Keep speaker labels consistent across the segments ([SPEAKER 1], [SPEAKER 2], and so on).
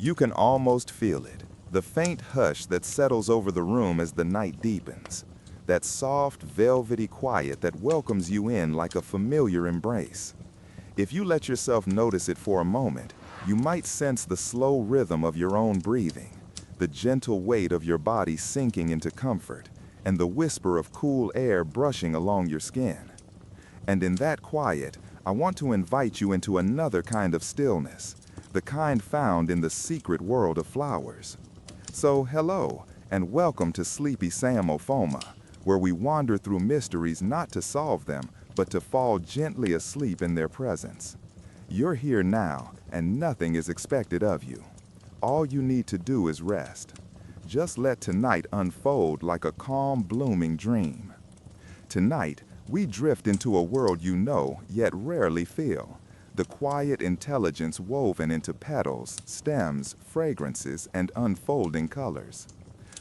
[SPEAKER 1] You can almost feel it, the faint hush that settles over the room as the night deepens. That soft, velvety quiet that welcomes you in like a familiar embrace. If you let yourself notice it for a moment, you might sense the slow rhythm of your own breathing, the gentle weight of your body sinking into comfort, and the whisper of cool air brushing along your skin. And in that quiet, I want to invite you into another kind of stillness, the kind found in the secret world of flowers. So hello, and welcome to Sleepy Samofoma, where we wander through mysteries not to solve them, but to fall gently asleep in their presence. You're here now, and nothing is expected of you. All you need to do is rest. Just let tonight unfold like a calm, blooming dream. Tonight, we drift into a world you know, yet rarely feel. The quiet intelligence woven into petals, stems, fragrances, and unfolding colors.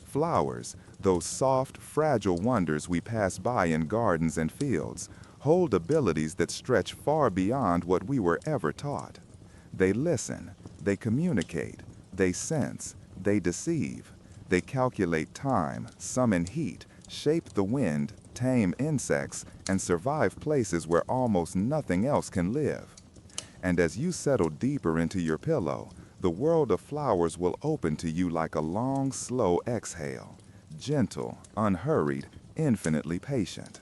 [SPEAKER 1] Flowers, those soft, fragile wonders we pass by in gardens and fields, hold abilities that stretch far beyond what we were ever taught. They listen, they communicate, they sense, they deceive. They calculate time, summon heat, shape the wind, tame insects, and survive places where almost nothing else can live. And as you settle deeper into your pillow, the world of flowers will open to you like a long, slow exhale, gentle, unhurried, infinitely patient.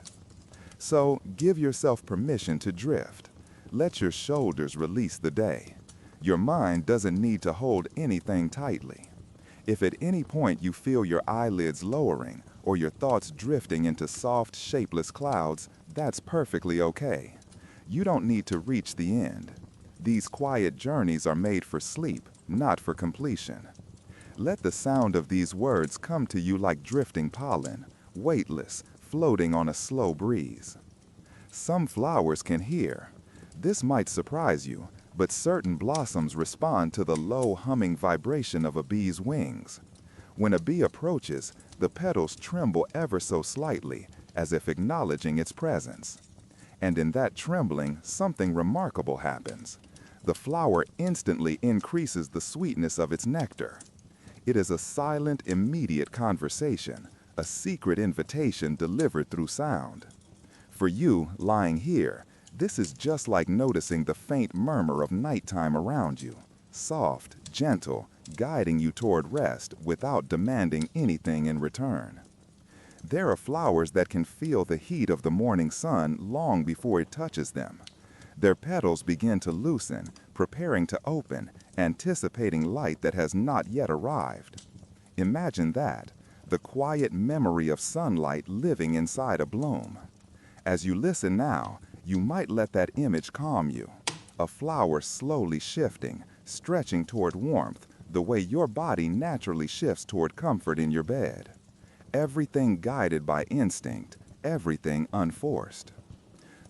[SPEAKER 1] So give yourself permission to drift. Let your shoulders release the day. Your mind doesn't need to hold anything tightly. If at any point you feel your eyelids lowering or your thoughts drifting into soft, shapeless clouds, that's perfectly okay. You don't need to reach the end. These quiet journeys are made for sleep, not for completion. Let the sound of these words come to you like drifting pollen, weightless, floating on a slow breeze. Some flowers can hear. This might surprise you, but certain blossoms respond to the low humming vibration of a bee's wings. When a bee approaches, the petals tremble ever so slightly, as if acknowledging its presence. And in that trembling, something remarkable happens. The flower instantly increases the sweetness of its nectar. It is a silent, immediate conversation, a secret invitation delivered through sound. For you, lying here, this is just like noticing the faint murmur of nighttime around you, soft, gentle, guiding you toward rest without demanding anything in return. There are flowers that can feel the heat of the morning sun long before it touches them. Their petals begin to loosen, preparing to open, anticipating light that has not yet arrived. Imagine that, the quiet memory of sunlight living inside a bloom. As you listen now, you might let that image calm you. A flower slowly shifting, stretching toward warmth, the way your body naturally shifts toward comfort in your bed. Everything guided by instinct, everything unforced.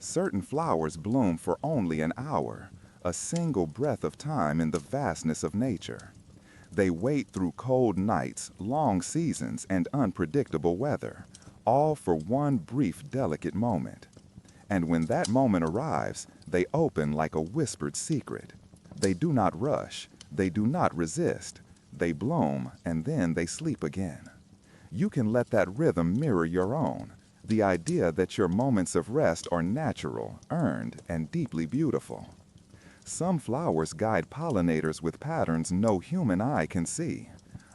[SPEAKER 1] Certain flowers bloom for only an hour, a single breath of time in the vastness of nature. They wait through cold nights, long seasons, and unpredictable weather, all for one brief, delicate moment. And when that moment arrives, they open like a whispered secret. They do not rush, they do not resist. They bloom, and then they sleep again. You can let that rhythm mirror your own, the idea that your moments of rest are natural, earned, and deeply beautiful. Some flowers guide pollinators with patterns no human eye can see.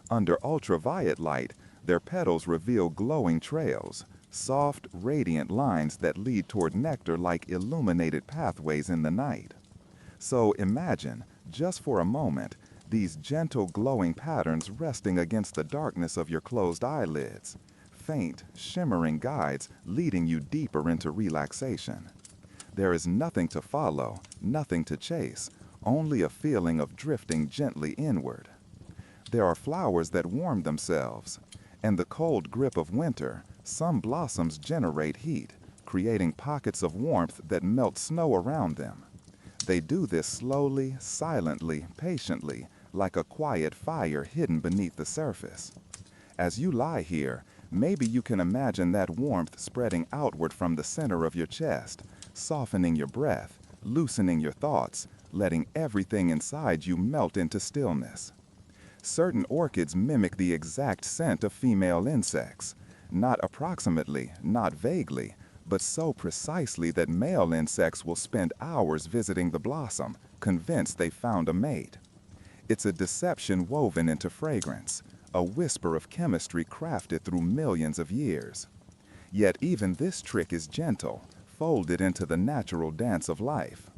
[SPEAKER 1] Under ultraviolet light, their petals reveal glowing trails, soft, radiant lines that lead toward nectar like illuminated pathways in the night. So imagine, just for a moment, these gentle glowing patterns resting against the darkness of your closed eyelids. Faint, shimmering guides leading you deeper into relaxation. There is nothing to follow, nothing to chase, only a feeling of drifting gently inward. There are flowers that warm themselves. In the cold grip of winter, some blossoms generate heat, creating pockets of warmth that melt snow around them. They do this slowly, silently, patiently, like a quiet fire hidden beneath the surface. As you lie here, maybe you can imagine that warmth spreading outward from the center of your chest, softening your breath, loosening your thoughts, letting everything inside you melt into stillness. Certain orchids mimic the exact scent of female insects, not approximately, not vaguely, but so precisely that male insects will spend hours visiting the blossom, convinced they found a mate. It's a deception woven into fragrance, a whisper of chemistry crafted through millions of years. Yet even this trick is gentle, folded into the natural dance of life.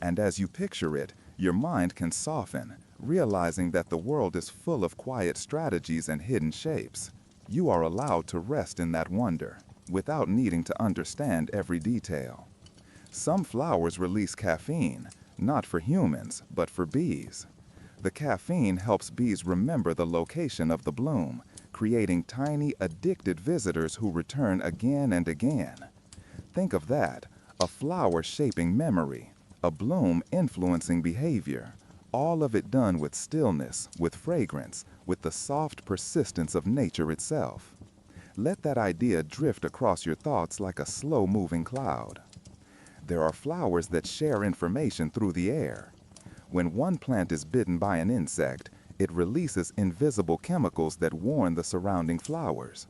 [SPEAKER 1] And as you picture it, your mind can soften, realizing that the world is full of quiet strategies and hidden shapes. You are allowed to rest in that wonder, without needing to understand every detail. Some flowers release caffeine, not for humans, but for bees. The caffeine helps bees remember the location of the bloom, creating tiny, addicted visitors who return again and again. Think of that, a flower shaping memory, a bloom influencing behavior, all of it done with stillness, with fragrance, with the soft persistence of nature itself. Let that idea drift across your thoughts like a slow-moving cloud. There are flowers that share information through the air. When one plant is bitten by an insect, it releases invisible chemicals that warn the surrounding flowers.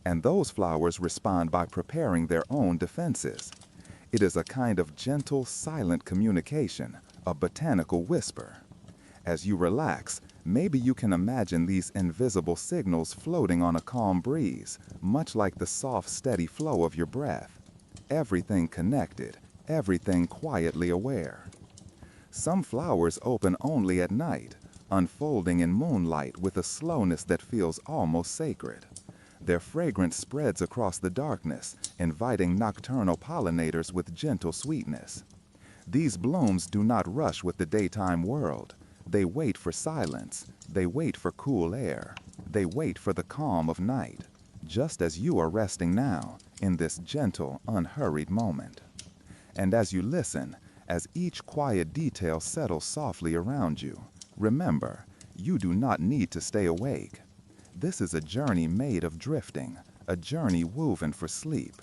[SPEAKER 1] And those flowers respond by preparing their own defenses. It is a kind of gentle, silent communication, a botanical whisper. As you relax, maybe you can imagine these invisible signals floating on a calm breeze, much like the soft, steady flow of your breath. Everything connected, everything quietly aware. Some flowers open only at night, unfolding in moonlight with a slowness that feels almost sacred. Their fragrance spreads across the darkness, inviting nocturnal pollinators with gentle sweetness. These blooms do not rush with the daytime world. They wait for silence. They wait for cool air. They wait for the calm of night, just as you are resting now, in this gentle, unhurried moment. And as you listen, as each quiet detail settles softly around you, remember, you do not need to stay awake. This is a journey made of drifting, a journey woven for sleep.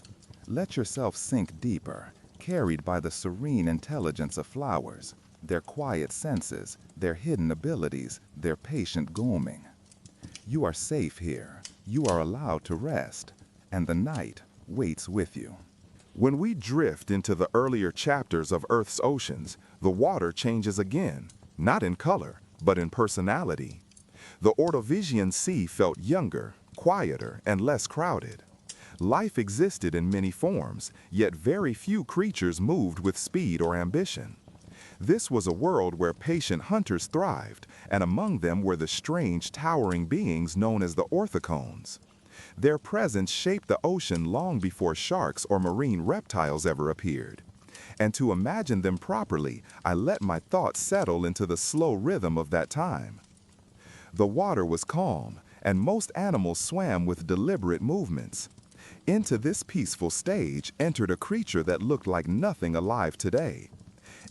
[SPEAKER 1] Let yourself sink deeper, carried by the serene intelligence of flowers, their quiet senses, their hidden abilities, their patient gloaming. You are safe here. You are allowed to rest, and the night waits with you.
[SPEAKER 2] When we drift into the earlier chapters of Earth's oceans, the water changes again, not in color, but in personality. The Ordovician Sea felt younger, quieter, and less crowded. Life existed in many forms, yet very few creatures moved with speed or ambition. This was a world where patient hunters thrived, and among them were the strange, towering beings known as the orthocones. Their presence shaped the ocean long before sharks or marine reptiles ever appeared. And to imagine them properly, I let my thoughts settle into the slow rhythm of that time. The water was calm, and most animals swam with deliberate movements. Into this peaceful stage entered a creature that looked like nothing alive today.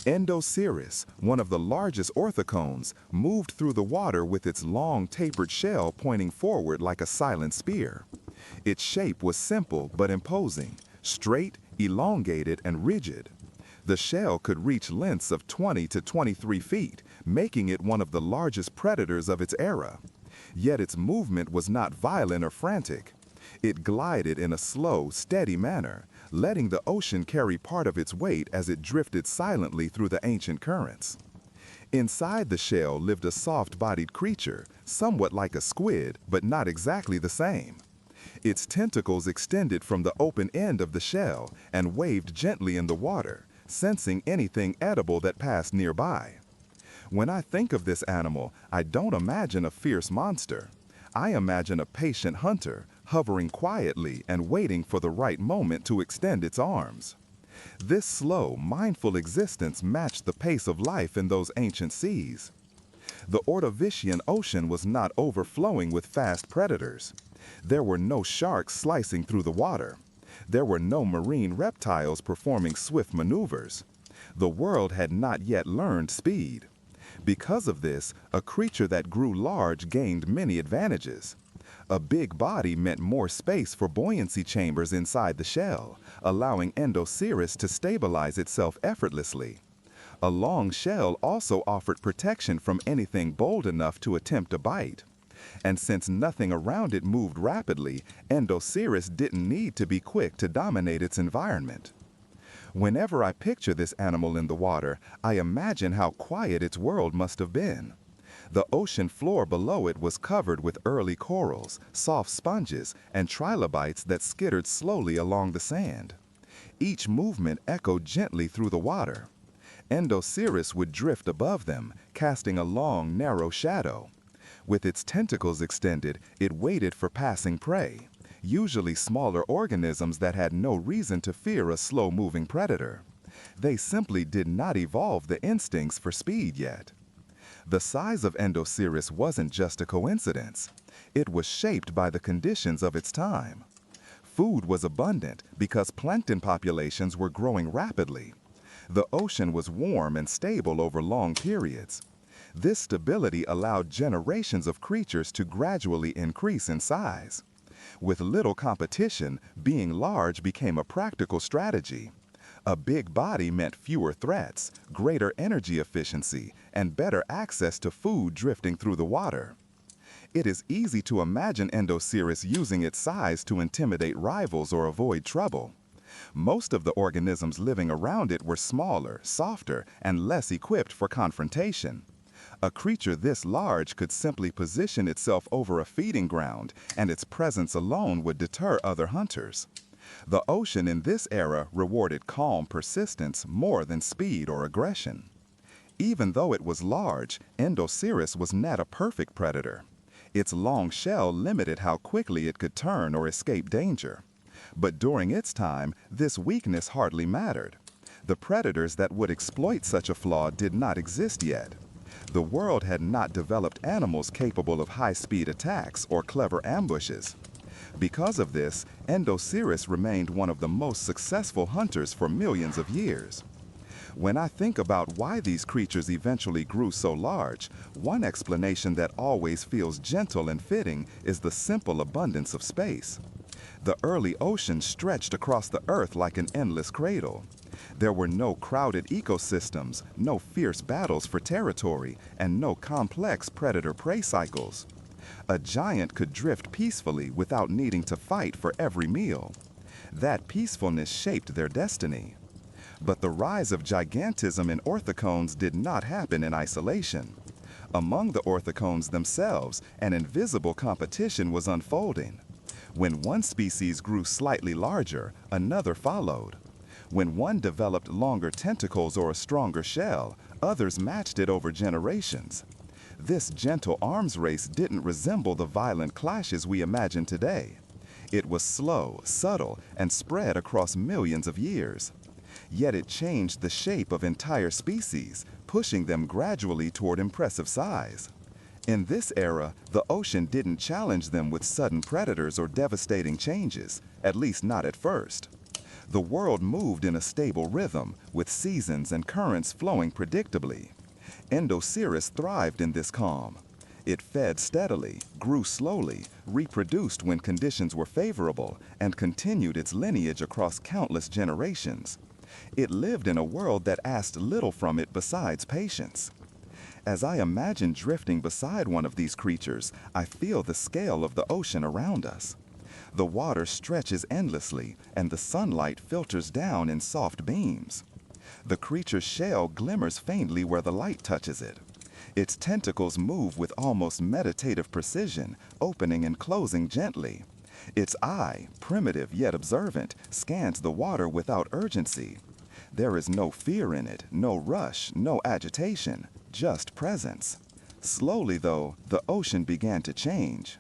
[SPEAKER 2] Endoceras, one of the largest orthocones, moved through the water with its long, tapered shell pointing forward like a silent spear. Its shape was simple but imposing, straight, elongated, and rigid. The shell could reach lengths of 20 to 23 feet, making it one of the largest predators of its era. Yet its movement was not violent or frantic. It glided in a slow, steady manner, letting the ocean carry part of its weight as it drifted silently through the ancient currents. Inside the shell lived a soft-bodied creature, somewhat like a squid, but not exactly the same. Its tentacles extended from the open end of the shell and waved gently in the water, sensing anything edible that passed nearby. When I think of this animal, I don't imagine a fierce monster. I imagine a patient hunter, hovering quietly and waiting for the right moment to extend its arms. This slow, mindful existence matched the pace of life in those ancient seas. The Ordovician Ocean was not overflowing with fast predators. There were no sharks slicing through the water. There were no marine reptiles performing swift maneuvers. The world had not yet learned speed. Because of this, a creature that grew large gained many advantages. A big body meant more space for buoyancy chambers inside the shell, allowing Endoceras to stabilize itself effortlessly. A long shell also offered protection from anything bold enough to attempt a bite. And since nothing around it moved rapidly, Endoceras didn't need to be quick to dominate its environment. Whenever I picture this animal in the water, I imagine how quiet its world must have been. The ocean floor below it was covered with early corals, soft sponges, and trilobites that skittered slowly along the sand. Each movement echoed gently through the water. Endoceras would drift above them, casting a long, narrow shadow. With its tentacles extended, it waited for passing prey, usually smaller organisms that had no reason to fear a slow-moving predator. They simply did not evolve the instincts for speed yet. The size of Endoceras wasn't just a coincidence. It was shaped by the conditions of its time. Food was abundant because plankton populations were growing rapidly. The ocean was warm and stable over long periods. This stability allowed generations of creatures to gradually increase in size. With little competition, being large became a practical strategy. A big body meant fewer threats, greater energy efficiency, and better access to food drifting through the water. It is easy to imagine Endoceras using its size to intimidate rivals or avoid trouble. Most of the organisms living around it were smaller, softer, and less equipped for confrontation. A creature this large could simply position itself over a feeding ground, and its presence alone would deter other hunters. The ocean in this era rewarded calm persistence more than speed or aggression. Even though it was large, Endoceras was not a perfect predator. Its long shell limited how quickly it could turn or escape danger. But during its time, this weakness hardly mattered. The predators that would exploit such a flaw did not exist yet. The world had not developed animals capable of high-speed attacks or clever ambushes. Because of this, Endoceras remained one of the most successful hunters for millions of years. When I think about why these creatures eventually grew so large, one explanation that always feels gentle and fitting is the simple abundance of space. The early ocean stretched across the earth like an endless cradle. There were no crowded ecosystems, no fierce battles for territory, and no complex predator-prey cycles. A giant could drift peacefully without needing to fight for every meal. That peacefulness shaped their destiny. But the rise of gigantism in orthocones did not happen in isolation. Among the orthocones themselves, an invisible competition was unfolding. When one species grew slightly larger, another followed. When one developed longer tentacles or a stronger shell, others matched it over generations. This gentle arms race didn't resemble the violent clashes we imagine today. It was slow, subtle, and spread across millions of years. Yet it changed the shape of entire species, pushing them gradually toward impressive size. In this era, the ocean didn't challenge them with sudden predators or devastating changes, at least not at first. The world moved in a stable rhythm, with seasons and currents flowing predictably. Endoceras thrived in this calm. It fed steadily, grew slowly, reproduced when conditions were favorable, and continued its lineage across countless generations. It lived in a world that asked little from it besides patience. As I imagine drifting beside one of these creatures, I feel the scale of the ocean around us. The water stretches endlessly, and the sunlight filters down in soft beams. The creature's shell glimmers faintly where the light touches it. Its tentacles move with almost meditative precision, opening and closing gently. Its eye, primitive yet observant, scans the water without urgency. There is no fear in it, no rush, no agitation, just presence. Slowly, though, the ocean began to change.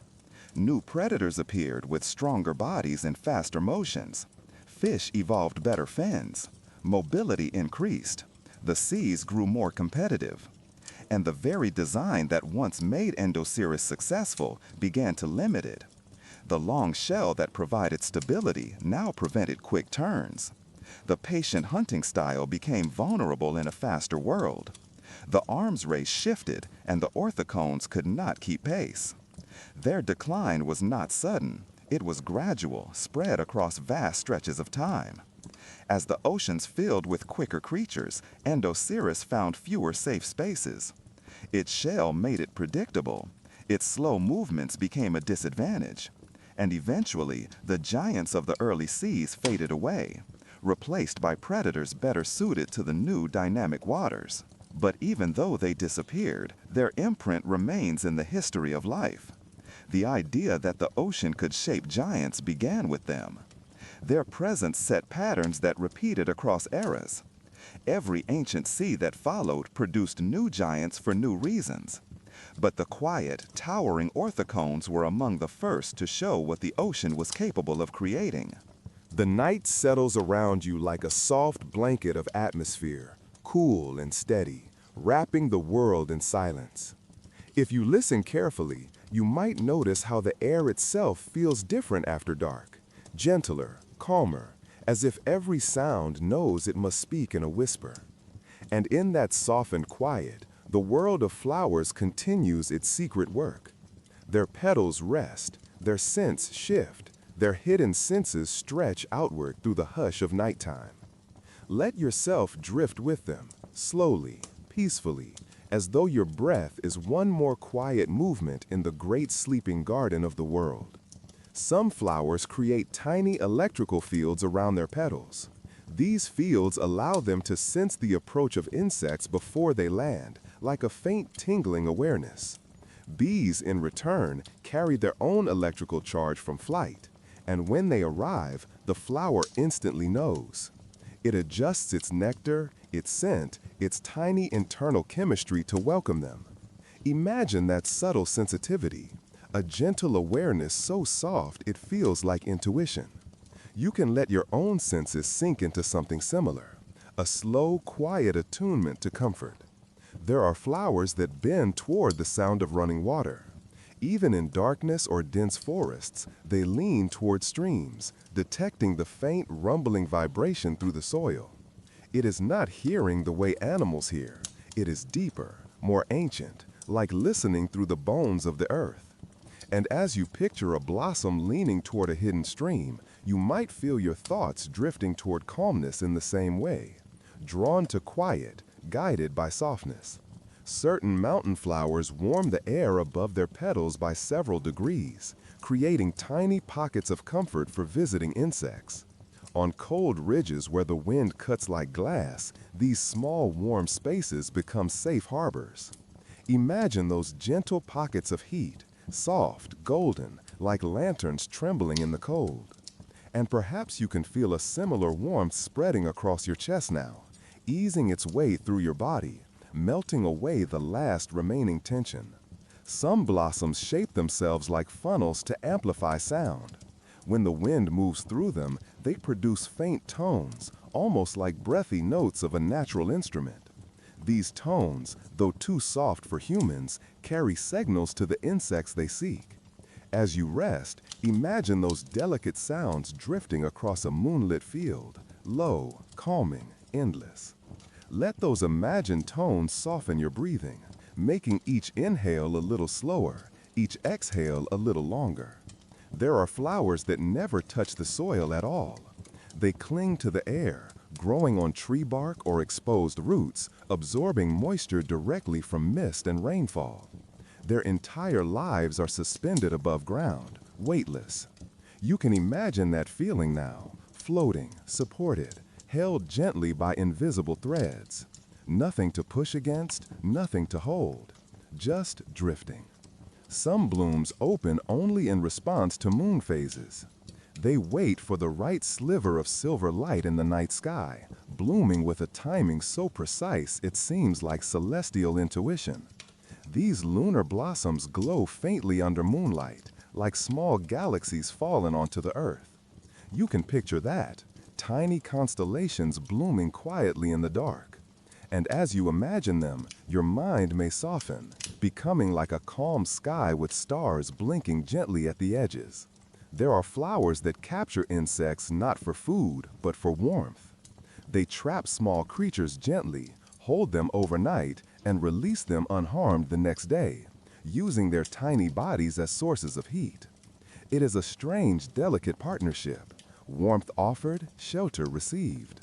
[SPEAKER 2] New predators appeared with stronger bodies and faster motions. Fish evolved better fins. Mobility increased. The seas grew more competitive. And the very design that once made Endoceras successful began to limit it. The long shell that provided stability now prevented quick turns. The patient hunting style became vulnerable in a faster world. The arms race shifted, and the orthocones could not keep pace. Their decline was not sudden. It was gradual, spread across vast stretches of time.
[SPEAKER 1] As the oceans filled with quicker creatures, Endosiris found fewer safe spaces. Its shell made it predictable. Its slow movements became a disadvantage. And eventually, the giants of the early seas faded away, replaced by predators better suited to the new dynamic waters. But even though they disappeared, their imprint remains in the history of life. The idea that the ocean could shape giants began with them. Their presence set patterns that repeated across eras. Every ancient sea that followed produced new giants for new reasons. But the quiet, towering orthocones were among the first to show what the ocean was capable of creating.
[SPEAKER 2] The night settles around you like a soft blanket of atmosphere, cool and steady, wrapping the world in silence. If you listen carefully, you might notice how the air itself feels different after dark, gentler, calmer, as if every sound knows it must speak in a whisper. And in that softened quiet, the world of flowers continues its secret work. Their petals rest, their scents shift, their hidden senses stretch outward through the hush of nighttime. Let yourself drift with them, slowly, peacefully, as though your breath is one more quiet movement in the great sleeping garden of the world. Some flowers create tiny electrical fields around their petals. These fields allow them to sense the approach of insects before they land, like a faint tingling awareness. Bees, in return, carry their own electrical charge from flight, and when they arrive, the flower instantly knows. It adjusts its nectar, its scent, its tiny internal chemistry to welcome them. Imagine that subtle sensitivity, a gentle awareness so soft it feels like intuition. You can let your own senses sink into something similar, a slow, quiet attunement to comfort. There are flowers that bend toward the sound of running water. Even in darkness or dense forests, they lean toward streams, detecting the faint rumbling vibration through the soil. It is not hearing the way animals hear. It is deeper, more ancient, like listening through the bones of the earth. And as you picture a blossom leaning toward a hidden stream, you might feel your thoughts drifting toward calmness in the same way, drawn to quiet, guided by softness. Certain mountain flowers warm the air above their petals by several degrees, creating tiny pockets of comfort for visiting insects. On cold ridges where the wind cuts like glass, these small warm spaces become safe harbors. Imagine those gentle pockets of heat, soft, golden, like lanterns trembling in the cold. And perhaps you can feel a similar warmth spreading across your chest now, easing its way through your body, melting away the last remaining tension. Some blossoms shape themselves like funnels to amplify sound. When the wind moves through them, they produce faint tones, almost like breathy notes of a natural instrument. These tones, though too soft for humans, carry signals to the insects they seek. As you rest, imagine those delicate sounds drifting across a moonlit field, low, calming, endless. Let those imagined tones soften your breathing, making each inhale a little slower, each exhale a little longer. There are flowers that never touch the soil at all. They cling to the air, growing on tree bark or exposed roots, absorbing moisture directly from mist and rainfall. Their entire lives are suspended above ground, weightless. You can imagine that feeling now, floating, supported, held gently by invisible threads. Nothing to push against, nothing to hold, just drifting. Some blooms open only in response to moon phases. They wait for the right sliver of silver light in the night sky, blooming with a timing so precise it seems like celestial intuition. These lunar blossoms glow faintly under moonlight, like small galaxies fallen onto the earth. You can picture that, tiny constellations blooming quietly in the dark. And as you imagine them, your mind may soften, becoming like a calm sky with stars blinking gently at the edges. There are flowers that capture insects not for food, but for warmth. They trap small creatures gently, hold them overnight, and release them unharmed the next day, using their tiny bodies as sources of heat. It is a strange, delicate partnership, Warmth offered, shelter received.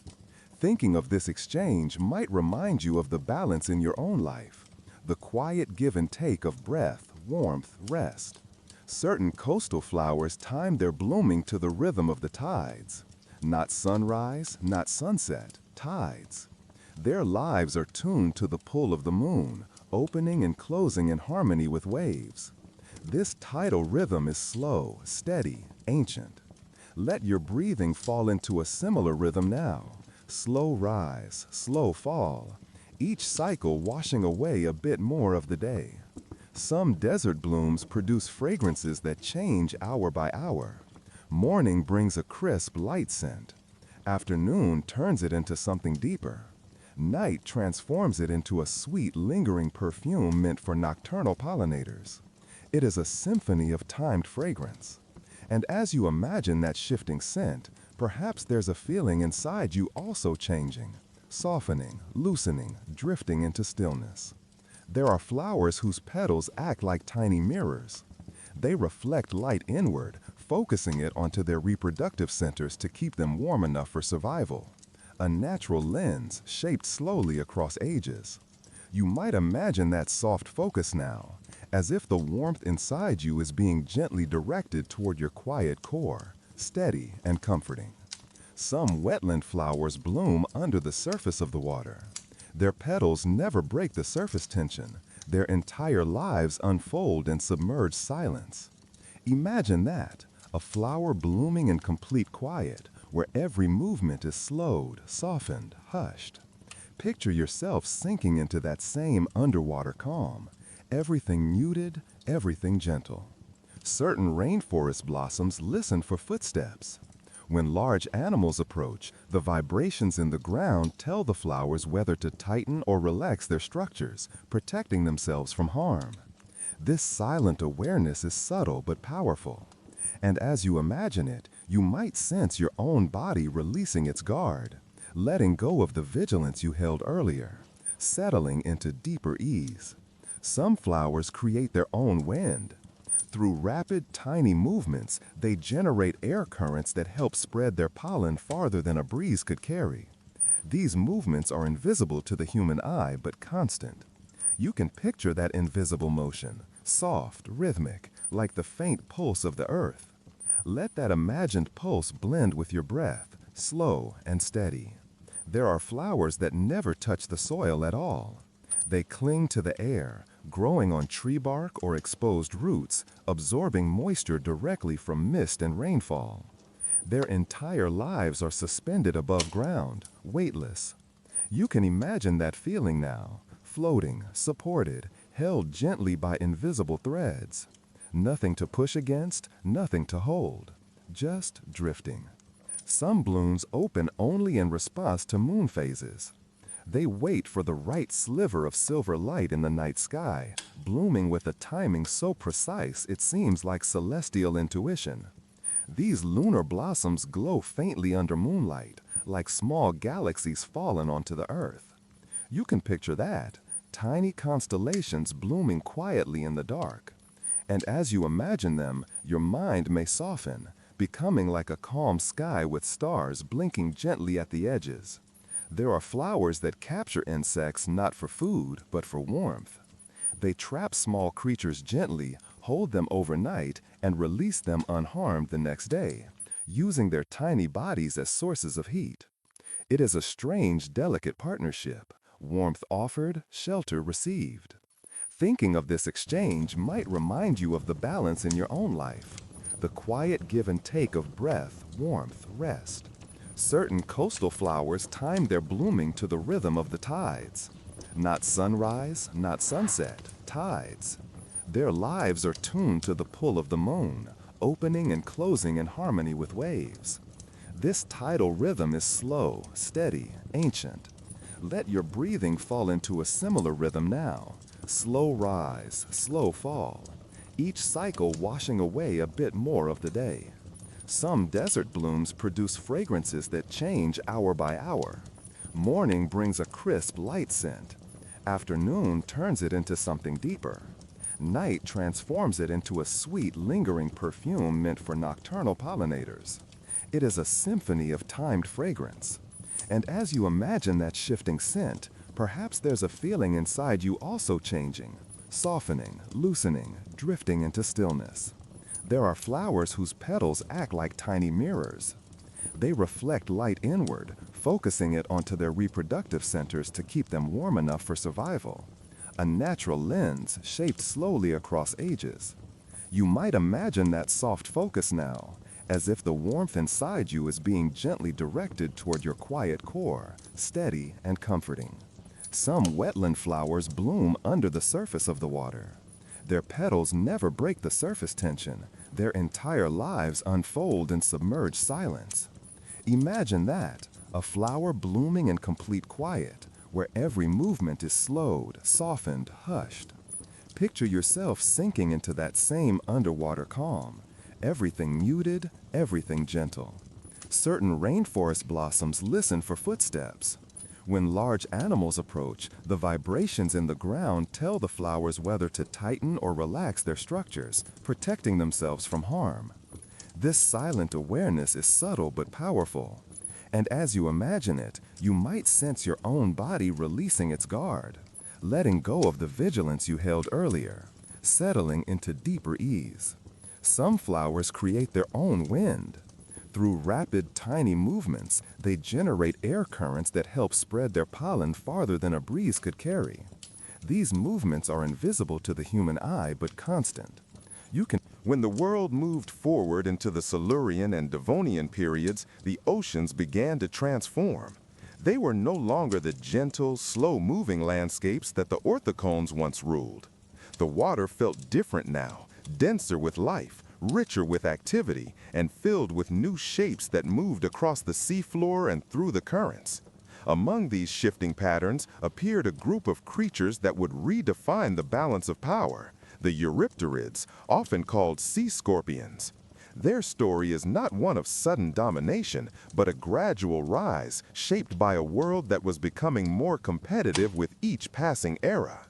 [SPEAKER 2] Thinking of this exchange might remind you of the balance in your own life, the quiet give and take of breath, warmth, rest. Certain coastal flowers time their blooming to the rhythm of the tides. Not sunrise, not sunset, tides. Their lives are tuned to the pull of the moon, opening and closing in harmony with waves. This tidal rhythm is slow, steady, ancient. Let your breathing fall into a similar rhythm now. Slow rise, slow fall, each cycle washing away a bit more of the day. Some desert blooms produce fragrances that change hour by hour. Morning brings a crisp, light scent. Afternoon turns it into something deeper. Night transforms it into a sweet, lingering perfume meant for nocturnal pollinators. It is a symphony of timed fragrance. And as you imagine that shifting scent, perhaps there's a feeling inside you also changing, softening, loosening, drifting into stillness. There are flowers whose petals act like tiny mirrors. They reflect light inward, focusing it onto their reproductive centers to keep them warm enough for survival. A natural lens shaped slowly across ages. You might imagine that soft focus now, as if the warmth inside you is being gently directed toward your quiet core, steady and comforting. Some wetland flowers bloom under the surface of the water. Their petals never break the surface tension. Their entire lives unfold in submerged silence. Imagine that, a flower blooming in complete quiet, where every movement is slowed, softened, hushed. Picture yourself sinking into that same underwater calm. Everything muted, everything gentle. Certain rainforest blossoms listen for footsteps. When large animals approach, the vibrations in the ground tell the flowers whether to tighten or relax their structures, protecting themselves from harm. This silent awareness is subtle but powerful. And as you imagine it, you might sense your own body releasing its guard, letting go of the vigilance you held earlier, settling into deeper ease. Some flowers create their own wind. Through rapid, tiny movements, they generate air currents that help spread their pollen farther than a breeze could carry. These movements are invisible to the human eye, but constant. You can picture that invisible motion, soft, rhythmic, like the faint pulse of the earth. Let that imagined pulse blend with your breath, slow and steady. There are flowers that never touch the soil at all. They cling to the air, growing on tree bark or exposed roots, absorbing moisture directly from mist and rainfall. Their entire lives are suspended above ground, weightless. You can imagine that feeling now, floating, supported, held gently by invisible threads. Nothing to push against, nothing to hold, just drifting. Some blooms open only in response to moon phases. They wait for the right sliver of silver light in the night sky, blooming with a timing so precise it seems like celestial intuition. These lunar blossoms glow faintly under moonlight, like small galaxies fallen onto the earth. You can picture that, tiny constellations blooming quietly in the dark. And as you imagine them, your mind may soften, becoming like a calm sky with stars blinking gently at the edges. There are flowers that capture insects not for food, but for warmth. They trap small creatures gently, hold them overnight, and release them unharmed the next day, using their tiny bodies as sources of heat. It is a strange, delicate partnership, warmth offered, shelter received. Thinking of this exchange might remind you of the balance in your own life, the quiet give and take of breath, warmth, rest. Certain coastal flowers time their blooming to the rhythm of the tides. Not sunrise, not sunset, tides. Their lives are tuned to the pull of the moon, opening and closing in harmony with waves. This tidal rhythm is slow, steady, ancient. Let your breathing fall into a similar rhythm now. Slow rise, slow fall. Each cycle washing away a bit more of the day. Some desert blooms produce fragrances that change hour by hour. Morning brings a crisp, light scent. Afternoon turns it into something deeper. Night transforms it into a sweet, lingering perfume meant for nocturnal pollinators. It is a symphony of timed fragrance. And as you imagine that shifting scent, perhaps there's a feeling inside you also changing, softening, loosening, drifting into stillness. There are flowers whose petals act like tiny mirrors. They reflect light inward, focusing it onto their reproductive centers to keep them warm enough for survival. A natural lens shaped slowly across ages. You might imagine that soft focus now, as if the warmth inside you is being gently directed toward your quiet core, steady and comforting. Some wetland flowers bloom under the surface of the water. Their petals never break the surface tension. Their entire lives unfold in submerged silence. Imagine that, a flower blooming in complete quiet, where every movement is slowed, softened, hushed. Picture yourself sinking into that same underwater calm. Everything muted, everything gentle. Certain rainforest blossoms listen for footsteps. When large animals approach, the vibrations in the ground tell the flowers whether to tighten or relax their structures, protecting themselves from harm. This silent awareness is subtle but powerful. And as you imagine it, you might sense your own body releasing its guard, letting go of the vigilance you held earlier, settling into deeper ease. Some flowers create their own wind. Through rapid, tiny movements, they generate air currents that help spread their pollen farther than a breeze could carry. These movements are invisible to the human eye but constant.
[SPEAKER 1] When the world moved forward into the Silurian and Devonian periods, the oceans began to transform. They were no longer the gentle, slow-moving landscapes that the orthocones once ruled. The water felt different now, denser with life, richer with activity, and filled with new shapes that moved across the seafloor and through the currents. Among these shifting patterns appeared a group of creatures that would redefine the balance of power, the Eurypterids, often called sea scorpions. Their story is not one of sudden domination, but a gradual rise shaped by a world that was becoming more competitive with each passing era.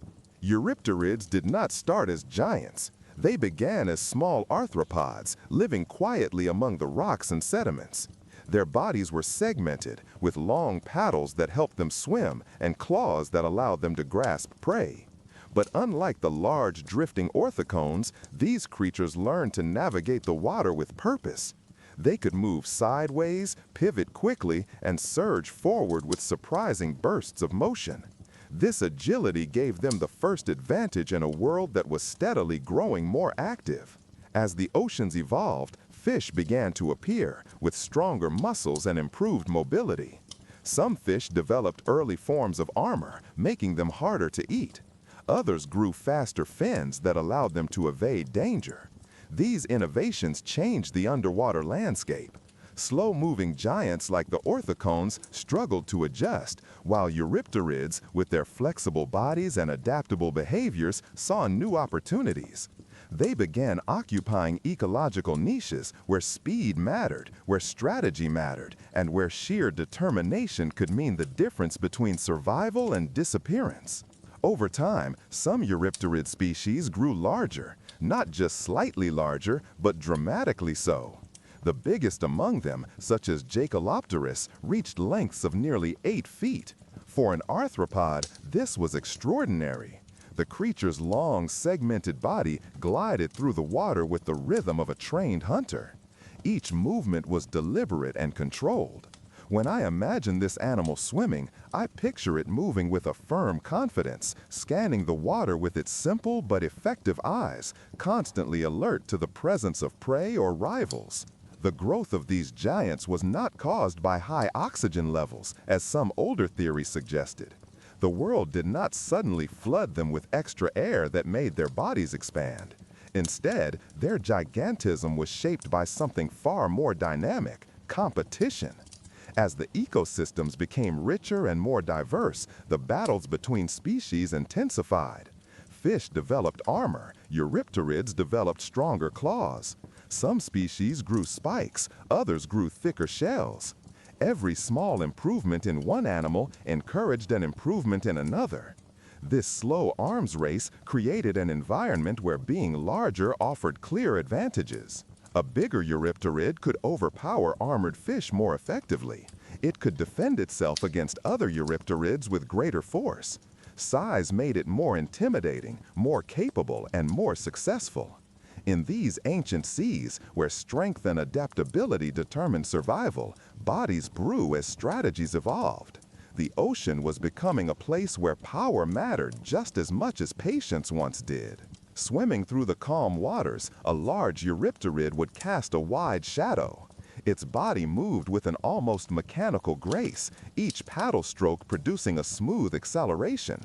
[SPEAKER 1] Eurypterids did not start as giants. They began as small arthropods, living quietly among the rocks and sediments. Their bodies were segmented, with long paddles that helped them swim and claws that allowed them to grasp prey. But unlike the large drifting orthocones, these creatures learned to navigate the water with purpose. They could move sideways, pivot quickly, and surge forward with surprising bursts of motion. This agility gave them the first advantage in a world that was steadily growing more active. As the oceans evolved, fish began to appear, with stronger muscles and improved mobility. Some fish developed early forms of armor, making them harder to eat. Others grew faster fins that allowed them to evade danger. These innovations changed the underwater landscape. Slow-moving giants like the orthocones struggled to adjust, while Eurypterids, with their flexible bodies and adaptable behaviors, saw new opportunities. They began occupying ecological niches where speed mattered, where strategy mattered, and where sheer determination could mean the difference between survival and disappearance. Over time, some Eurypterid species grew larger, not just slightly larger, but dramatically so. The biggest among them, such as Jacalopterus, reached lengths of nearly 8 feet. For an arthropod, this was extraordinary. The creature's long, segmented body glided through the water with the rhythm of a trained hunter. Each movement was deliberate and controlled. When I imagine this animal swimming, I picture it moving with a firm confidence, scanning the water with its simple but effective eyes, constantly alert to the presence of prey or rivals. The growth of these giants was not caused by high oxygen levels, as some older theories suggested. The world did not suddenly flood them with extra air that made their bodies expand. Instead, their gigantism was shaped by something far more dynamic: competition. As the ecosystems became richer and more diverse, the battles between species intensified. Fish developed armor, Eurypterids developed stronger claws. Some species grew spikes, others grew thicker shells. Every small improvement in one animal encouraged an improvement in another. This slow arms race created an environment where being larger offered clear advantages.
[SPEAKER 2] A bigger eurypterid could overpower armored fish more effectively. It could defend itself against other eurypterids with greater force. Size made it more intimidating, more capable, and more successful. In these ancient seas, where strength and adaptability determined survival, bodies grew as strategies evolved. The ocean was becoming a place where power mattered just as much as patience once did. Swimming through the calm waters, a large eurypterid would cast a wide shadow. Its body moved with an almost mechanical grace, each paddle stroke producing a smooth acceleration.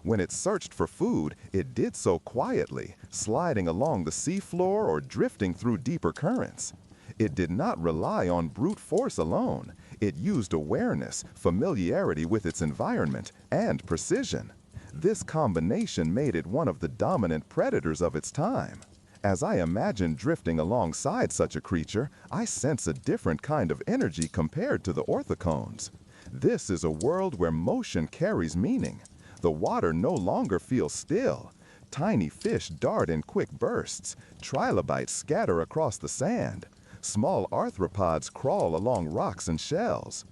[SPEAKER 2] When it searched for food, it did so quietly, sliding along the seafloor or drifting through deeper currents. It did not rely on brute force alone. It used awareness, familiarity with its environment, and precision. This combination made it one of the dominant predators of its time. As I imagine drifting alongside such a creature, I sense a different kind of energy compared to the orthocones. This is a world where motion carries meaning. The water no longer feels still. Tiny fish dart in quick bursts. Trilobites scatter across the sand. Small arthropods crawl along rocks and shells.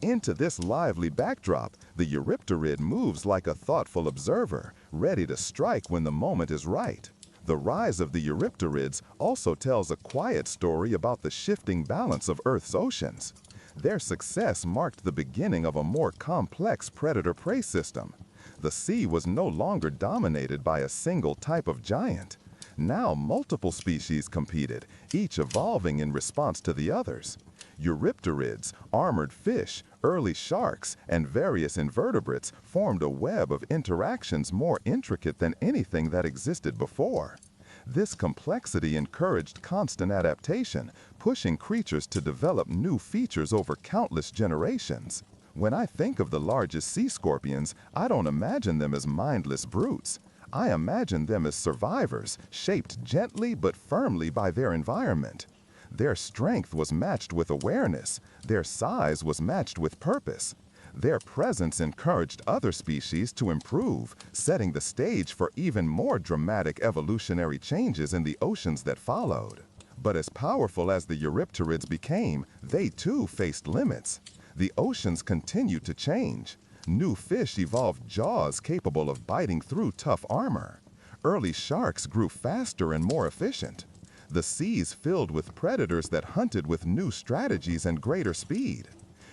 [SPEAKER 2] Into this lively backdrop, the eurypterid moves like a thoughtful observer, ready to strike when the moment is right. The rise of the eurypterids also tells a quiet story about the shifting balance of Earth's oceans. Their success marked the beginning of a more complex predator-prey system. The sea was no longer dominated by a single type of giant. Now multiple species competed, each evolving in response to the others. Eurypterids, armored fish, early sharks, and various invertebrates formed a web of interactions more intricate than anything that existed before. This complexity encouraged constant adaptation, pushing creatures to develop new features over countless generations. When I think of the largest sea scorpions, I don't imagine them as mindless brutes. I imagine them as survivors, shaped gently but firmly by their environment. Their strength was matched with awareness. Their size was matched with purpose. Their presence encouraged other species to improve, setting the stage for even more dramatic evolutionary changes in the oceans that followed. But as powerful as the eurypterids became, they too faced limits. The oceans continued to change. New fish evolved jaws capable of biting through tough armor. Early sharks grew faster and more efficient. The seas filled with predators that hunted with new strategies and greater speed.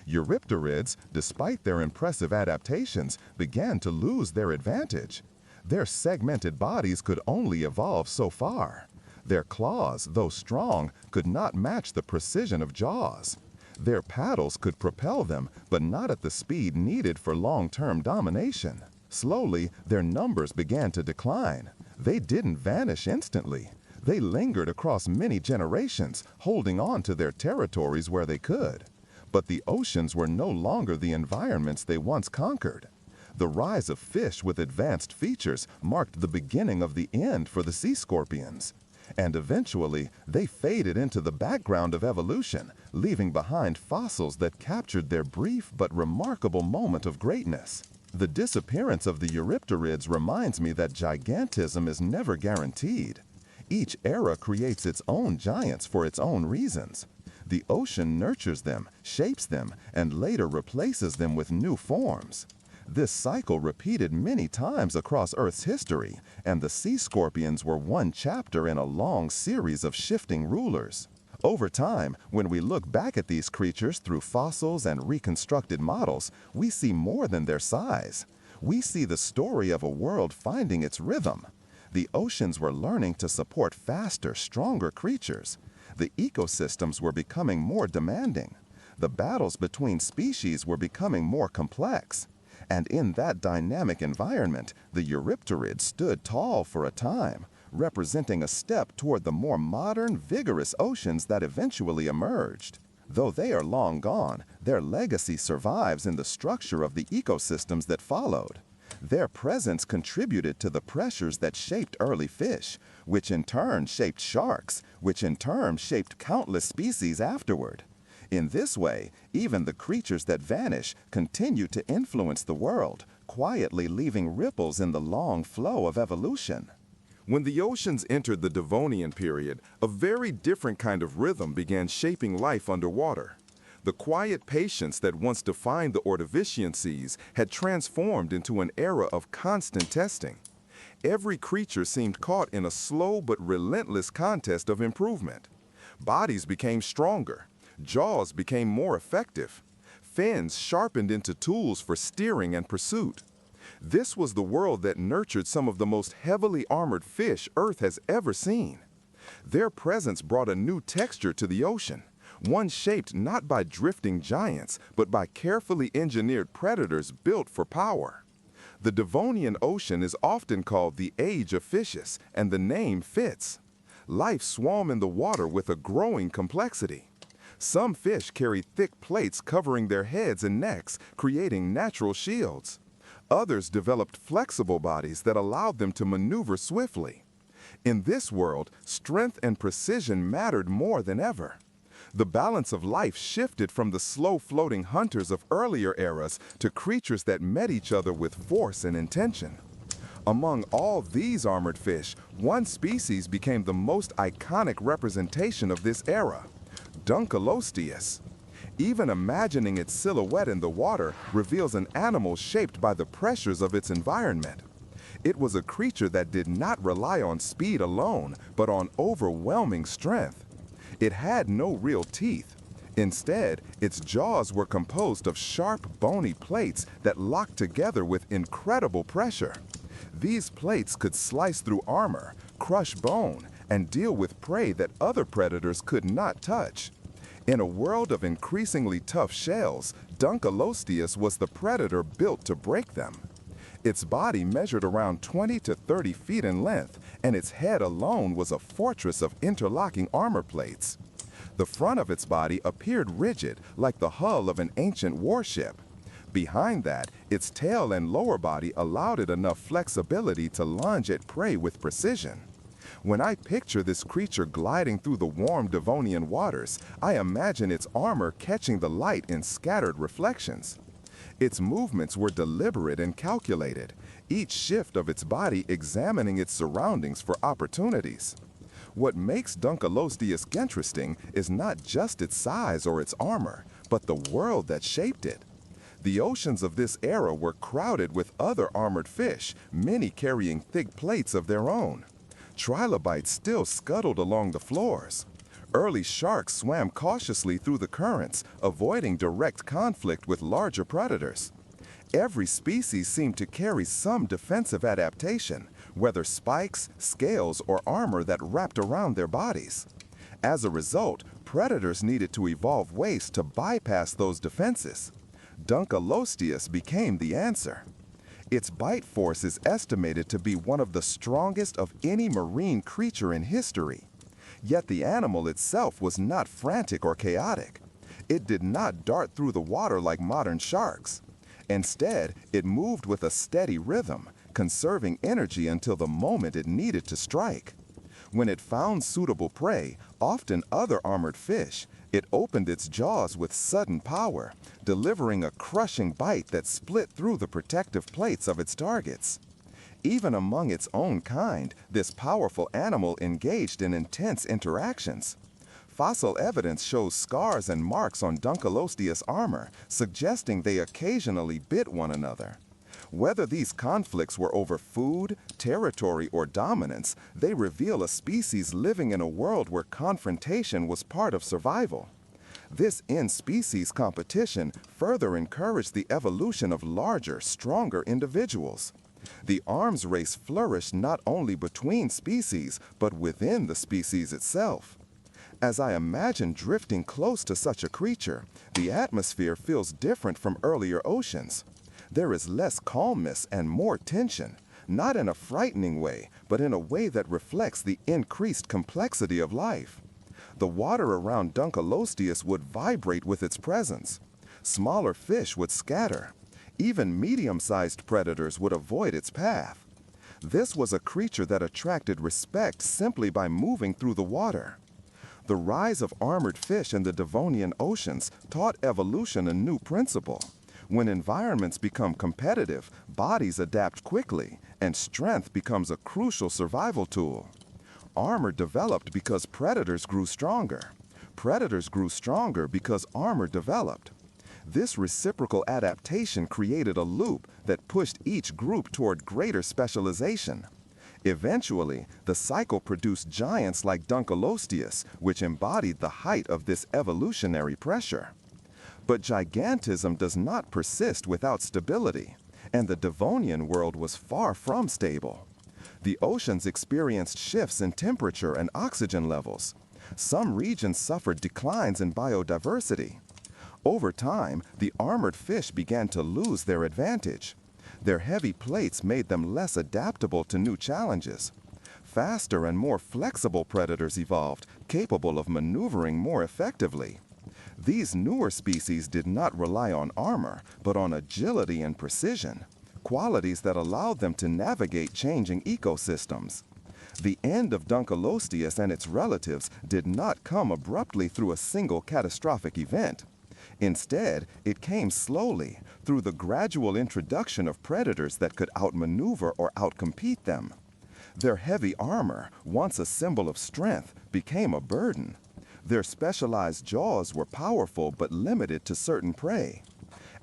[SPEAKER 2] Eurypterids, despite their impressive adaptations, began to lose their advantage. Their segmented bodies could only evolve so far. Their claws, though strong, could not match the precision of jaws. Their paddles could propel them, but not at the speed needed for long-term domination. Slowly, their numbers began to decline. They didn't vanish instantly. They lingered across many generations, holding on to their territories where they could. But the oceans were no longer the environments they once conquered. The rise of fish with advanced features marked the beginning of the end for the sea scorpions. And eventually, they faded into the background of evolution, leaving behind fossils that captured their brief but remarkable moment of greatness. The disappearance of the eurypterids reminds me that gigantism is never guaranteed. Each era creates its own giants for its own reasons. The ocean nurtures them, shapes them, and later replaces them with new forms. This cycle repeated many times across Earth's history, and the sea scorpions were one chapter in a long series of shifting rulers. Over time, when we look back at these creatures through fossils and reconstructed models, we see more than their size. We see the story of a world finding its rhythm. The oceans were learning to support faster, stronger creatures. The ecosystems were becoming more demanding. The battles between species were becoming more complex. And in that dynamic environment, the eurypterids stood tall for a time, representing a step toward the more modern, vigorous oceans that eventually emerged. Though they are long gone, their legacy survives in the structure of the ecosystems that followed. Their presence contributed to the pressures that shaped early fish, which in turn shaped sharks, which in turn shaped countless species afterward. In this way, even the creatures that vanish continue to influence the world, quietly leaving ripples in the long flow of evolution. When the oceans entered the Devonian period, a very different kind of rhythm began shaping life underwater. The quiet patience that once defined the Ordovician seas had transformed into an era of constant testing. Every creature seemed caught in a slow but relentless contest of improvement. Bodies became stronger, jaws became more effective, fins sharpened into tools for steering and pursuit. This was the world that nurtured some of the most heavily armored fish Earth has ever seen. Their presence brought a new texture to the ocean, one shaped not by drifting giants, but by carefully engineered predators built for power. The Devonian Ocean is often called the Age of Fishes, and the name fits. Life swam in the water with a growing complexity. Some fish carry thick plates covering their heads and necks, creating natural shields. Others developed flexible bodies that allowed them to maneuver swiftly. In this world, strength and precision mattered more than ever. The balance of life shifted from the slow-floating hunters of earlier eras to creatures that met each other with force and intention. Among all these armored fish, one species became the most iconic representation of this era, Dunkleosteus. Even imagining its silhouette in the water reveals an animal shaped by the pressures of its environment. It was a creature that did not rely on speed alone, but on overwhelming strength. It had no real teeth. Instead, its jaws were composed of sharp, bony plates that locked together with incredible pressure. These plates could slice through armor, crush bone, and deal with prey that other predators could not touch. In a world of increasingly tough shells, Dunkleosteus was the predator built to break them. Its body measured around 20 to 30 feet in length, and its head alone was a fortress of interlocking armor plates. The front of its body appeared rigid, like the hull of an ancient warship. Behind that, its tail and lower body allowed it enough flexibility to lunge at prey with precision. When I picture this creature gliding through the warm Devonian waters, I imagine its armor catching the light in scattered reflections. Its movements were deliberate and calculated, each shift of its body examining its surroundings for opportunities. What makes Dunkleosteus interesting is not just its size or its armor, but the world that shaped it. The oceans of this era were crowded with other armored fish, many carrying thick plates of their own. Trilobites still scuttled along the floors. Early sharks swam cautiously through the currents, avoiding direct conflict with larger predators. Every species seemed to carry some defensive adaptation, whether spikes, scales, or armor that wrapped around their bodies. As a result, predators needed to evolve ways to bypass those defenses. Dunkleosteus became the answer. Its bite force is estimated to be one of the strongest of any marine creature in history. Yet the animal itself was not frantic or chaotic. It did not dart through the water like modern sharks. Instead, it moved with a steady rhythm, conserving energy until the moment it needed to strike. When it found suitable prey, often other armored fish, it opened its jaws with sudden power, delivering a crushing bite that split through the protective plates of its targets. Even among its own kind, this powerful animal engaged in intense interactions. Fossil evidence shows scars and marks on Dunkleosteus armor, suggesting they occasionally bit one another. Whether these conflicts were over food, territory, or dominance, they reveal a species living in a world where confrontation was part of survival. This in-species competition further encouraged the evolution of larger, stronger individuals. The arms race flourished not only between species, but within the species itself. As I imagine drifting close to such a creature, the atmosphere feels different from earlier oceans. There is less calmness and more tension, not in a frightening way, but in a way that reflects the increased complexity of life. The water around Dunkleosteus would vibrate with its presence. Smaller fish would scatter. Even medium-sized predators would avoid its path. This was a creature that attracted respect simply by moving through the water. The rise of armored fish in the Devonian oceans taught evolution a new principle. When environments become competitive, bodies adapt quickly,
[SPEAKER 1] and strength becomes a crucial survival tool. Armor developed because predators grew stronger. Predators grew stronger because armor developed. This reciprocal adaptation created a loop that pushed each group toward greater specialization. Eventually, the cycle produced giants like Dunkleosteus, which embodied the height of this evolutionary pressure. But gigantism does not persist without stability, and the Devonian world was far from stable. The oceans experienced shifts in temperature and oxygen levels. Some regions suffered declines in biodiversity. Over time, the armored fish began to lose their advantage. Their heavy plates made them less adaptable to new challenges. Faster and more flexible predators evolved, capable of maneuvering more effectively. These newer species did not rely on armor, but on agility and precision, qualities that allowed them to navigate changing ecosystems. The end of Dunkleosteus and its relatives did not come abruptly through a single catastrophic event. Instead, it came slowly, through the gradual introduction of predators that could outmaneuver or outcompete them. Their heavy armor, once a symbol of strength, became a burden. Their specialized jaws were powerful but limited to certain prey.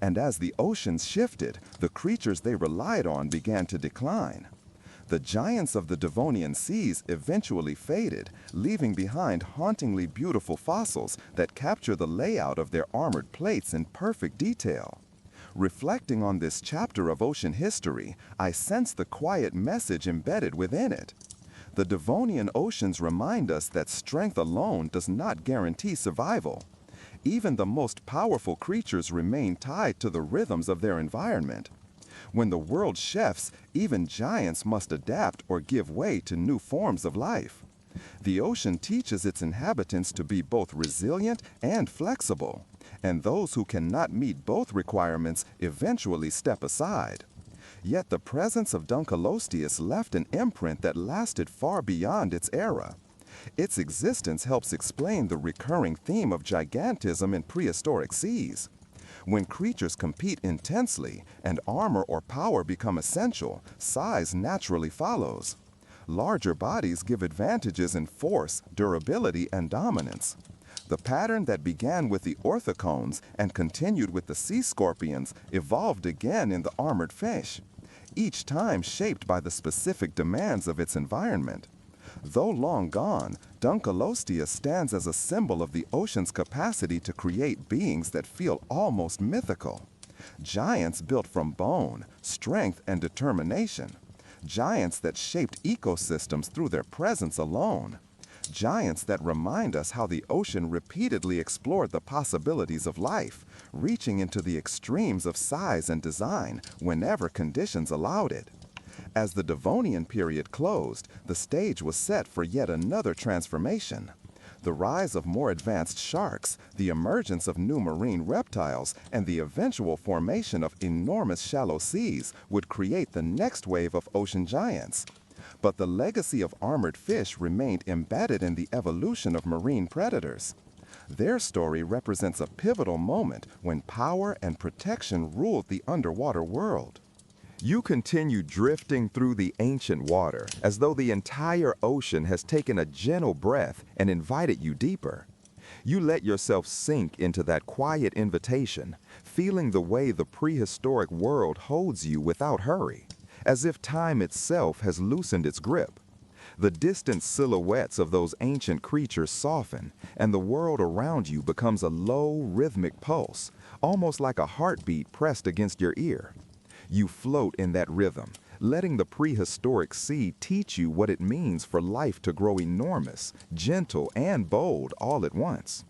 [SPEAKER 1] And as the oceans shifted, the creatures they relied on began to decline. The giants of the Devonian seas eventually faded, leaving behind hauntingly beautiful fossils that capture the layout of their armored plates in perfect detail. Reflecting on this chapter of ocean history, I sense the quiet message embedded within it. The Devonian oceans remind us that strength alone does not guarantee survival. Even the most powerful creatures remain tied to the rhythms of their environment. When the world shifts, even giants must adapt or give way to new forms of life. The ocean teaches its inhabitants to be both resilient and flexible, and those who cannot meet both requirements eventually step aside. Yet the presence of Dunkleosteus left an imprint that lasted far beyond its era. Its existence helps explain the recurring theme of gigantism in prehistoric seas. When creatures compete intensely and armor or power become essential, size naturally follows. Larger bodies give advantages in force, durability, and dominance. The pattern that began with the orthocones and continued with the sea scorpions evolved again in the armored fish, each time shaped by the specific demands of its environment. Though long gone, Dunkleosteus stands as a symbol of the ocean's capacity to create beings that feel almost mythical. Giants built from bone, strength, and determination. Giants that shaped ecosystems through their presence alone. Giants that remind us how the ocean repeatedly explored the possibilities of life, reaching into the extremes of size and design whenever conditions allowed it. As the Devonian period closed, the stage was set for yet another transformation. The rise of more advanced sharks, the emergence of new marine reptiles, and the eventual formation of enormous shallow seas would create the next wave of ocean giants. But the legacy of armored fish remained embedded in the evolution of marine predators. Their story represents a pivotal moment when power and protection ruled the underwater world. You continue drifting through the ancient water as though the entire ocean has taken a gentle breath and invited you deeper. You let yourself sink into that quiet invitation, feeling the way the prehistoric world holds you without hurry, as if time itself has loosened its grip. The distant silhouettes of those ancient creatures soften, and the world around you becomes a low, rhythmic pulse, almost like a heartbeat pressed against your ear. You float in that rhythm, letting the prehistoric sea teach you what it means for life to grow enormous, gentle, and bold all at once.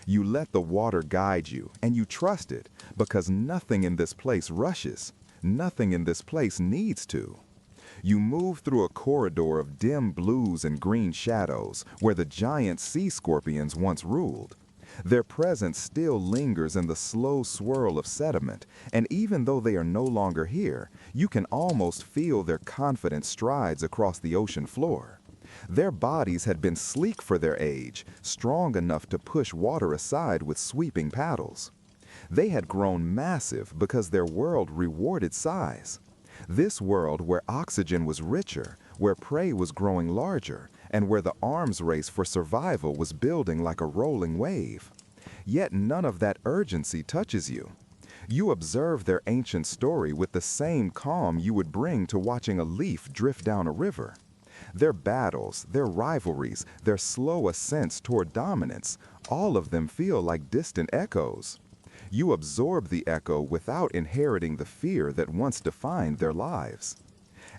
[SPEAKER 1] You let the water guide you, and you trust it, because nothing in this place rushes. Nothing in this place needs to. You move through a corridor of dim blues and green shadows where the giant sea scorpions once ruled. Their presence still lingers in the slow swirl of sediment, and even though they are no longer here, you can almost feel their confident strides across the ocean floor. Their bodies had been sleek for their age, strong enough to push water aside with sweeping paddles. They had grown massive because their world rewarded size.
[SPEAKER 2] This world where oxygen was richer, where prey was growing larger, and where the arms race for survival was building like a rolling wave. Yet none of that urgency touches you. You observe their ancient story with the same calm you would bring to watching a leaf drift down a river. Their battles, their rivalries, their slow ascents toward dominance, all of them feel like distant echoes. You absorb the echo without inheriting the fear that once defined their lives.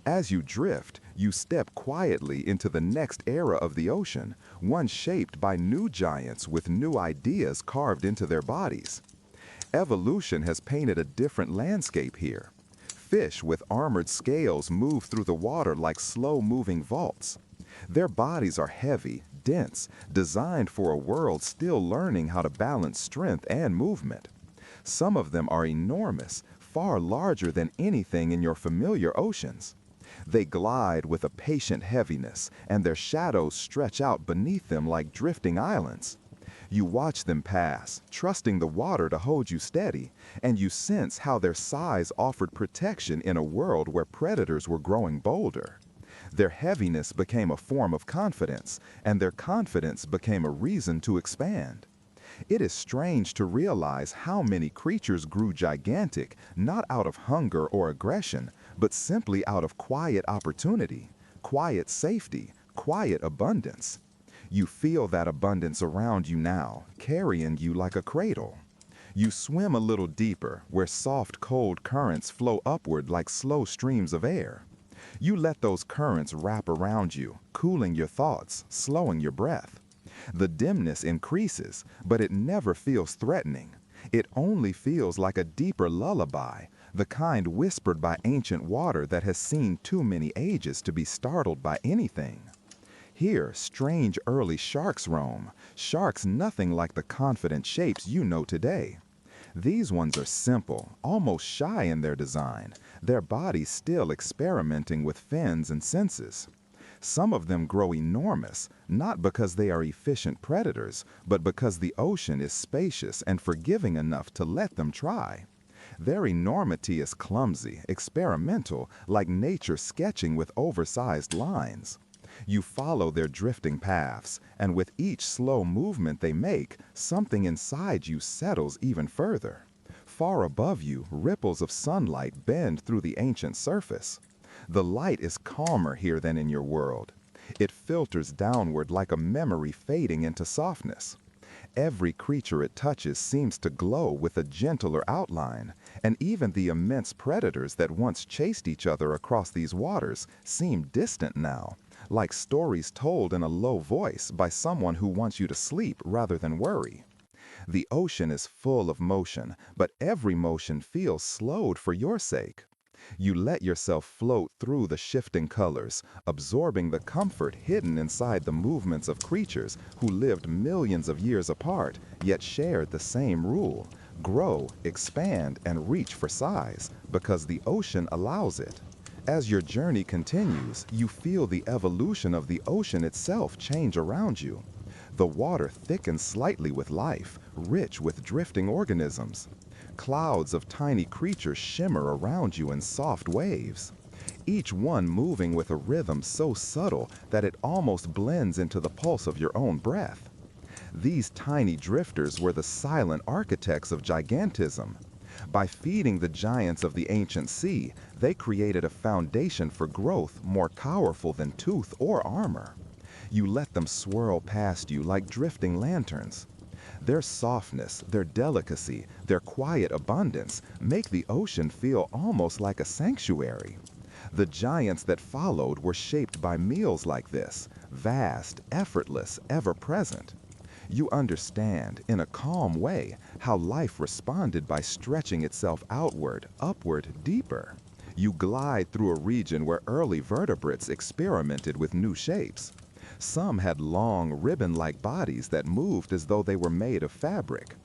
[SPEAKER 2] As you drift, you step quietly into the next era of the ocean, one shaped by new giants with new ideas carved into their bodies. Evolution has painted a different landscape here. Fish with armored scales move through the water like slow-moving vaults. Their bodies are heavy, dense, designed for a world still learning how to balance strength and movement. Some of them are enormous, far larger than anything in your familiar oceans. They glide with a patient heaviness, and their shadows stretch out beneath them like drifting islands. You watch them pass, trusting the water to hold you steady, and you sense how their size offered protection in a world where predators were growing bolder. Their heaviness became a form of confidence, and their confidence became a reason to expand. It is strange to realize how many creatures grew gigantic, not out of hunger or aggression, but simply out of quiet opportunity, quiet safety, quiet abundance. You feel that abundance around you now, carrying you like a cradle. You swim a little deeper, where soft, cold currents flow upward like slow streams of air. You let those currents wrap around you, cooling your thoughts, slowing your breath. The dimness increases, but it never feels threatening. It only feels like a deeper lullaby, the kind whispered by ancient water that has seen too many ages to be startled by anything. Here, strange early sharks roam, sharks nothing like the confident shapes you know today. These ones are simple, almost shy in their design, their bodies still experimenting with fins and senses. Some of them grow enormous, not because they are efficient predators, but because the ocean is spacious and forgiving enough to let them try. Their enormity is clumsy, experimental, like nature sketching with oversized lines. You follow their drifting paths, and with each slow movement they make, something inside you settles even further. Far above you, ripples of sunlight bend through the ancient surface. The light is calmer here than in your world. It filters downward like a memory fading into softness. Every creature it touches seems to glow with a gentler outline, and even the immense predators that once chased each other across these waters seem distant now, like stories told in a low voice by someone who wants you to sleep rather than worry. The ocean is full of motion, but every motion feels slowed for your sake. You let yourself float through the shifting colors, absorbing the comfort hidden inside the movements of creatures who lived millions of years apart, yet shared the same rule: grow, expand, and reach for size, because the ocean allows it. As your journey continues, you feel the evolution of the ocean itself change around you. The water thickens slightly with life, rich with drifting organisms. Clouds of tiny creatures shimmer around you in soft waves, each one moving with a rhythm so subtle that it almost blends into the pulse of your own breath. These tiny drifters were the silent architects of gigantism. By feeding the giants of the ancient sea, they created a foundation for growth more powerful than tooth or armor. You let them swirl past you like drifting lanterns. Their softness, their delicacy, their quiet abundance make the ocean feel almost like a sanctuary. The giants that followed were shaped by meals like this, vast, effortless, ever-present. You understand, in a calm way, how life responded by stretching itself outward, upward, deeper. You glide through a region where early vertebrates experimented with new shapes. Some had long, ribbon-like bodies that moved as though they were made of fabric.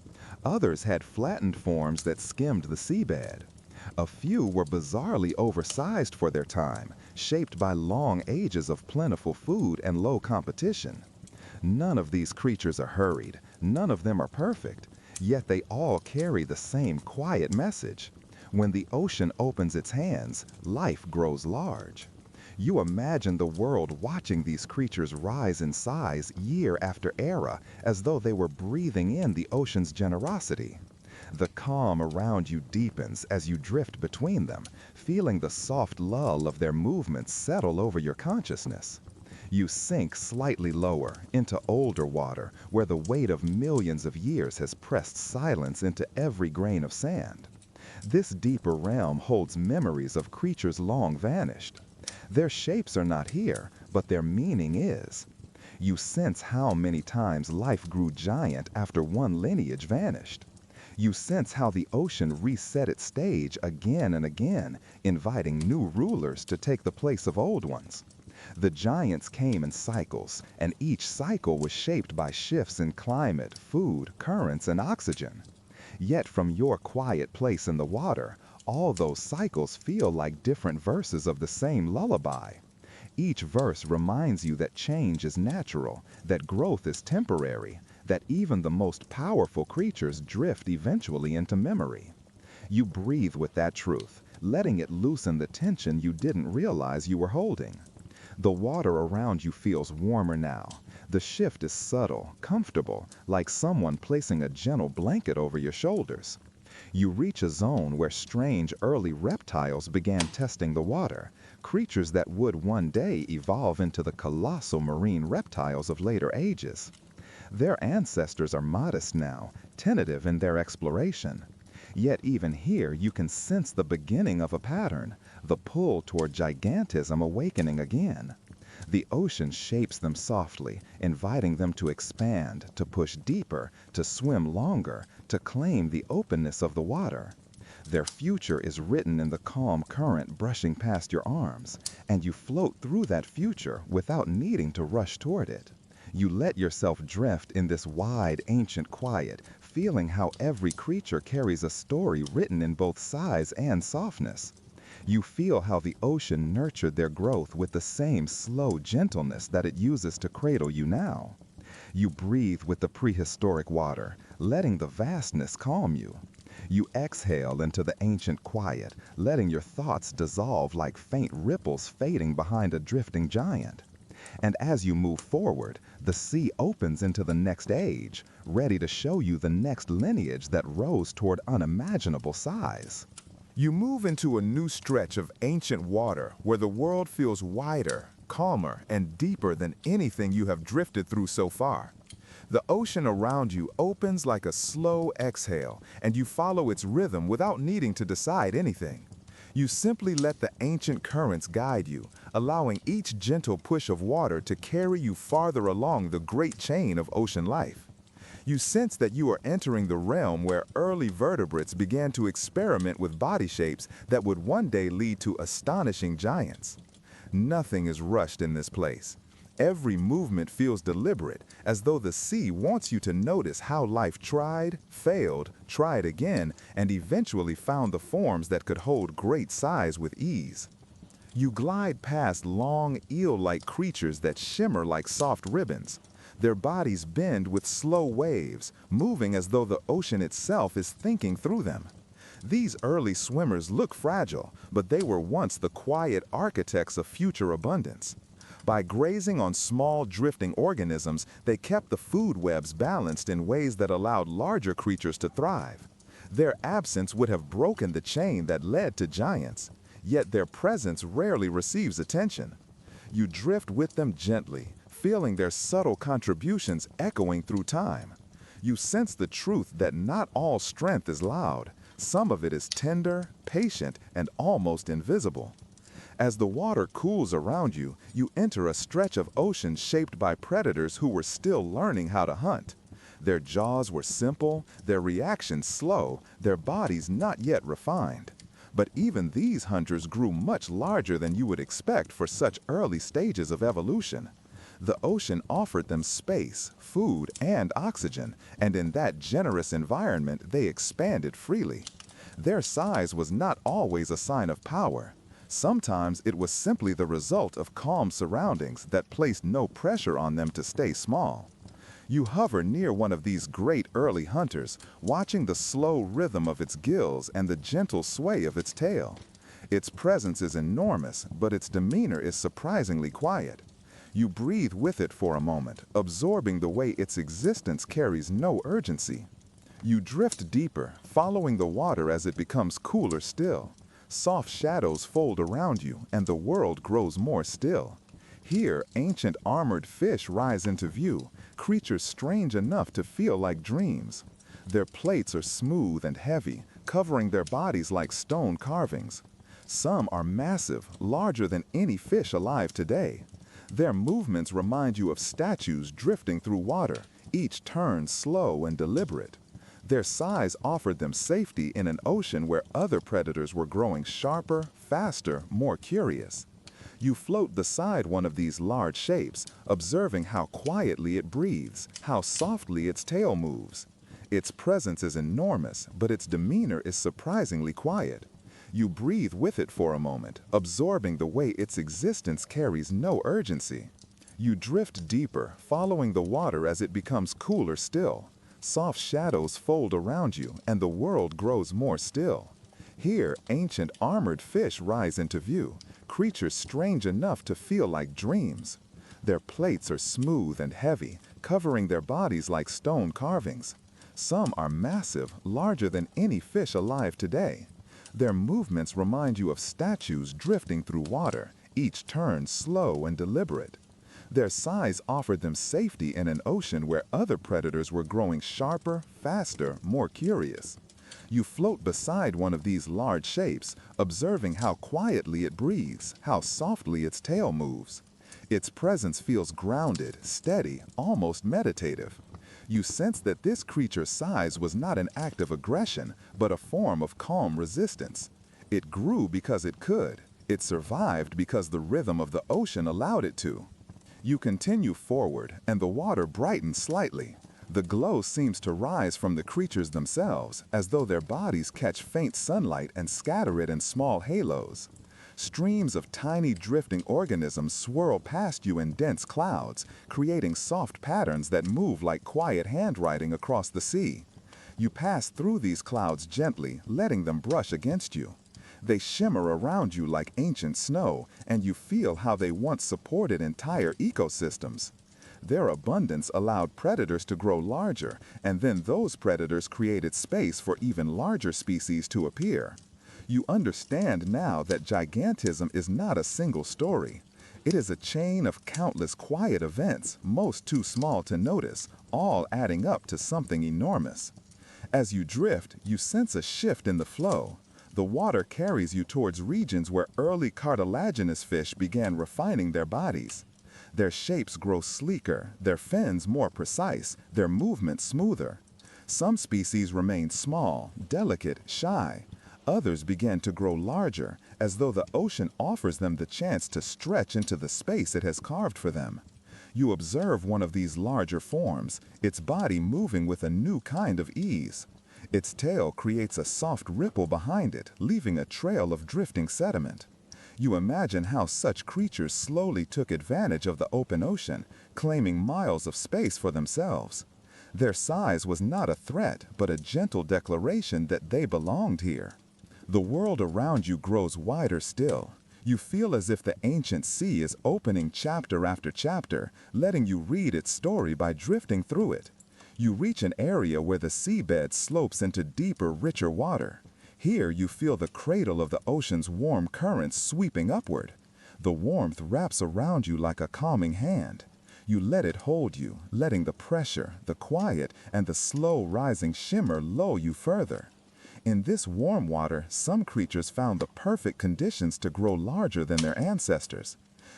[SPEAKER 2] Others had flattened forms that skimmed the seabed. A few were bizarrely oversized for their time, shaped by long ages of plentiful food and low competition. None of these creatures are hurried, none of them are perfect, yet they all carry the same quiet message.
[SPEAKER 1] When the ocean opens its hands, life grows large. You imagine the world watching these creatures rise in size year after era as though they were breathing in the ocean's generosity. The calm around you deepens as you drift between them, feeling the soft lull of their movements settle over your consciousness. You sink slightly lower into older water where the weight of millions of years has pressed silence into every grain of sand. This deeper realm holds memories of creatures long vanished. Their shapes are not here, but their meaning is. You sense how many times life grew giant after one lineage vanished. You sense how the ocean reset its stage again and again, inviting new rulers to take the place of old ones. The giants came in cycles, and each cycle was shaped by shifts in climate, food, currents, and oxygen. Yet from your quiet place in the water, all those cycles feel like different verses of the same lullaby. Each verse reminds you that change is natural, that growth is temporary, that even the most powerful creatures drift eventually into memory. You breathe with that truth, letting it loosen the tension you didn't realize you were holding. The water around you feels warmer now. The shift is subtle, comfortable, like someone placing a gentle blanket over your shoulders. You reach a zone where strange early reptiles began testing the water, creatures that would one day evolve into the colossal marine reptiles of later ages. Their ancestors are modest now, tentative in their exploration. Yet even here you can sense the beginning of a pattern, the pull toward gigantism awakening again. The ocean shapes them softly, inviting them to expand, to push deeper, to swim longer, to claim the openness of the water. Their future is written in the calm current brushing past your arms, and you float through that future without needing to rush toward it. You let yourself drift in this wide, ancient quiet, feeling how every creature carries a story written in both size and softness. You feel how the ocean nurtured their growth with the same slow gentleness that it uses to cradle you now. You breathe with the prehistoric water, letting the vastness calm you. You exhale into the ancient quiet, letting your thoughts dissolve like faint ripples fading behind a drifting giant. And as you move forward, the sea opens into the next age, ready to show you the next lineage that rose toward unimaginable size.
[SPEAKER 2] You move into a new stretch of ancient water where the world feels wider, calmer, and deeper than anything you have drifted through so far. The ocean around you opens like a slow exhale, and you follow its rhythm without needing to decide anything. You simply let the ancient currents guide you, allowing each gentle push of water to carry you farther along the great chain of ocean life. You sense that you are entering the realm where early vertebrates began to experiment with body shapes that would one day lead to astonishing giants. Nothing is rushed in this place. Every movement feels deliberate, as though the sea wants you to notice how life tried, failed, tried again, and eventually found the forms that could hold great size with ease. You glide past long, eel-like creatures that shimmer like soft ribbons. Their bodies bend with slow waves, moving as though the ocean itself is thinking through them. These early swimmers look fragile, but they were once the quiet architects of future abundance. By grazing on small drifting organisms, they kept the food webs balanced in ways that allowed larger creatures to thrive. Their absence would have broken the chain that led to giants, yet their presence rarely receives attention. You drift with them gently, feeling their subtle contributions echoing through time. You sense the truth that not all strength is loud. Some of it is tender, patient, and almost invisible. As the water cools around you, you enter a stretch of ocean shaped by predators who were still learning how to hunt. Their jaws were simple, their reactions slow, their bodies not yet refined. But even these hunters grew much larger than you would expect for such early stages of evolution. The ocean offered them space, food, and oxygen, and in that generous environment they expanded freely. Their size was not always a sign of power. Sometimes it was simply the result of calm surroundings that placed no pressure on them to stay small.
[SPEAKER 1] You hover near one of these great early hunters, watching the slow rhythm of its gills and the gentle sway of its tail. Its presence is enormous, but its demeanor is surprisingly quiet. You breathe with it for a moment, absorbing the way its existence carries no urgency. You drift deeper, following the water as it becomes cooler still. Soft shadows fold around you, and the world grows more still. Here, ancient armored fish rise into view, creatures strange enough to feel like dreams. Their plates are smooth and heavy, covering their bodies like stone carvings. Some are massive, larger than any fish alive today. Their movements remind you of statues drifting through water, each turn slow and deliberate. Their size offered them safety in an ocean where other predators were growing sharper, faster, more curious. You float beside one of these large shapes, observing how quietly it breathes, how softly its tail moves. Its presence is enormous, but its demeanor is surprisingly quiet. You breathe with it for a moment, absorbing the way its existence carries no urgency. You drift deeper, following the water as it becomes cooler still. Soft shadows fold around you, and the world grows more still. Here, ancient armored fish rise into view, creatures strange enough to feel like dreams. Their plates are smooth and heavy, covering their bodies like stone carvings. Some are massive, larger than any fish alive today. Their movements remind you of statues drifting through water, each turn slow and deliberate. Their size offered them safety in an ocean where other predators were growing sharper, faster, more curious. You float beside one of these large shapes, observing how quietly it breathes, how softly its tail moves. Its presence feels grounded, steady, almost meditative. You sense that this creature's size was not an act of aggression, but a form of calm resistance. It grew because it could. It survived because the rhythm of the ocean allowed it to. You continue forward, and the water brightens slightly. The glow seems to rise from the creatures themselves, as though their bodies catch faint sunlight and scatter it in small halos. Streams of tiny drifting organisms swirl past you in dense clouds, creating soft patterns that move like quiet handwriting across the sea. You pass through these clouds gently, letting them brush against you. They shimmer around you like ancient snow, and you feel how they once supported entire ecosystems. Their abundance allowed predators to grow larger, and then those predators created space for even larger species to appear. You understand now that gigantism is not a single story. It is a chain of countless quiet events, most too small to notice, all adding up to something enormous. As you drift, you sense a shift in the flow. The water carries you towards regions where early cartilaginous fish began refining their bodies. Their shapes grow sleeker, their fins more precise, their movements smoother. Some species remain small, delicate, shy. Others begin to grow larger, as though the ocean offers them the chance to stretch into the space it has carved for them. You observe one of these larger forms, its body moving with a new kind of ease. Its tail creates a soft ripple behind it, leaving a trail of drifting sediment. You imagine how such creatures slowly took advantage of the open ocean, claiming miles of space for themselves. Their size was not a threat, but a gentle declaration that they belonged here. The world around you grows wider still. You feel as if the ancient sea is opening chapter after chapter, letting you read its story by drifting through it. You reach an area where the seabed slopes into deeper, richer water. Here you feel the cradle of the ocean's warm currents sweeping upward. The warmth wraps around you like a calming hand. You let it hold you, letting the pressure, the quiet, and the slow rising shimmer lull you further. In this warm water, some creatures found the perfect conditions to grow larger than their ancestors.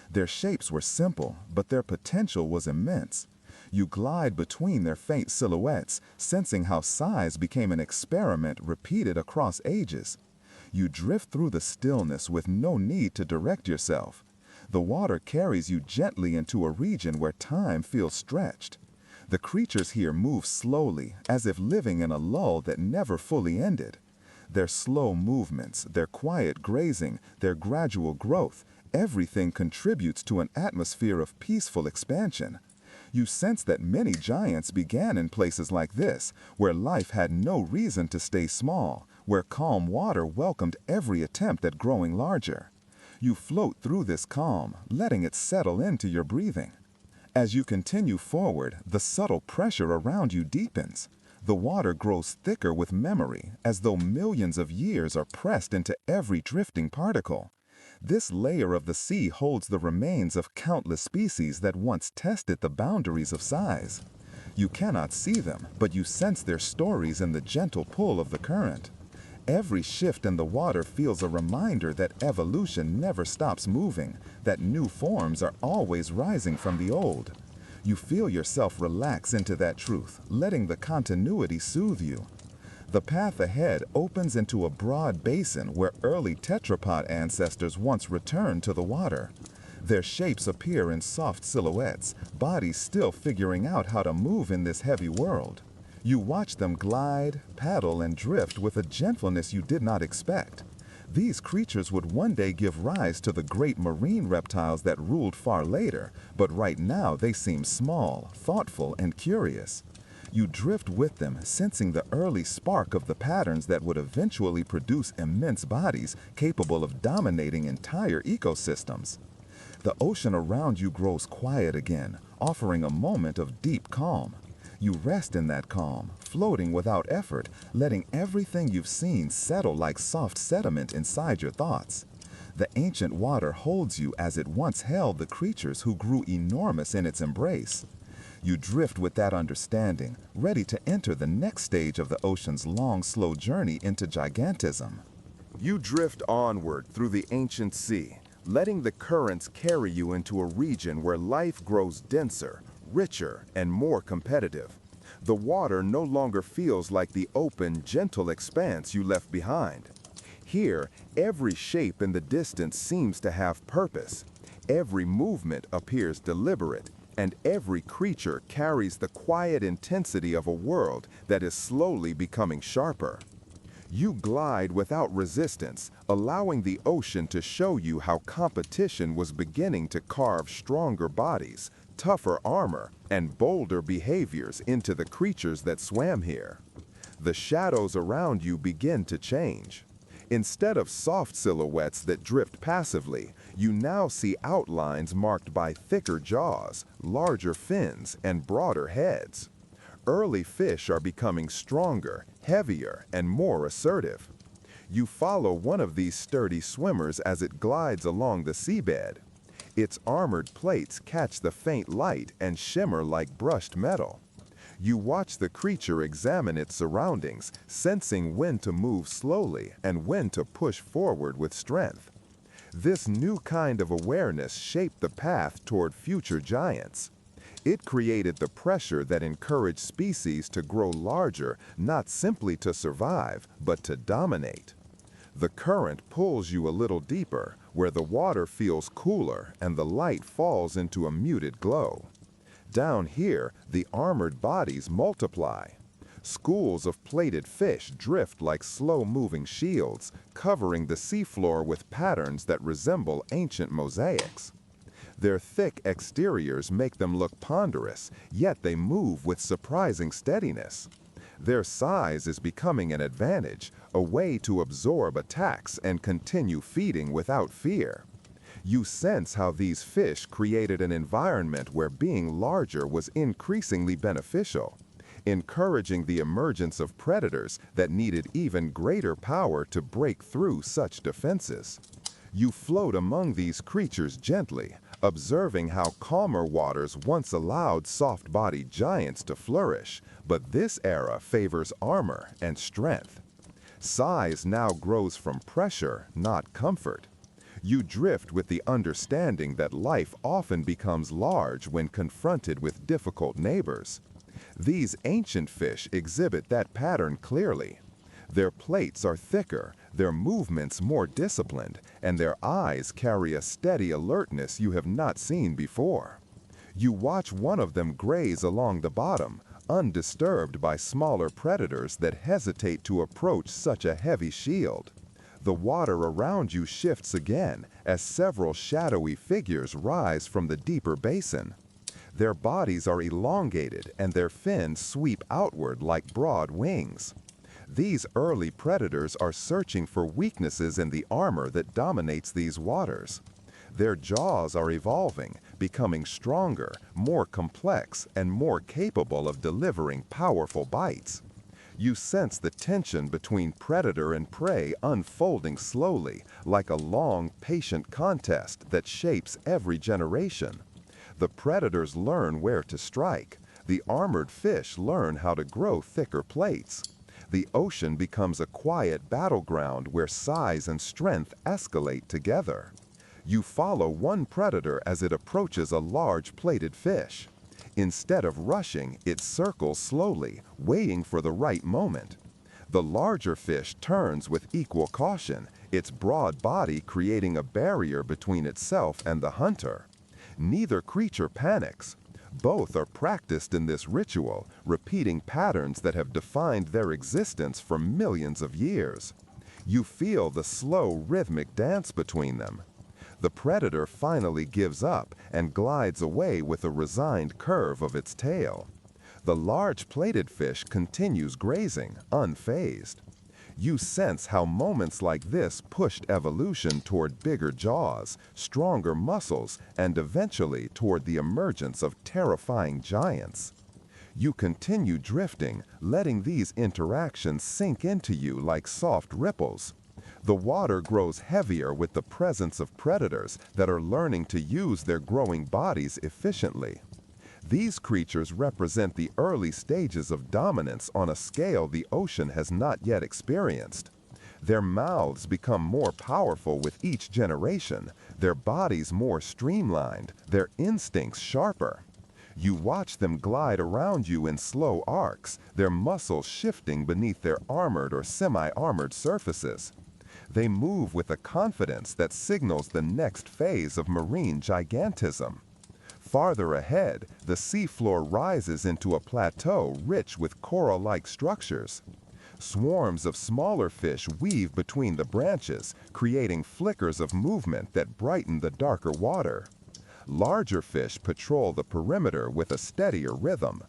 [SPEAKER 1] Their shapes were simple, but their potential was immense. You glide between their faint silhouettes, sensing how size became an experiment repeated across ages. You drift through the stillness with no need to direct yourself. The water carries you gently into a region where time feels stretched. The creatures here move slowly, as if living in a lull that never fully ended. Their slow movements, their quiet grazing, their gradual growth, everything contributes to an atmosphere of peaceful expansion.
[SPEAKER 2] You sense that many giants began in places like this, where life had no reason to stay small, where calm water welcomed every attempt at growing larger. You float through this calm, letting it settle into your breathing. As you continue forward, the subtle pressure around you deepens. The water grows thicker with memory, as though millions of years are pressed into every drifting particle. This layer of the sea holds the remains of countless species that once tested the boundaries of size. You cannot see them, but you sense their stories in the gentle pull of the current. Every shift in the water feels a reminder that evolution never stops moving, that new forms are always rising from the old. You feel yourself relax into that truth, letting the continuity soothe you. The path ahead opens into a broad basin where early tetrapod ancestors once returned to the water. Their shapes appear in soft silhouettes, bodies still figuring out how to move in this heavy world. You watch them glide, paddle, and drift with a gentleness you did not expect. These creatures would one day give rise to the great marine reptiles that ruled far later, but right now they seem small, thoughtful, and curious. You drift with them, sensing the early spark of the patterns that would eventually produce immense bodies capable of dominating entire ecosystems. The ocean around you grows quiet again, offering a moment of deep calm. You rest in that calm, floating without effort, letting everything you've seen settle like soft sediment inside your thoughts. The ancient water holds you as it once held the creatures who grew enormous in its embrace. You drift with that understanding, ready to enter the next stage of the ocean's long, slow journey into gigantism.
[SPEAKER 1] You drift onward through the ancient sea, letting the currents carry you into a region where life grows denser, richer, and more competitive. The water no longer feels like the open, gentle expanse you left behind. Here, every shape in the distance seems to have purpose. Every movement appears deliberate, and every creature carries the quiet intensity of a world that is slowly becoming sharper. You glide without resistance, allowing the ocean to show you how competition was beginning to carve stronger bodies, tougher armor, and bolder behaviors into the creatures that swam here. The shadows around you begin to change. Instead of soft silhouettes that drift passively, you now see outlines marked by thicker jaws, larger fins, and broader heads. Early fish are becoming stronger, heavier, and more assertive. You follow one of these sturdy swimmers as it glides along the seabed. Its armored plates catch the faint light and shimmer like brushed metal. You watch the creature examine its surroundings, sensing when to move slowly and when to push forward with strength. This new kind of awareness shaped the path toward future giants. It created the pressure that encouraged species to grow larger, not simply to survive, but to dominate. The current pulls you a little deeper, where the water feels cooler and the light falls into a muted glow. Down here, the armored bodies multiply. Schools of plated fish drift like slow-moving shields, covering the seafloor with patterns that resemble ancient mosaics. Their thick exteriors make them look ponderous, yet they move with surprising steadiness. Their size is becoming an advantage, a way to absorb attacks and continue feeding without fear. You sense how these fish created an environment where being larger was increasingly beneficial, encouraging the emergence of predators that needed even greater power to break through such defenses. You float among these creatures gently, observing how calmer waters once allowed soft-bodied giants to flourish, but this era favors armor and strength. Size now grows from pressure, not comfort. You drift with the understanding that life often becomes large when confronted with difficult neighbors. These ancient fish exhibit that pattern clearly. Their plates are thicker, their movements more disciplined, and their eyes carry a steady alertness you have not seen before. You watch one of them graze along the bottom, undisturbed by smaller predators that hesitate to approach such a heavy shield. The water around you shifts again as several shadowy figures rise from the deeper basin.
[SPEAKER 2] Their bodies are elongated and their fins sweep outward like broad wings. These early predators are searching for weaknesses in the armor that dominates these waters. Their jaws are evolving, becoming stronger, more complex, and more capable of delivering powerful bites. You sense the tension between predator and prey unfolding slowly, like a long, patient contest that shapes every generation. The predators learn where to strike. The armored fish learn how to grow thicker plates. The ocean becomes a quiet battleground where size and strength escalate together. You follow one predator as it approaches a large plated fish. Instead of rushing, it circles slowly, waiting for the right moment. The larger fish turns with equal caution, its broad body creating a barrier between itself and the hunter. Neither creature panics. Both are practiced in this ritual, repeating patterns that have defined their existence for millions of years. You feel the slow, rhythmic dance between them. The predator finally gives up and glides away with a resigned curve of its tail. The large plated fish continues grazing, unfazed. You sense how moments like this pushed evolution toward bigger jaws, stronger muscles, and eventually toward the emergence of terrifying giants. You continue drifting, letting these interactions sink into you like soft ripples. The water grows heavier with the presence of predators that are learning to use their growing bodies efficiently. These creatures represent the early stages of dominance on a scale the ocean has not yet experienced. Their mouths become more powerful with each generation, their bodies more streamlined, their instincts sharper. You watch them glide around you in slow arcs, their muscles shifting beneath their armored or semi-armored surfaces. They move with a confidence that signals the next phase of marine gigantism. Farther ahead, the seafloor rises into a plateau rich with coral-like structures. Swarms of smaller fish weave between the branches, creating flickers of movement that brighten the darker water. Larger fish patrol the perimeter with a steadier rhythm.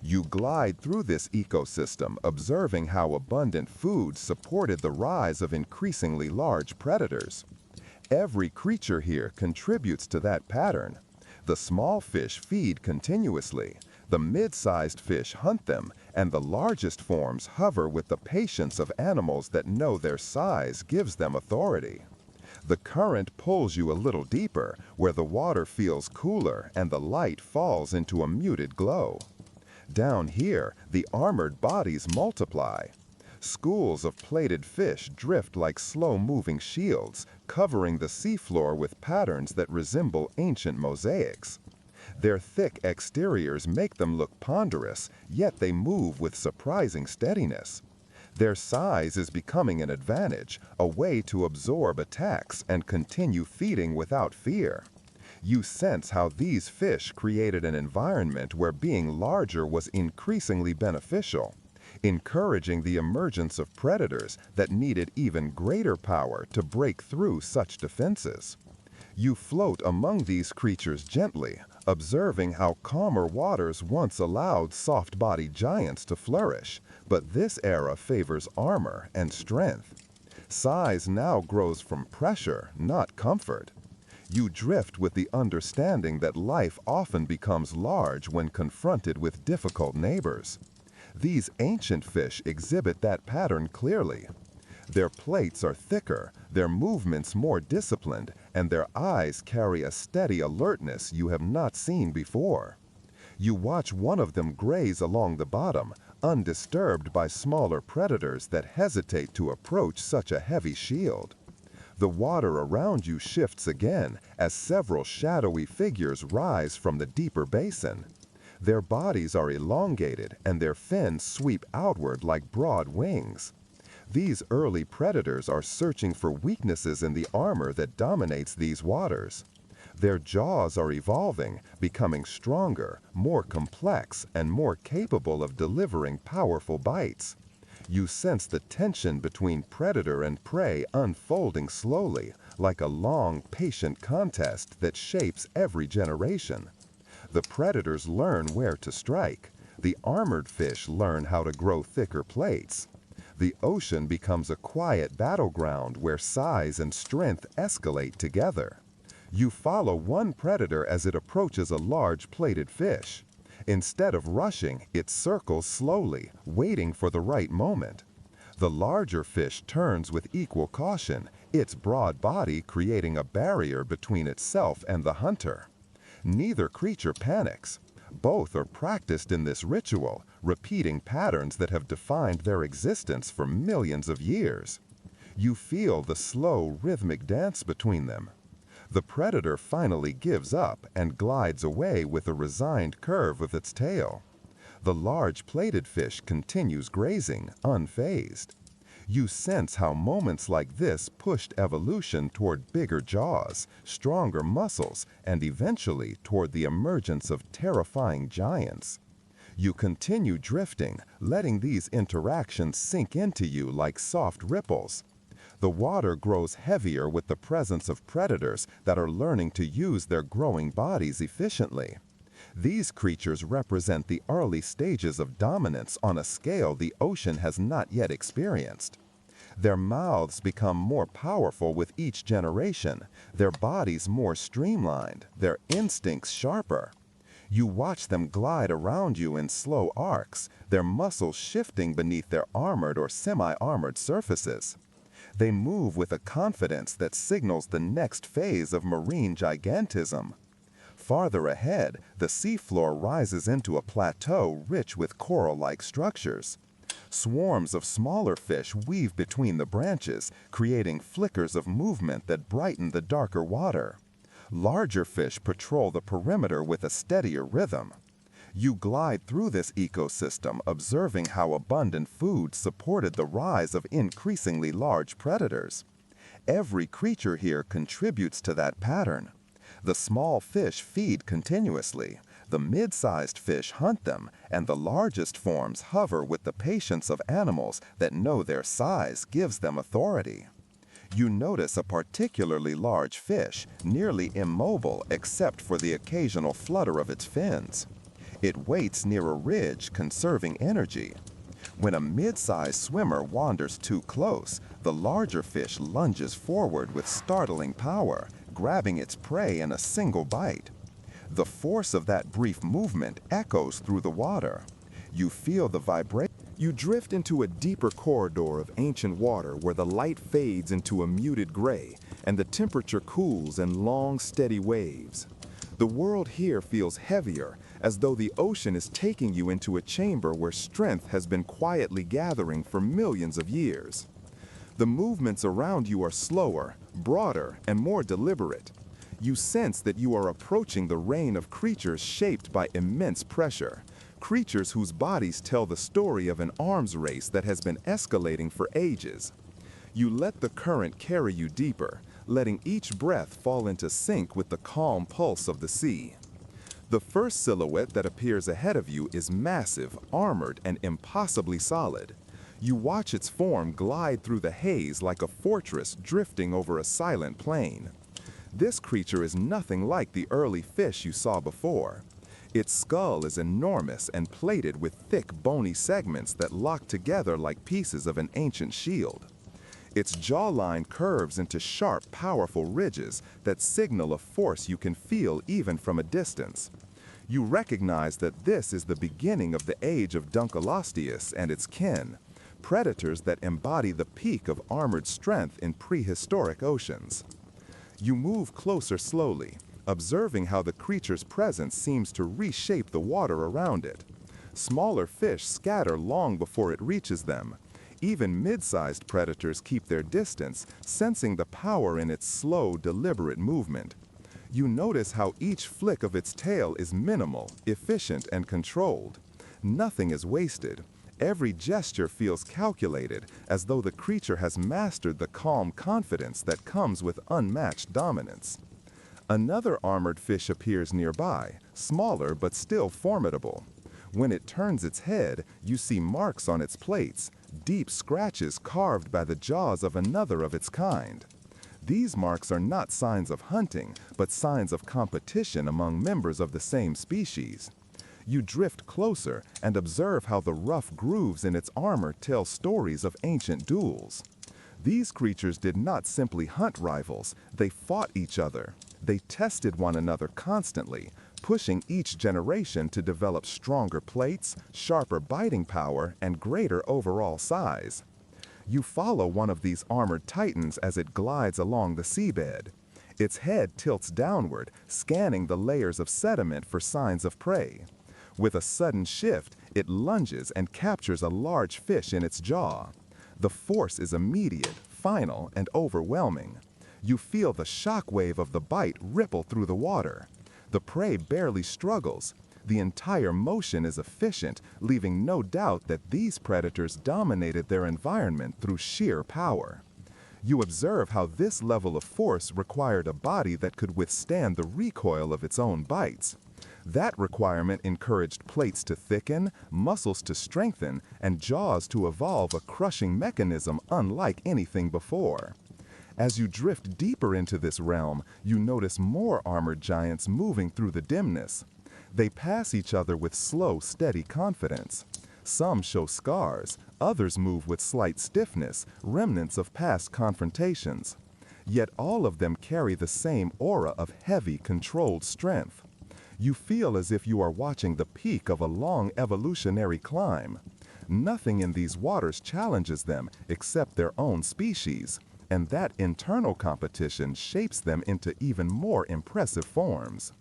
[SPEAKER 2] You glide through this ecosystem, observing how abundant food supported the rise of increasingly large predators. Every creature here contributes to that pattern. The small fish feed continuously, the mid-sized fish hunt them, and the largest forms hover with the patience of animals that know their size gives them authority. The current pulls you a little deeper, where the water feels cooler and the light falls into a muted glow. Down here, the armored bodies multiply. Schools of plated fish drift like slow-moving shields, covering the seafloor with patterns that resemble ancient mosaics. Their thick exteriors make them look ponderous, yet they move with surprising steadiness. Their size is becoming an advantage, a way to absorb attacks and continue feeding without fear. You sense how these fish created an environment where being larger was increasingly beneficial, encouraging the emergence of predators that needed even greater power to break through such defenses. You float among these creatures gently, observing how calmer waters once allowed soft-bodied giants to flourish, but this era favors armor and strength. Size now grows from pressure, not comfort. You drift with the understanding that life often becomes large when confronted with difficult neighbors. These ancient fish exhibit that pattern clearly. Their plates are thicker, their movements more disciplined, and their eyes carry a steady alertness you have not seen before. You watch one of them graze along the bottom, undisturbed by smaller predators that hesitate to approach such a heavy shield. The water around you shifts again as several shadowy figures rise from the deeper basin. Their bodies are elongated and their fins sweep outward like broad wings. These early predators are searching for weaknesses in the armor that dominates these waters. Their jaws are evolving, becoming stronger, more complex, and more capable of delivering powerful bites. You sense the tension between predator and prey unfolding slowly, like a long, patient contest that shapes every generation. The predators learn where to strike. The armored fish learn how to grow thicker plates. The ocean becomes a quiet battleground where size and strength escalate together. You follow one predator as it approaches a large plated fish. Instead of rushing, it circles slowly, waiting for the right moment. The larger fish turns with equal caution, its broad body creating a barrier between itself and the hunter. Neither creature panics. Both are practiced in this ritual, repeating patterns that have defined their existence for millions of years. You feel the slow, rhythmic dance between them. The predator finally gives up and glides away with a resigned curve of its tail. The large plated fish continues grazing, unfazed. You sense how moments like this pushed evolution toward bigger jaws, stronger muscles, and eventually toward the emergence of terrifying giants. You continue drifting, letting these interactions sink into you like soft ripples. The water grows heavier with the presence of predators that are learning to use their growing bodies efficiently. These creatures represent the early stages of dominance on a scale the ocean has not yet experienced. Their mouths become more powerful with each generation, their bodies more streamlined, their instincts sharper. You watch them glide around you in slow arcs, their muscles shifting beneath their armored or semi-armored surfaces. They move with a confidence that signals the next phase of marine gigantism. Farther ahead, the seafloor rises into a plateau rich with coral-like structures. Swarms of smaller fish weave between the branches, creating flickers of movement that brighten the darker water. Larger fish patrol the perimeter with a steadier rhythm. You glide through this ecosystem, observing how abundant food supported the rise of increasingly large predators. Every creature here contributes to that pattern. The small fish feed continuously, the mid-sized fish hunt them, and the largest forms hover with the patience of animals that know their size gives them authority. You notice a particularly large fish, nearly immobile except for the occasional flutter of its fins. It waits near a ridge, conserving energy. When a mid-sized swimmer wanders too close, the larger fish lunges forward with startling power, grabbing its prey in a single bite. The force of that brief movement echoes through the water. You feel the vibration.
[SPEAKER 1] You drift into a deeper corridor of ancient water where the light fades into a muted gray and the temperature cools in long, steady waves. The world here feels heavier, as though the ocean is taking you into a chamber where strength has been quietly gathering for millions of years. The movements around you are slower, broader, and more deliberate. You sense that you are approaching the reign of creatures shaped by immense pressure, creatures whose bodies tell the story of an arms race that has been escalating for ages. You let the current carry you deeper, letting each breath fall into sync with the calm pulse of the sea. The first silhouette that appears ahead of you is massive, armored, and impossibly solid. You watch its form glide through the haze like a fortress drifting over a silent plain. This creature is nothing like the early fish you saw before. Its skull is enormous and plated with thick, bony segments that lock together like pieces of an ancient shield. Its jawline curves into sharp, powerful ridges that signal a force you can feel even from a distance. You recognize that this is the beginning of the age of Dunkleosteus and its kin, predators that embody the peak of armored strength in prehistoric oceans. You move closer slowly, observing how the creature's presence seems to reshape the water around it. Smaller fish scatter long before it reaches them. Even mid-sized predators keep their distance, sensing the power in its slow, deliberate movement. You notice how each flick of its tail is minimal, efficient, and controlled. Nothing is wasted. Every gesture feels calculated, as though the creature has mastered the calm confidence that comes with unmatched dominance. Another armored fish appears nearby, smaller but still formidable. When it turns its head, you see marks on its plates, deep scratches carved by the jaws of another of its kind.
[SPEAKER 2] These marks are not signs of hunting, but signs of competition among members of the same species. You drift closer and observe how the rough grooves in its armor tell stories of ancient duels. These creatures did not simply hunt rivals, they fought each other. They tested one another constantly, pushing each generation to develop stronger plates, sharper biting power, and greater overall size. You follow one of these armored titans as it glides along the seabed. Its head tilts downward, scanning the layers of sediment for signs of prey. With a sudden shift, it lunges and captures a large fish in its jaw. The force is immediate, final, and overwhelming. You feel the shock wave of the bite ripple through the water. The prey barely struggles. The entire motion is efficient, leaving no doubt that these predators dominated their environment through sheer power. You observe how this level of force required a body that could withstand the recoil of its own bites. That requirement encouraged plates to thicken, muscles to strengthen, and jaws to evolve a crushing mechanism unlike anything before. As you drift deeper into this realm, you notice more armored giants moving through the dimness. They pass each other with slow, steady confidence. Some show scars, others move with slight stiffness, remnants of past confrontations. Yet all of them carry the same aura of heavy, controlled strength. You feel as if you are watching the peak of a long evolutionary climb. Nothing in these waters challenges them except their own species, and that internal competition shapes them into even more impressive forms.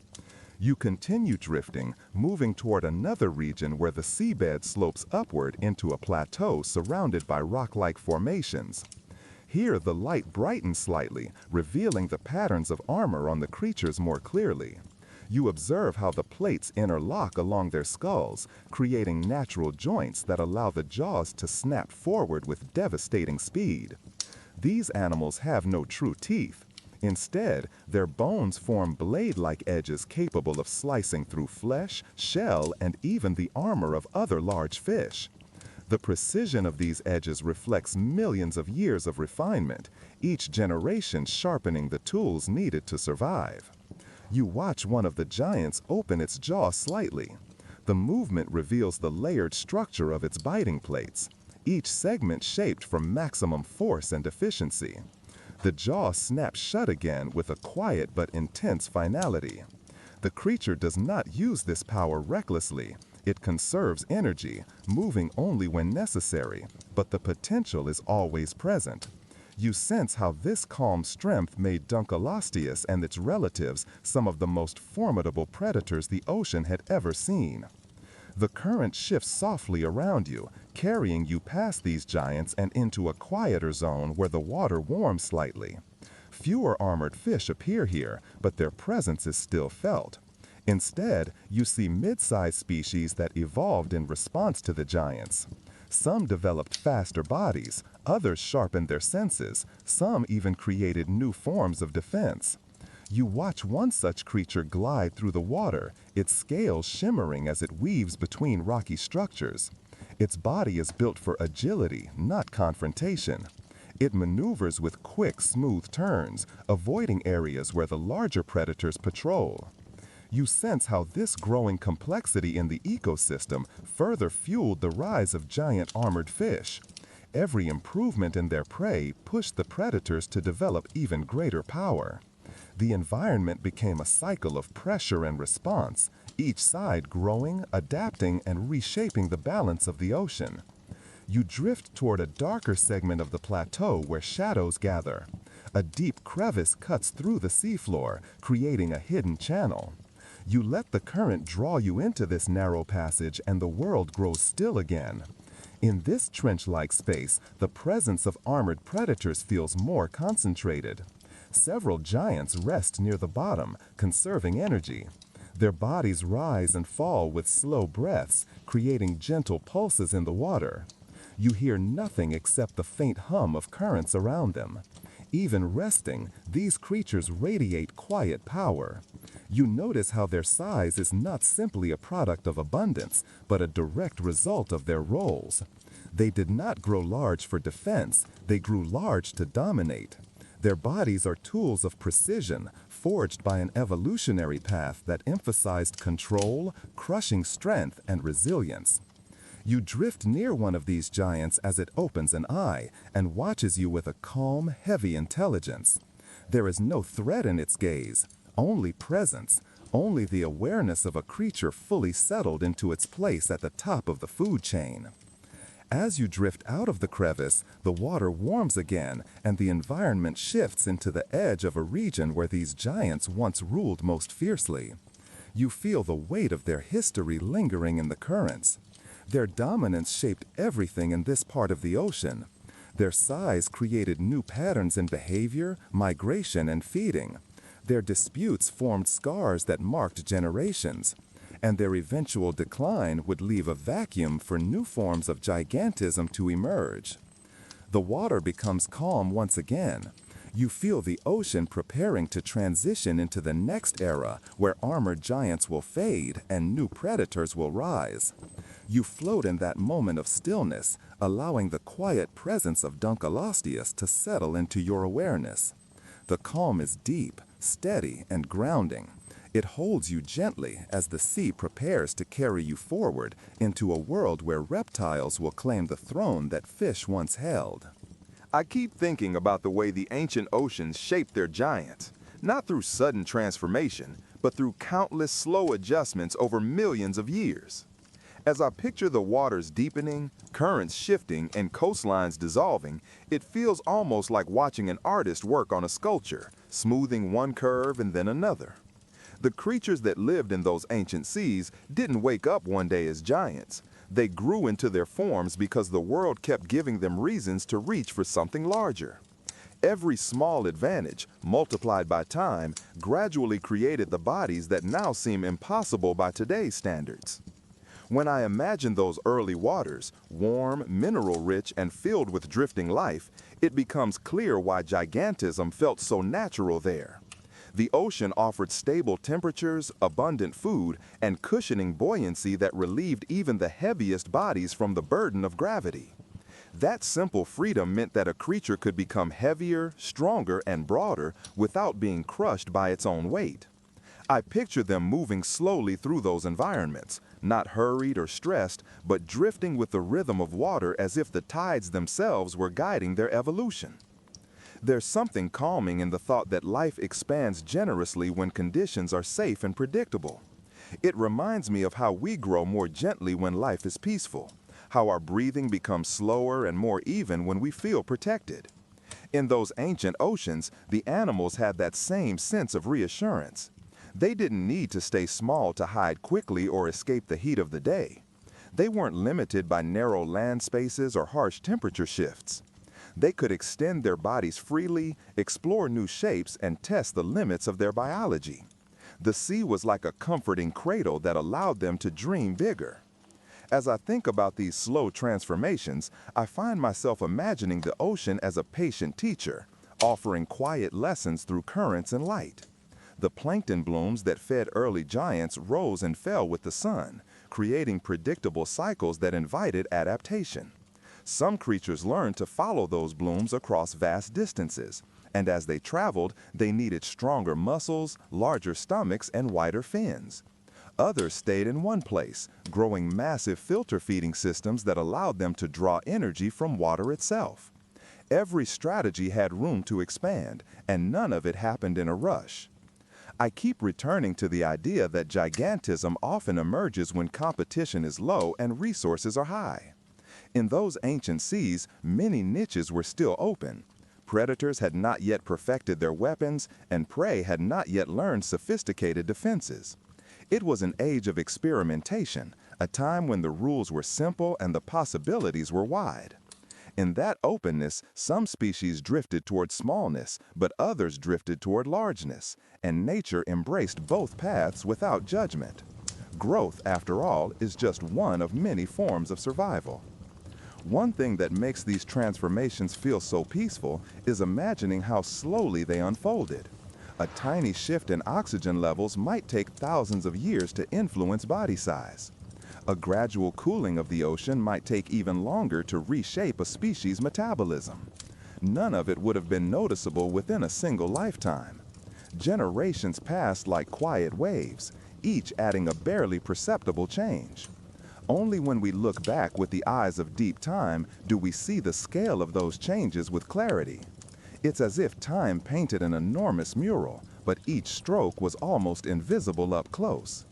[SPEAKER 2] You continue drifting, moving toward another region where the seabed slopes upward into a plateau surrounded by rock-like formations. Here the light brightens slightly, revealing the patterns of armor on the creatures more clearly. You observe how the plates interlock along their skulls, creating natural joints that allow the jaws to snap forward with devastating speed. These animals have no true teeth. Instead, their bones form blade-like edges capable of slicing through flesh, shell, and even the armor of other large fish. The precision of these edges reflects millions of years of refinement, each generation sharpening the tools needed to survive. You watch one of the giants open its jaw slightly. The movement reveals the layered structure of its biting plates, each segment shaped for maximum force and efficiency. The jaw snaps shut again with a quiet but intense finality. The creature does not use this power recklessly. It conserves energy, moving only when necessary, but the potential is always present. You sense how this calm strength made Dunkleosteus and its relatives some of the most formidable predators the ocean had ever seen. The current shifts softly around you, carrying you past these giants and into a quieter zone where the water warms slightly. Fewer armored fish appear here, but their presence is still felt. Instead, you see mid-sized species that evolved in response to the giants. Some developed faster bodies, others sharpened their senses, some even created new forms of defense. You watch one such creature glide through the water, its scales shimmering as it weaves between rocky structures. Its body is built for agility, not confrontation. It maneuvers with quick, smooth turns, avoiding areas where the larger predators patrol. You sense how this growing complexity in the ecosystem further fueled the rise of giant armored fish. Every improvement in their prey pushed the predators to develop even greater power. The environment became a cycle of pressure and response, each side growing, adapting, and reshaping the balance of the ocean. You drift toward a darker segment of the plateau where shadows gather. A deep crevice cuts through the seafloor, creating a hidden channel. You let the current draw you into this narrow passage and the world grows still again. In this trench-like space, the presence of armored predators feels more concentrated. Several giants rest near the bottom, conserving energy. Their bodies rise and fall with slow breaths, creating gentle pulses in the water. You hear nothing except the faint hum of currents around them. Even resting, these creatures radiate quiet power. You notice how their size is not simply a product of abundance, but a direct result of their roles. They did not grow large for defense, they grew large to dominate. Their bodies are tools of precision, forged by an evolutionary path that emphasized control, crushing strength, and resilience. You drift near one of these giants as it opens an eye and watches you with a calm, heavy intelligence. There is no threat in its gaze, only presence, only the awareness of a creature fully settled into its place at the top of the food chain. As you drift out of the crevice, the water warms again and the environment shifts into the edge of a region where these giants once ruled most fiercely. You feel the weight of their history lingering in the currents. Their dominance shaped everything in this part of the ocean. Their size created new patterns in behavior, migration, and feeding. Their disputes formed scars that marked generations, and their eventual decline would leave a vacuum for new forms of gigantism to emerge. The water becomes calm once again. You feel the ocean preparing to transition into the next era where armored giants will fade and new predators will rise. You float in that moment of stillness, allowing the quiet presence of Dunkleosteus to settle into your awareness. The calm is deep, steady, and grounding. It holds you gently as the sea prepares to carry you forward into a world where reptiles will claim the throne that fish once held.
[SPEAKER 1] I keep thinking about the way the ancient oceans shaped their giants, not through sudden transformation, but through countless slow adjustments over millions of years. As I picture the waters deepening, currents shifting, and coastlines dissolving, it feels almost like watching an artist work on a sculpture, smoothing one curve and then another. The creatures that lived in those ancient seas didn't wake up one day as giants. They grew into their forms because the world kept giving them reasons to reach for something larger. Every small advantage, multiplied by time, gradually created the bodies that now seem impossible by today's standards. When I imagine those early waters, warm, mineral-rich, and filled with drifting life, it becomes clear why gigantism felt so natural there. The ocean offered stable temperatures, abundant food, and cushioning buoyancy that relieved even the heaviest bodies from the burden of gravity. That simple freedom meant that a creature could become heavier, stronger, and broader without being crushed by its own weight. I picture them moving slowly through those environments, not hurried or stressed, but drifting with the rhythm of water as if the tides themselves were guiding their evolution. There's something calming in the thought that life expands generously when conditions are safe and predictable. It reminds me of how we grow more gently when life is peaceful, how our breathing becomes slower and more even when we feel protected. In those ancient oceans, the animals had that same sense of reassurance. They didn't need to stay small to hide quickly or escape the heat of the day. They weren't limited by narrow land spaces or harsh temperature shifts. They could extend their bodies freely, explore new shapes, and test the limits of their biology. The sea was like a comforting cradle that allowed them to dream bigger. As I think about these slow transformations, I find myself imagining the ocean as a patient teacher, offering quiet lessons through currents and light. The plankton blooms that fed early giants rose and fell with the sun, creating predictable cycles that invited adaptation. Some creatures learned to follow those blooms across vast distances, and as they traveled, they needed stronger muscles, larger stomachs, and wider fins. Others stayed in one place, growing massive filter feeding systems that allowed them to draw energy from water itself. Every strategy had room to expand, and none of it happened in a rush. I keep returning to the idea that gigantism often emerges when competition is low and resources are high. In those ancient seas, many niches were still open. Predators had not yet perfected their weapons, and prey had not yet learned sophisticated defenses. It was an age of experimentation, a time when the rules were simple and the possibilities were wide. In that openness, some species drifted toward smallness, but others drifted toward largeness, and nature embraced both paths without judgment. Growth, after all, is just one of many forms of survival. One thing that makes these transformations feel so peaceful is imagining how slowly they unfolded. A tiny shift in oxygen levels might take thousands of years to influence body size. A gradual cooling of the ocean might take even longer to reshape a species' metabolism. None of it would have been noticeable within a single lifetime. Generations passed like quiet waves, each adding a barely perceptible change. Only when we look back with the eyes of deep time do we see the scale of those changes with clarity. It's as if time painted an enormous mural, but each stroke was almost invisible up close.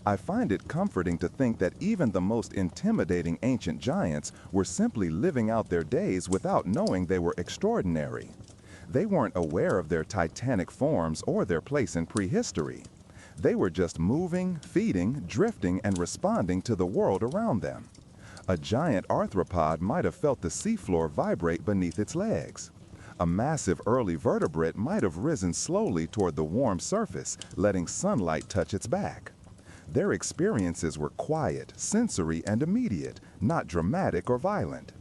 [SPEAKER 1] I find it comforting to think that even the most intimidating ancient giants were simply living out their days without knowing they were extraordinary. They weren't aware of their titanic forms or their place in prehistory. They were just moving, feeding, drifting, and responding to the world around them. A giant arthropod might have felt the seafloor vibrate beneath its legs. A massive early vertebrate might have risen slowly toward the warm surface, letting sunlight touch its back. Their experiences were quiet, sensory, and immediate, not dramatic or violent.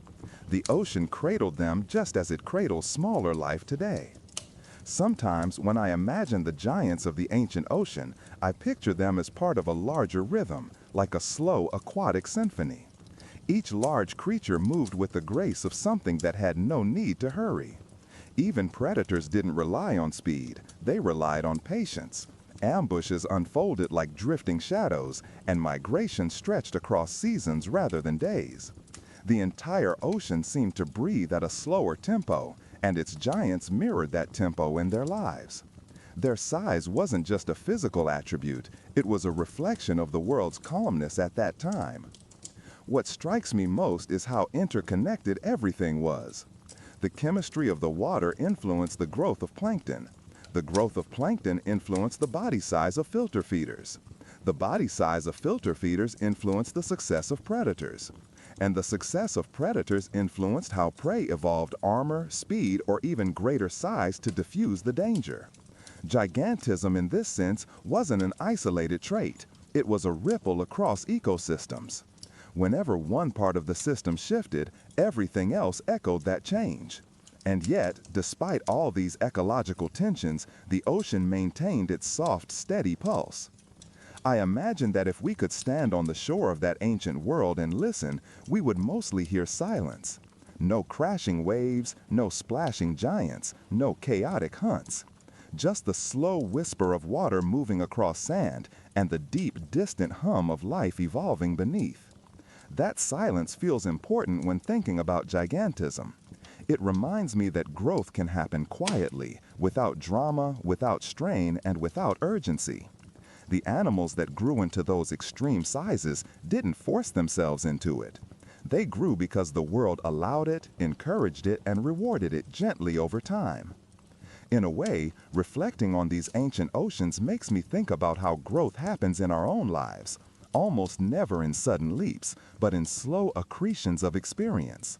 [SPEAKER 1] The ocean cradled them just as it cradles smaller life today. Sometimes, when I imagine the giants of the ancient ocean, I picture them as part of a larger rhythm, like a slow aquatic symphony. Each large creature moved with the grace of something that had no need to hurry. Even predators didn't rely on speed, they relied on patience. Ambushes unfolded like drifting shadows, and migration stretched across seasons rather than days. The entire ocean seemed to breathe at a slower tempo, and its giants mirrored that tempo in their lives. Their size wasn't just a physical attribute, it was a reflection of the world's calmness at that time. What strikes me most is how interconnected everything was. The chemistry of the water influenced the growth of plankton. The growth of plankton influenced the body size of filter feeders. The body size of filter feeders influenced the success of predators. And the success of predators influenced how prey evolved armor, speed, or even greater size to diffuse the danger. Gigantism in this sense wasn't an isolated trait. It was a ripple across ecosystems. Whenever one part of the system shifted, everything else echoed that change. And yet, despite all these ecological tensions, the ocean maintained its soft, steady pulse. I imagine that if we could stand on the shore of that ancient world and listen, we would mostly hear silence. No crashing waves, no splashing giants, no chaotic hunts. Just the slow whisper of water moving across sand and the deep, distant hum of life evolving beneath. That silence feels important when thinking about gigantism. It reminds me that growth can happen quietly, without drama, without strain, and without urgency. The animals that grew into those extreme sizes didn't force themselves into it. They grew because the world allowed it, encouraged it, and rewarded it gently over time. In a way, reflecting on these ancient oceans makes me think about how growth happens in our own lives, almost never in sudden leaps, but in slow accretions of experience.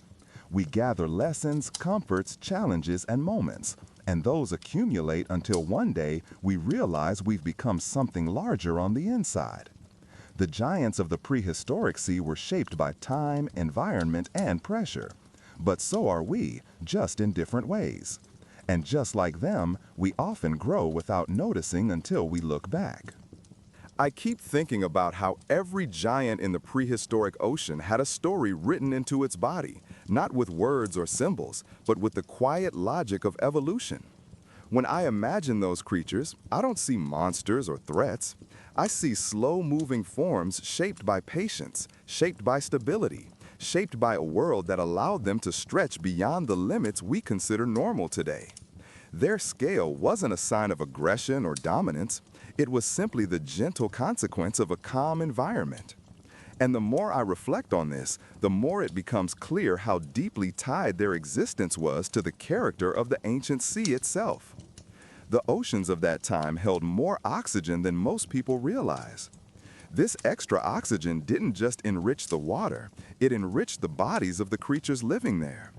[SPEAKER 1] We gather lessons, comforts, challenges, and moments, and those accumulate until one day we realize we've become something larger on the inside. The giants of the prehistoric sea were shaped by time, environment, and pressure. But so are we, just in different ways. And just like them, we often grow without noticing until we look back.
[SPEAKER 2] I keep thinking about how every giant in the prehistoric ocean had a story written into its body, not with words or symbols, but with the quiet logic of evolution. When I imagine those creatures, I don't see monsters or threats. I see slow-moving forms shaped by patience, shaped by stability, shaped by a world that allowed them to stretch beyond the limits we consider normal today. Their scale wasn't a sign of aggression or dominance. It was simply the gentle consequence of a calm environment. And the more I reflect on this, the more it becomes clear how deeply tied their existence was to the character of the ancient sea itself. The oceans of that time held more oxygen than most people realize. This extra oxygen didn't just enrich the water, it enriched the bodies of the creatures living there.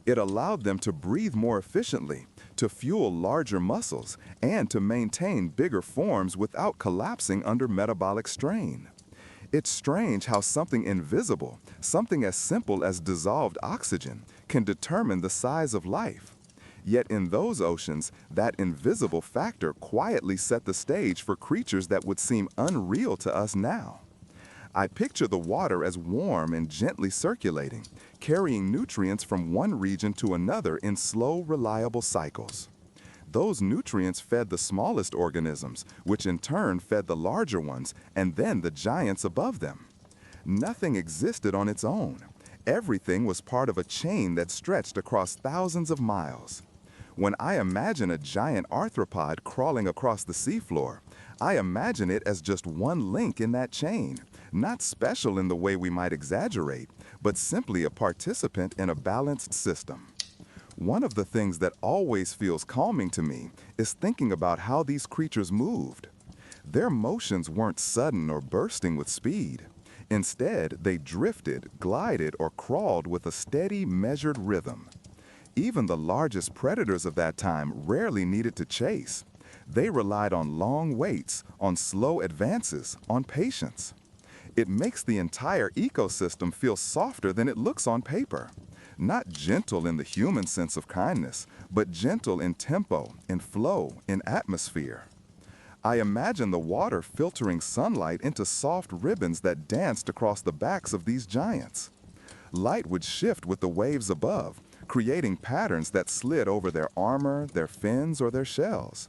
[SPEAKER 2] It allowed them to breathe more efficiently, to fuel larger muscles, and to maintain bigger forms without collapsing under metabolic strain. It's strange how something invisible, something as simple as dissolved oxygen, can determine the size of life. Yet in those oceans, that invisible factor quietly set the stage for creatures that would seem unreal to us now. I picture the water as warm and gently circulating, carrying nutrients from one region to another in slow, reliable cycles. Those nutrients fed the smallest organisms, which in turn fed the larger ones, and then the giants above them. Nothing existed on its own. Everything was part of a chain that stretched across thousands of miles. When I imagine a giant arthropod crawling across the seafloor, I imagine it as just one link in that chain, not special in the way we might exaggerate, but simply a participant in a balanced system. One of the things that always feels calming to me is thinking about how these creatures moved. Their motions weren't sudden or bursting with speed. Instead, they drifted, glided, or crawled with a steady, measured rhythm. Even the largest predators of that time rarely needed to chase. They relied on long waits, on slow advances, on patience. It makes the entire ecosystem feel softer than it looks on paper. Not gentle in the human sense of kindness, but gentle in tempo, in flow, in atmosphere. I imagine the water filtering sunlight into soft ribbons that danced across the backs of these giants. Light would shift with the waves above, creating patterns that slid over their armor, their fins, or their shells.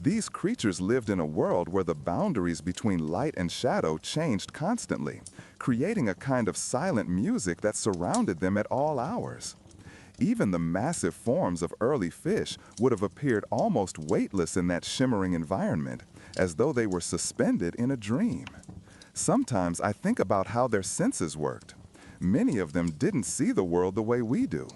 [SPEAKER 2] These creatures lived in a world where the boundaries between light and shadow changed constantly, creating a kind of silent music that surrounded them at all hours. Even the massive forms of early fish would have appeared almost weightless in that shimmering environment, as though they were suspended in a dream. Sometimes I think about how their senses worked. Many of them didn't see the world the way we do.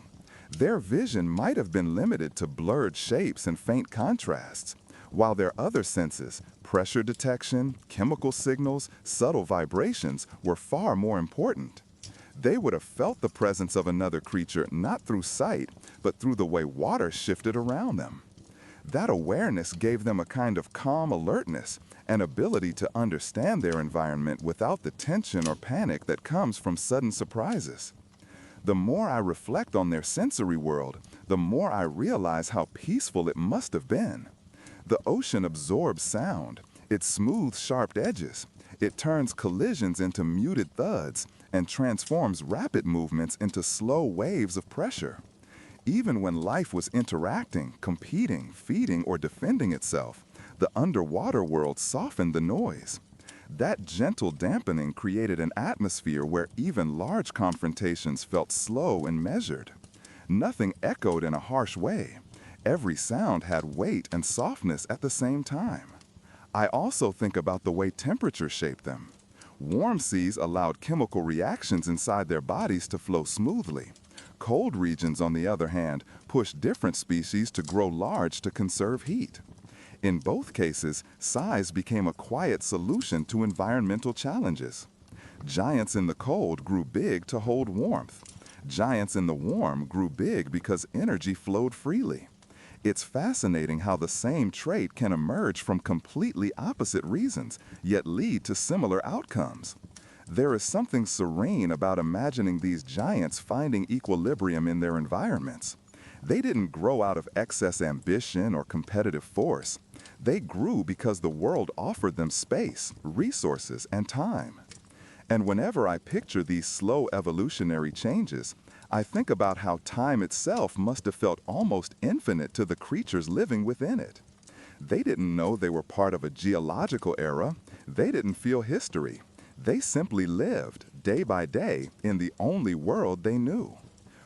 [SPEAKER 2] Their vision might have been limited to blurred shapes and faint contrasts, while their other senses, pressure detection, chemical signals, subtle vibrations, were far more important. They would have felt the presence of another creature not through sight, but through the way water shifted around them. That awareness gave them a kind of calm alertness, an ability to understand their environment without the tension or panic that comes from sudden surprises. The more I reflect on their sensory world, the more I realize how peaceful it must have been. The ocean absorbs sound. It smooths sharp edges. It turns collisions into muted thuds and transforms rapid movements into slow waves of pressure. Even when life was interacting, competing, feeding, or defending itself, the underwater world softened the noise. That gentle dampening created an atmosphere where even large confrontations felt slow and measured. Nothing echoed in a harsh way. Every sound had weight and softness at the same time. I also think about the way temperature shaped them. Warm seas allowed chemical reactions inside their bodies to flow smoothly. Cold regions, on the other hand, pushed different species to grow large to conserve heat. In both cases, size became a quiet solution to environmental challenges. Giants in the cold grew big to hold warmth. Giants in the warm grew big because energy flowed freely. It's fascinating how the same trait can emerge from completely opposite reasons, yet lead to similar outcomes. There is something serene about imagining these giants finding equilibrium in their environments. They didn't grow out of excess ambition or competitive force. They grew because the world offered them space, resources, and time. And whenever I picture these slow evolutionary changes, I think about how time itself must have felt almost infinite to the creatures living within it. They didn't know they were part of a geological era. They didn't feel history. They simply lived, day by day, in the only world they knew.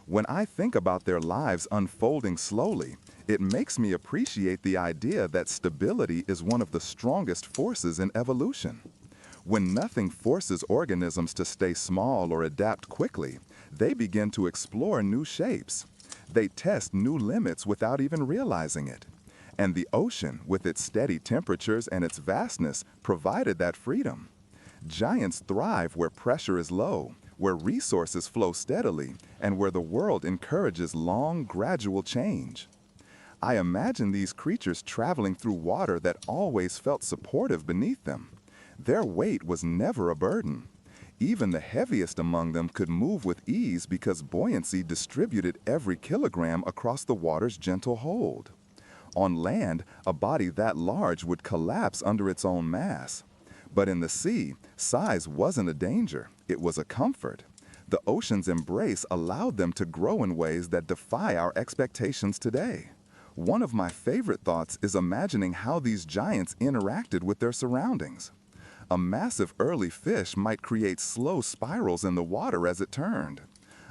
[SPEAKER 2] When I think about their lives unfolding slowly, it makes me appreciate the idea that stability is one of the strongest forces in evolution. When nothing forces organisms to stay small or adapt quickly, they begin to explore new shapes. They test new limits without even realizing it. And the ocean, with its steady temperatures and its vastness, provided that freedom. Giants thrive where pressure is low, where resources flow steadily, and where the world encourages long, gradual change. I imagine these creatures traveling through water that always felt supportive beneath them. Their weight was never a burden. Even the heaviest among them could move with ease because buoyancy distributed every kilogram across the water's gentle hold. On land, a body that large would collapse under its own mass. But in the sea, size wasn't a danger, it was a comfort. The ocean's embrace allowed them to grow in ways that defy our expectations today. One of my favorite thoughts is imagining how these giants interacted with their surroundings. A massive early fish might create slow spirals in the water as it turned.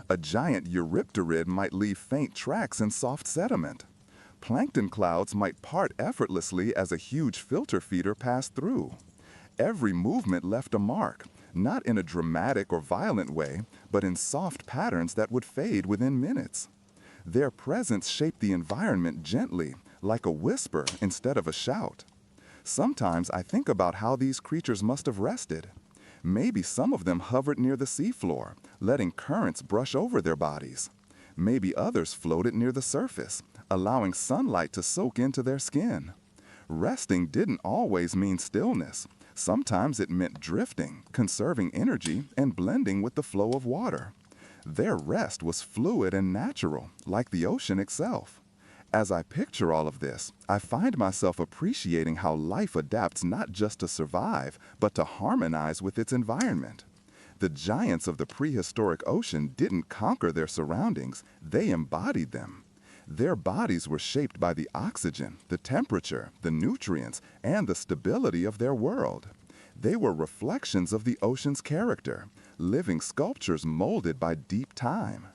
[SPEAKER 2] A giant eurypterid might leave faint tracks in soft sediment. Plankton clouds might part effortlessly as a huge filter feeder passed through. Every movement left a mark, not in a dramatic or violent way, but in soft patterns that would fade within minutes. Their presence shaped the environment gently, like a whisper instead of a shout. Sometimes I think about how these creatures must have rested. Maybe some of them hovered near the seafloor, letting currents brush over their bodies. Maybe others floated near the surface, allowing sunlight to soak into their skin. Resting didn't always mean stillness. Sometimes it meant drifting, conserving energy, and blending with the flow of water. Their rest was fluid and natural, like the ocean itself. As I picture all of this, I find myself appreciating how life adapts not just to survive, but to harmonize with its environment. The giants of the prehistoric ocean didn't conquer their surroundings, they embodied them. Their bodies were shaped by the oxygen, the temperature, the nutrients, and the stability of their world. They were reflections of the ocean's character, living sculptures molded by deep time.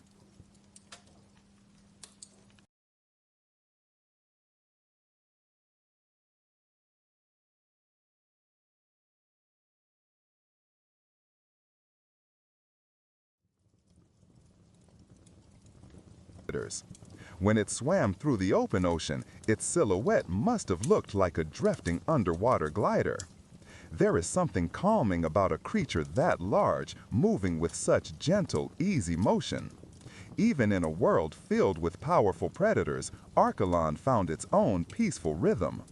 [SPEAKER 2] When it swam through the open ocean, its silhouette must have looked like a drifting underwater glider. There is something calming about a creature that large, moving with such gentle, easy motion. Even in a world filled with powerful predators, Archelon found its own peaceful rhythm.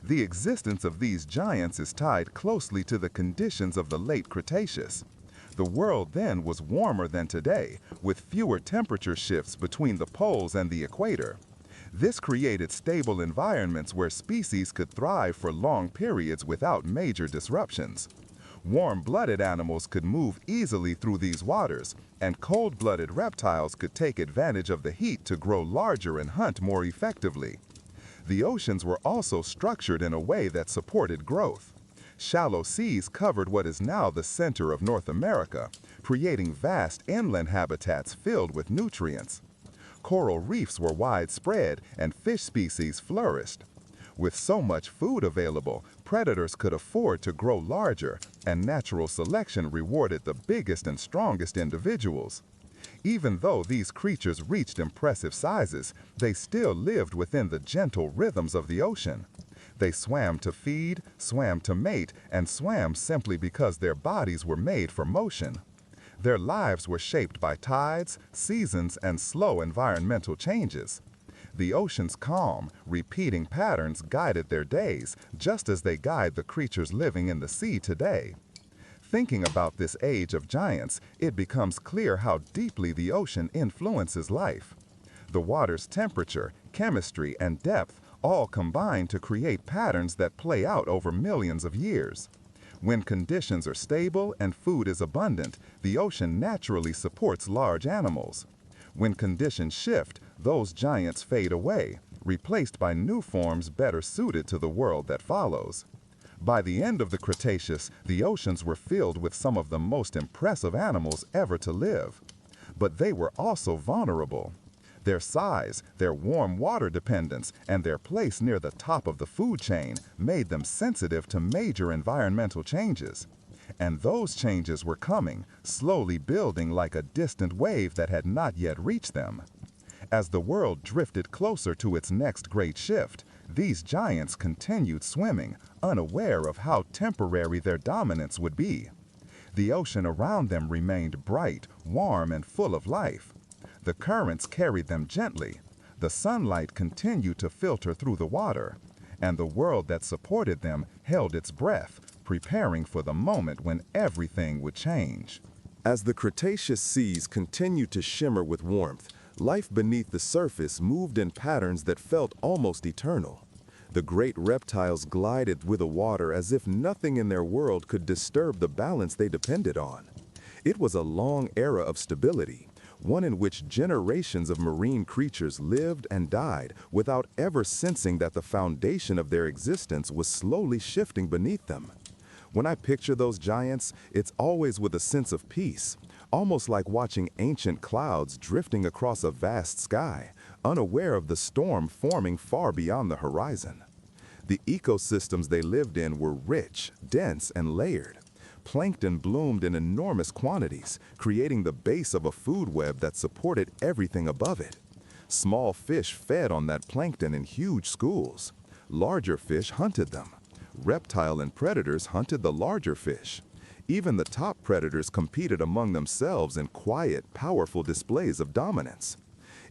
[SPEAKER 2] The existence of these giants is tied closely to the conditions of the late Cretaceous. The world then was warmer than today, with fewer temperature shifts between the poles and the equator. This created stable environments where species could thrive for long periods without major disruptions. Warm-blooded animals could move easily through these waters, and cold-blooded reptiles could take advantage of the heat to grow larger and hunt more effectively. The oceans were also structured in a way that supported growth. Shallow seas covered what is now the center of North America, creating vast inland habitats filled with nutrients. Coral reefs were widespread and fish species flourished. With so much food available, predators could afford to grow larger, and natural selection rewarded the biggest and strongest individuals. Even though these creatures reached impressive sizes, they still lived within the gentle rhythms of the ocean. They swam to feed, swam to mate, and swam simply because their bodies were made for motion. Their lives were shaped by tides, seasons, and slow environmental changes. The ocean's calm, repeating patterns guided their days, just as they guide the creatures living in the sea today. Thinking about this age of giants, it becomes clear how deeply the ocean influences life. The water's temperature, chemistry, and depth all combine to create patterns that play out over millions of years. When conditions are stable and food is abundant, the ocean naturally supports large animals. When conditions shift, those giants fade away, replaced by new forms better suited to the world that follows. By the end of the Cretaceous, the oceans were filled with some of the most impressive animals ever to live. But they were also vulnerable. Their size, their warm water dependence, and their place near the top of the food chain made them sensitive to major environmental changes. And those changes were coming, slowly building like a distant wave that had not yet reached them. As the world drifted closer to its next great shift, these giants continued swimming, unaware of how temporary their dominance would be. The ocean around them remained bright, warm, and full of life. The currents carried them gently. The sunlight continued to filter through the water, and the world that supported them held its breath, preparing for the moment when everything would change. As the Cretaceous seas continued to shimmer with warmth, life beneath the surface moved in patterns that felt almost eternal. The great reptiles glided with the water as if nothing in their world could disturb the balance they depended on. It was a long era of stability, one in which generations of marine creatures lived and died without ever sensing that the foundation of their existence was slowly shifting beneath them. When I picture those giants, it's always with a sense of peace, almost like watching ancient clouds drifting across a vast sky, unaware of the storm forming far beyond the horizon. The ecosystems they lived in were rich, dense, and layered. Plankton bloomed in enormous quantities, creating the base of a food web that supported everything above it. Small fish fed on that plankton in huge schools. Larger fish hunted them. Reptile and predators hunted the larger fish. Even the top predators competed among themselves in quiet, powerful displays of dominance.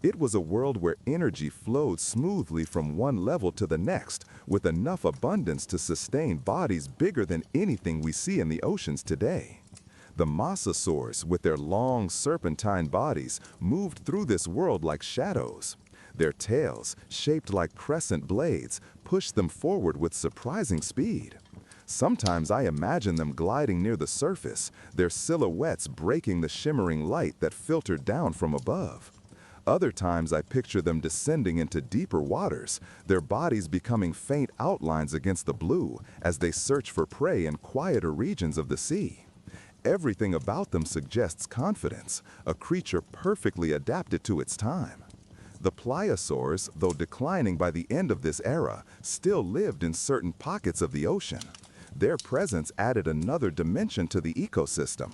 [SPEAKER 2] It was a world where energy flowed smoothly from one level to the next, with enough abundance to sustain bodies bigger than anything we see in the oceans today. The mosasaurs, with their long, serpentine bodies, moved through this world like shadows. Their tails, shaped like crescent blades, pushed them forward with surprising speed. Sometimes I imagine them gliding near the surface, their silhouettes breaking the shimmering light that filtered down from above. Other times I picture them descending into deeper waters, their bodies becoming faint outlines against the blue as they search for prey in quieter regions of the sea. Everything about them suggests confidence, a creature perfectly adapted to its time. The pliosaurs, though declining by the end of this era, still lived in certain pockets of the ocean. Their presence added another dimension to the ecosystem.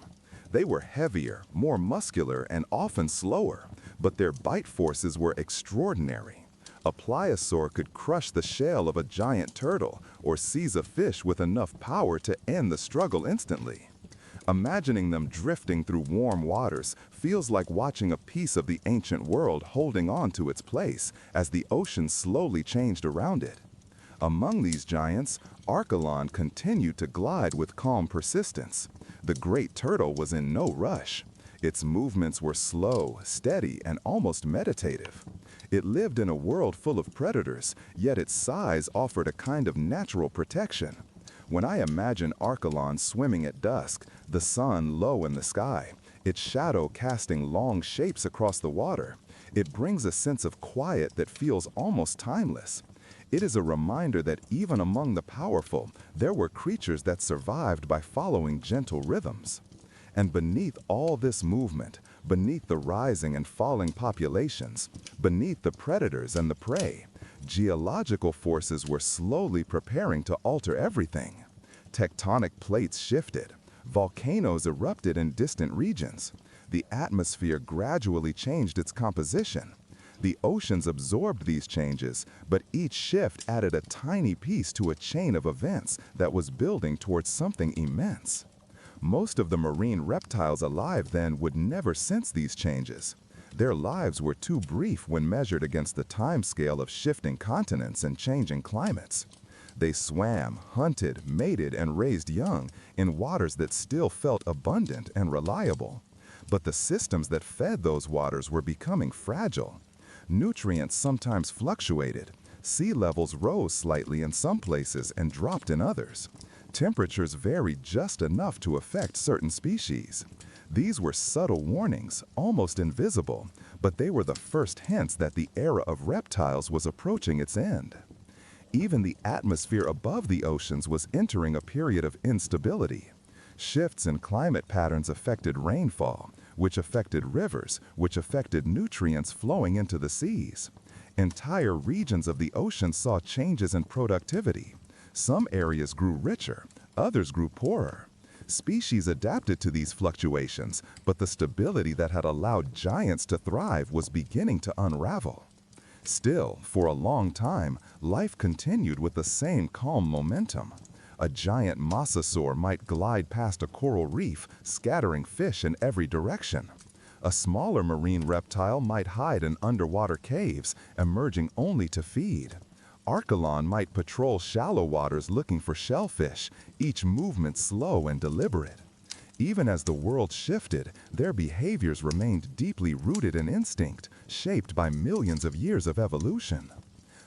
[SPEAKER 2] They were heavier, more muscular, and often slower, but their bite forces were extraordinary. A pliosaur could crush the shell of a giant turtle or seize a fish with enough power to end the struggle instantly. Imagining them drifting through warm waters feels like watching a piece of the ancient world holding on to its place as the ocean slowly changed around it. Among these giants, Archelon continued to glide with calm persistence. The great turtle was in no rush. Its movements were slow, steady, and almost meditative. It lived in a world full of predators, yet its size offered a kind of natural protection. When I imagine Archelon swimming at dusk, the sun low in the sky, its shadow casting long shapes across the water, it brings a sense of quiet that feels almost timeless. It is a reminder that even among the powerful, there were creatures that survived by following gentle rhythms. And beneath all this movement, beneath the rising and falling populations, beneath the predators and the prey, geological forces were slowly preparing to alter everything. Tectonic plates shifted. Volcanoes erupted in distant regions. The atmosphere gradually changed its composition. The oceans absorbed these changes, but each shift added a tiny piece to a chain of events that was building towards something immense. Most of the marine reptiles alive then would never sense these changes. Their lives were too brief when measured against the timescale of shifting continents and changing climates. They swam, hunted, mated, and raised young in waters that still felt abundant and reliable. But the systems that fed those waters were becoming fragile. Nutrients sometimes fluctuated. Sea levels rose slightly in some places and dropped in others. Temperatures varied just enough to affect certain species. These were subtle warnings, almost invisible, but they were the first hints that the era of reptiles was approaching its end. Even the atmosphere above the oceans was entering a period of instability. Shifts in climate patterns affected rainfall, which affected rivers, which affected nutrients flowing into the seas. Entire regions of the ocean saw changes in productivity. Some areas grew richer, others grew poorer. Species adapted to these fluctuations, but the stability that had allowed giants to thrive was beginning to unravel. Still, for a long time, life continued with the same calm momentum. A giant mosasaur might glide past a coral reef, scattering fish in every direction. A smaller marine reptile might hide in underwater caves, emerging only to feed. Archelon might patrol shallow waters looking for shellfish, each movement slow and deliberate. Even as the world shifted, their behaviors remained deeply rooted in instinct, shaped by millions of years of evolution.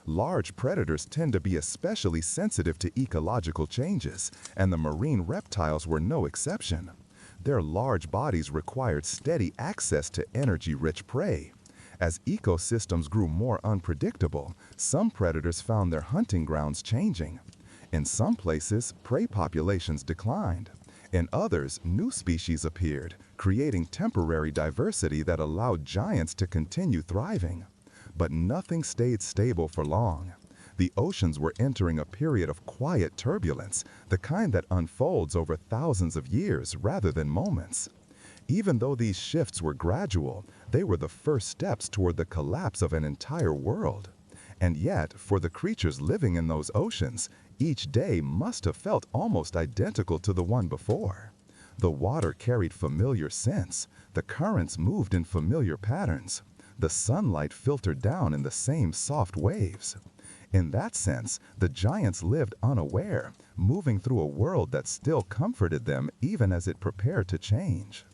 [SPEAKER 2] Large predators tend to be especially sensitive to ecological changes, and the marine reptiles were no exception. Their large bodies required steady access to energy-rich prey. As ecosystems grew more unpredictable, some predators found their hunting grounds changing. In some places, prey populations declined. In others, new species appeared, creating temporary diversity that allowed giants to continue thriving. But nothing stayed stable for long. The oceans were entering a period of quiet turbulence, the kind that unfolds over thousands of years rather than moments. Even though these shifts were gradual, they were the first steps toward the collapse of an entire world. And yet, for the creatures living in those oceans, each day must have felt almost identical to the one before. The water carried familiar scents, the currents moved in familiar patterns, the sunlight filtered down in the same soft waves. In that sense, the giants lived unaware, moving through a world that still comforted them even as it prepared to change.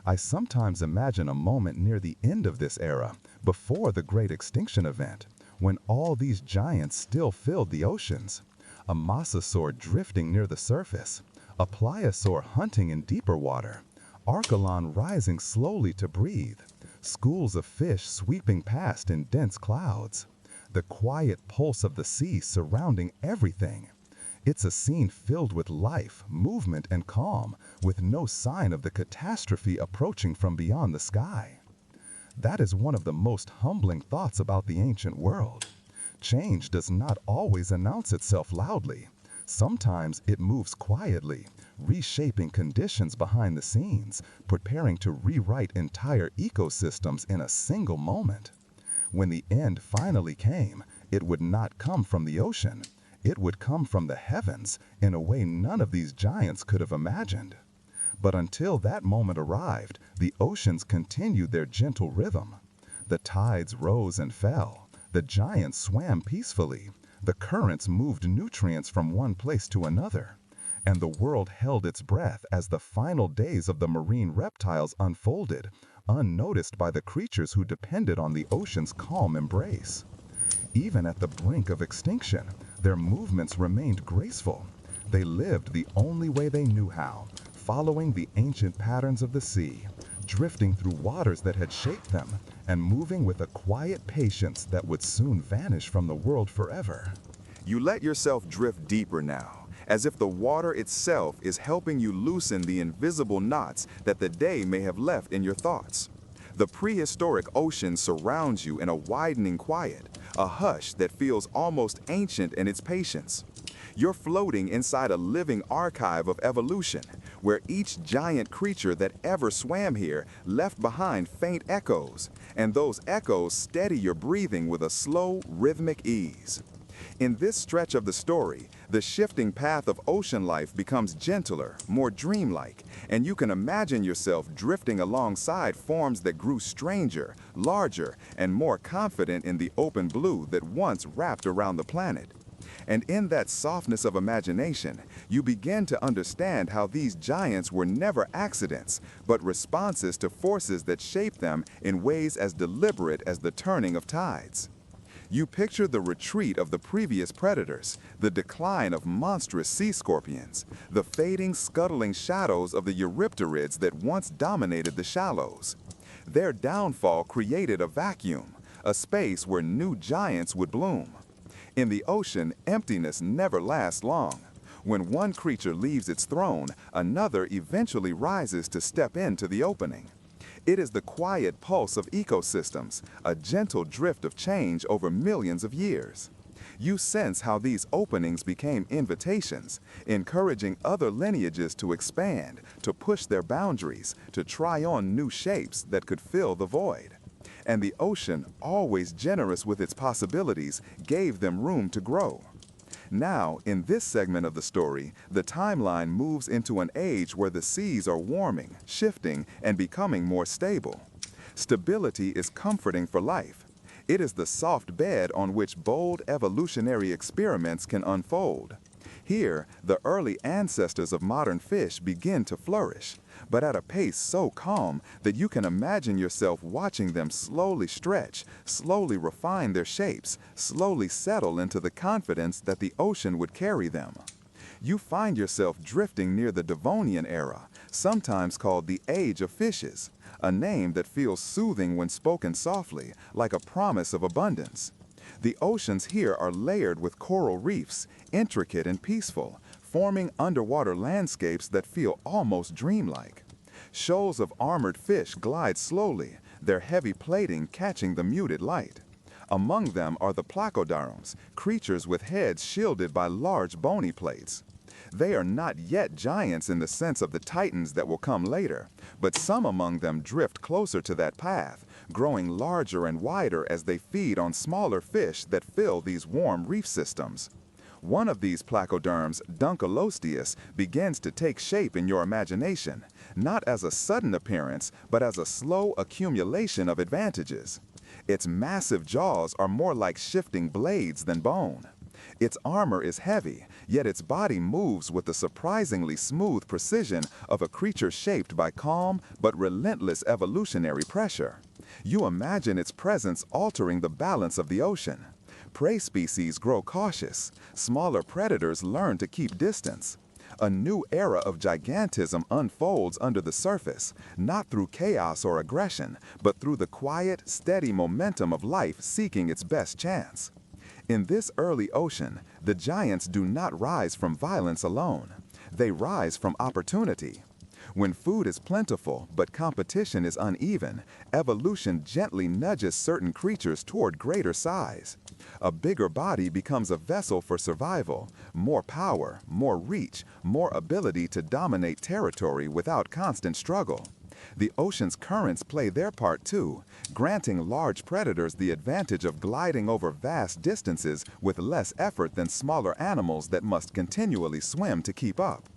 [SPEAKER 2] I sometimes imagine a moment near the end of this era, before the Great Extinction event, when all these giants still filled the oceans. A mosasaur drifting near the surface, a pliosaur hunting in deeper water, Archelon rising slowly to breathe, schools of fish sweeping past in dense clouds, the quiet pulse of the sea surrounding everything. It's a scene filled with life, movement, and calm, with no sign of the catastrophe approaching from beyond the sky. That is one of the most humbling thoughts about the ancient world. Change does not always announce itself loudly. Sometimes it moves quietly, reshaping conditions behind the scenes, preparing to rewrite entire ecosystems in a single moment. When the end finally came, it would not come from the ocean. It would come from the heavens in a way none of these giants could have imagined. But until that moment arrived, the oceans continued their gentle rhythm. The tides rose and fell. The giants swam peacefully. The currents moved nutrients from one place to another. And the world held its breath as the final days of the marine reptiles unfolded, unnoticed by the creatures who depended on the ocean's calm embrace. Even at the brink of extinction, their movements remained graceful. They lived the only way they knew how, following the ancient patterns of the sea, drifting through waters that had shaped them, and moving with a quiet patience that would soon vanish from the world forever.
[SPEAKER 1] You let yourself drift deeper now, as if the water itself is helping you loosen the invisible knots that the day may have left in your thoughts. The prehistoric ocean surrounds you in a widening quiet, a hush that feels almost ancient in its patience. You're floating inside a living archive of evolution, where each giant creature that ever swam here left behind faint echoes, and those echoes steady your breathing with a slow, rhythmic ease. In this stretch of the story, the shifting path of ocean life becomes gentler, more dreamlike, and you can imagine yourself drifting alongside forms that grew stranger, larger, and more confident in the open blue that once wrapped around the planet. And in that softness of imagination, you begin to understand how these giants were never accidents, but responses to forces that shaped them in ways as deliberate as the turning of tides. You picture the retreat of the previous predators, the decline of monstrous sea scorpions, the fading, scuttling shadows of the eurypterids that once dominated the shallows. Their downfall created a vacuum, a space where new giants would bloom. In the ocean, emptiness never lasts long. When one creature leaves its throne, another eventually rises to step into the opening. It is the quiet pulse of ecosystems, a gentle drift of change over millions of years. You sense how these openings became invitations, encouraging other lineages to expand, to push their boundaries, to try on new shapes that could fill the void. And the ocean, always generous with its possibilities, gave them room to grow. Now, in this segment of the story, the timeline moves into an age where the seas are warming, shifting, and becoming more stable. Stability is comforting for life. It is the soft bed on which bold evolutionary experiments can unfold. Here, the early ancestors of modern fish begin to flourish, but at a pace so calm that you can imagine yourself watching them slowly stretch, slowly refine their shapes, slowly settle into the confidence that the ocean would carry them. You find yourself drifting near the Devonian era, sometimes called the Age of Fishes, a name that feels soothing when spoken softly, like a promise of abundance. The oceans here are layered with coral reefs, intricate and peaceful, forming underwater landscapes that feel almost dreamlike. Shoals of armored fish glide slowly, their heavy plating catching the muted light. Among them are the placoderms, creatures with heads shielded by large bony plates. They are not yet giants in the sense of the titans that will come later, but some among them drift closer to that path, growing larger and wider as they feed on smaller fish that fill these warm reef systems. One of these placoderms, Dunkleosteus, begins to take shape in your imagination, not as a sudden appearance, but as a slow accumulation of advantages. Its massive jaws are more like shifting blades than bone. Its armor is heavy, yet its body moves with the surprisingly smooth precision of a creature shaped by calm but relentless evolutionary pressure. You imagine its presence altering the balance of the ocean. Prey species grow cautious. Smaller predators learn to keep distance. A new era of gigantism unfolds under the surface, not through chaos or aggression, but through the quiet, steady momentum of life seeking its best chance. In this early ocean, the giants do not rise from violence alone. They rise from opportunity. When food is plentiful but competition is uneven, evolution gently nudges certain creatures toward greater size. A bigger body becomes a vessel for survival, more power, more reach, more ability to dominate territory without constant struggle. The ocean's currents play their part too, granting large predators the advantage of gliding over vast distances with less effort than smaller animals that must continually swim to keep up.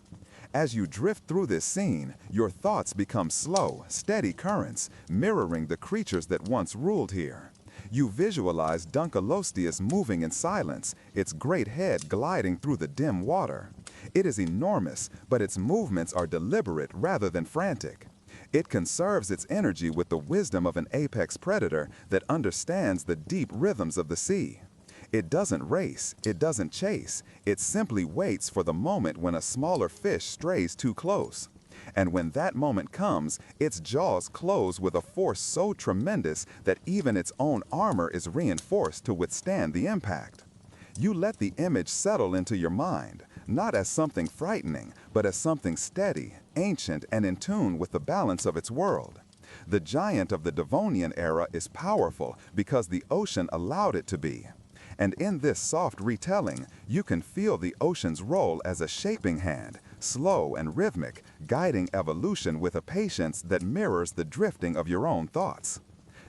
[SPEAKER 1] As you drift through this scene, your thoughts become slow, steady currents, mirroring the creatures that once ruled here. You visualize Dunkleosteus moving in silence, its great head gliding through the dim water. It is enormous, but its movements are deliberate rather than frantic. It conserves its energy with the wisdom of an apex predator that understands the deep rhythms of the sea. It doesn't race, it doesn't chase, it simply waits for the moment when a smaller fish strays too close. And when that moment comes, its jaws close with a force so tremendous that even its own armor is reinforced to withstand the impact. You let the image settle into your mind, not as something frightening, but as something steady, ancient, and in tune with the balance of its world. The giant of the Devonian era is powerful because the ocean allowed it to be. And in this soft retelling, you can feel the ocean's role as a shaping hand, slow and rhythmic, guiding evolution with a patience that mirrors the drifting of your own thoughts.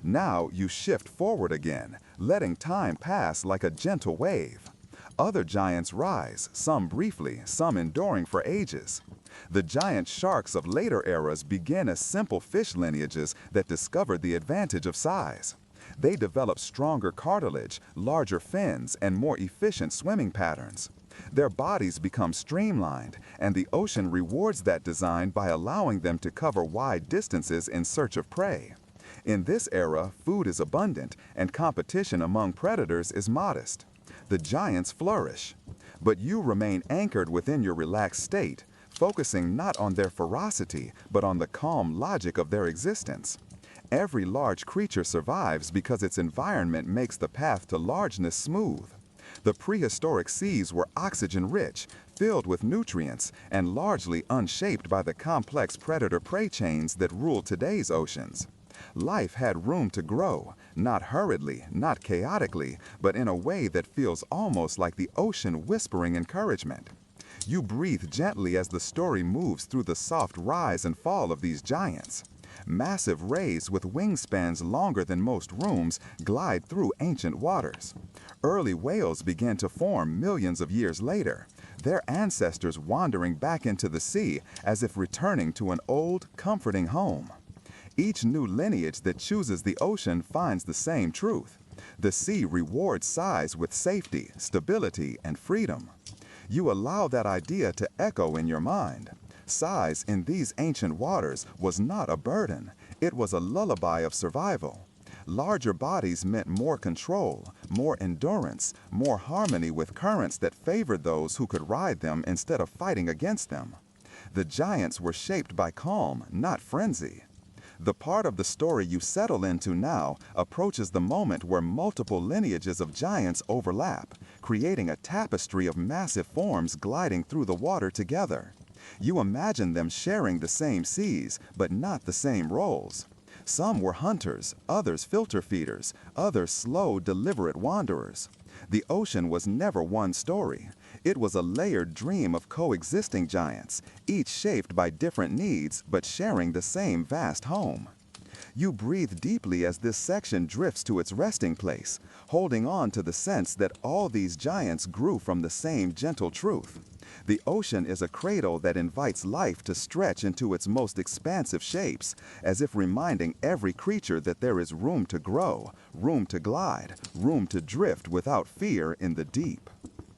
[SPEAKER 1] Now you shift forward again, letting time pass like a gentle wave. Other giants rise, some briefly, some enduring for ages. The giant sharks of later eras begin as simple fish lineages that discovered the advantage of size. They develop stronger cartilage, larger fins, and more efficient swimming patterns. Their bodies become streamlined, and the ocean rewards that design by allowing them to cover wide distances in search of prey. In this era, food is abundant, and competition among predators is modest. The giants flourish. But you remain anchored within your relaxed state, focusing not on their ferocity, but on the calm logic of their existence. Every large creature survives because its environment makes the path to largeness smooth. The prehistoric seas were oxygen-rich, filled with nutrients, and largely unshaped by the complex predator-prey chains that rule today's oceans. Life had room to grow, not hurriedly, not chaotically, but in a way that feels almost like the ocean whispering encouragement. You breathe gently as the story moves through the soft rise and fall of these giants. Massive rays with wingspans longer than most rooms glide through ancient waters. Early whales began to form millions of years later, their ancestors wandering back into the sea as if returning to an old, comforting home. Each new lineage that chooses the ocean finds the same truth. The sea rewards size with safety, stability, and freedom.
[SPEAKER 2] You allow that idea to echo in your mind. Size in these ancient waters was not a burden. It was a lullaby of survival. Larger bodies meant more control, more endurance, more harmony with currents that favored those who could ride them instead of fighting against them. The giants were shaped by calm, not frenzy. The part of the story you settle into now approaches the moment where multiple lineages of giants overlap, creating a tapestry of massive forms gliding through the water together. You imagine them sharing the same seas, but not the same roles. Some were hunters, others filter feeders, others slow, deliberate wanderers. The ocean was never one story. It was a layered dream of coexisting giants, each shaped by different needs but sharing the same vast home. You breathe deeply as this section drifts to its resting place, holding on to the sense that all these giants grew from the same gentle truth. The ocean is a cradle that invites life to stretch into its most expansive shapes, as if reminding every creature that there is room to grow, room to glide, room to drift without fear in the deep.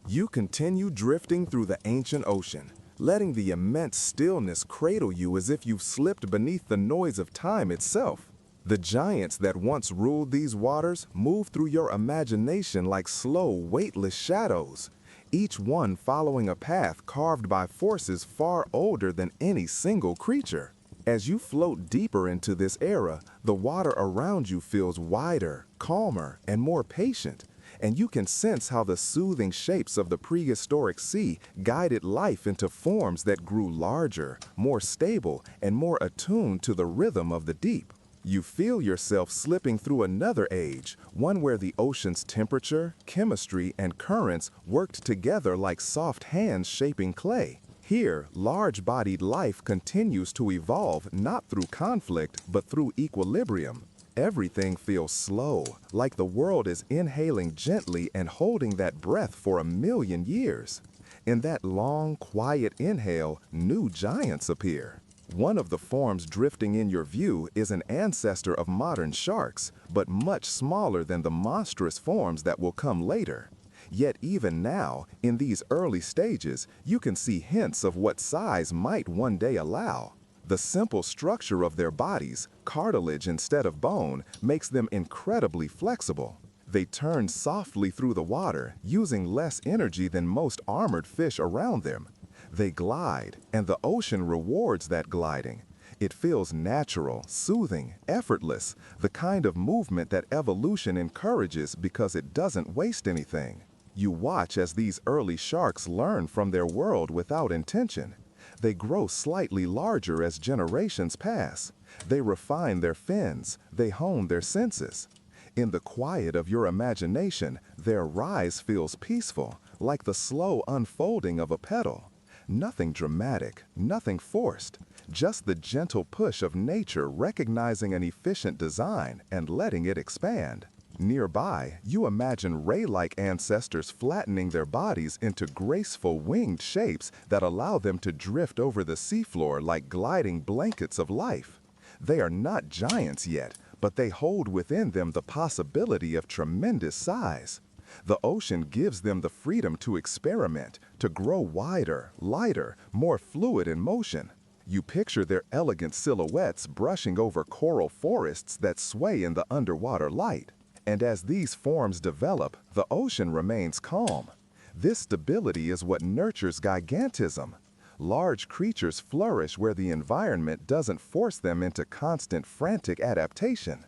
[SPEAKER 1] You continue drifting through the ancient ocean, letting the immense stillness cradle you as if you've slipped beneath the noise of time itself. The giants that once ruled these waters move through your imagination like slow, weightless shadows, each one following a path carved by forces far older than any single creature. As you float deeper into this era, the water around you feels wider, calmer, and more patient, and you can sense how the soothing shapes of the prehistoric sea guided life into forms that grew larger, more stable, and more attuned to the rhythm of the deep. You feel yourself slipping through another age, one where the ocean's temperature, chemistry, and currents worked together like soft hands shaping clay. Here, large-bodied life continues to evolve not through conflict, but through equilibrium. Everything feels slow, like the world is inhaling gently and holding that breath for 1,000,000 years. In that long, quiet inhale, new giants appear. One of the forms drifting in your view is an ancestor of modern sharks, but much smaller than the monstrous forms that will come later. Yet even now, in these early stages, you can see hints of what size might one day allow. The simple structure of their bodies, cartilage instead of bone, makes them incredibly flexible. They turn softly through the water, using less energy than most armored fish around them. They glide, and the ocean rewards that gliding. It feels natural, soothing, effortless, the kind of movement that evolution encourages because it doesn't waste anything. You watch as these early sharks learn from their world without intention. They grow slightly larger as generations pass. They refine their fins, they hone their senses. In the quiet of your imagination, their rise feels peaceful, like the slow unfolding of a petal. Nothing dramatic, nothing forced, just the gentle push of nature recognizing an efficient design and letting it expand. Nearby, you imagine ray-like ancestors flattening their bodies into graceful winged shapes that allow them to drift over the seafloor like gliding blankets of life. They are not giants yet, but they hold within them the possibility of tremendous size. The ocean gives them the freedom to experiment, to grow wider, lighter, more fluid in motion. You picture their elegant silhouettes brushing over coral forests that sway in the underwater light. And as these forms develop, the ocean remains calm. This stability is what nurtures gigantism. Large creatures flourish where the environment doesn't force them into constant frantic adaptation.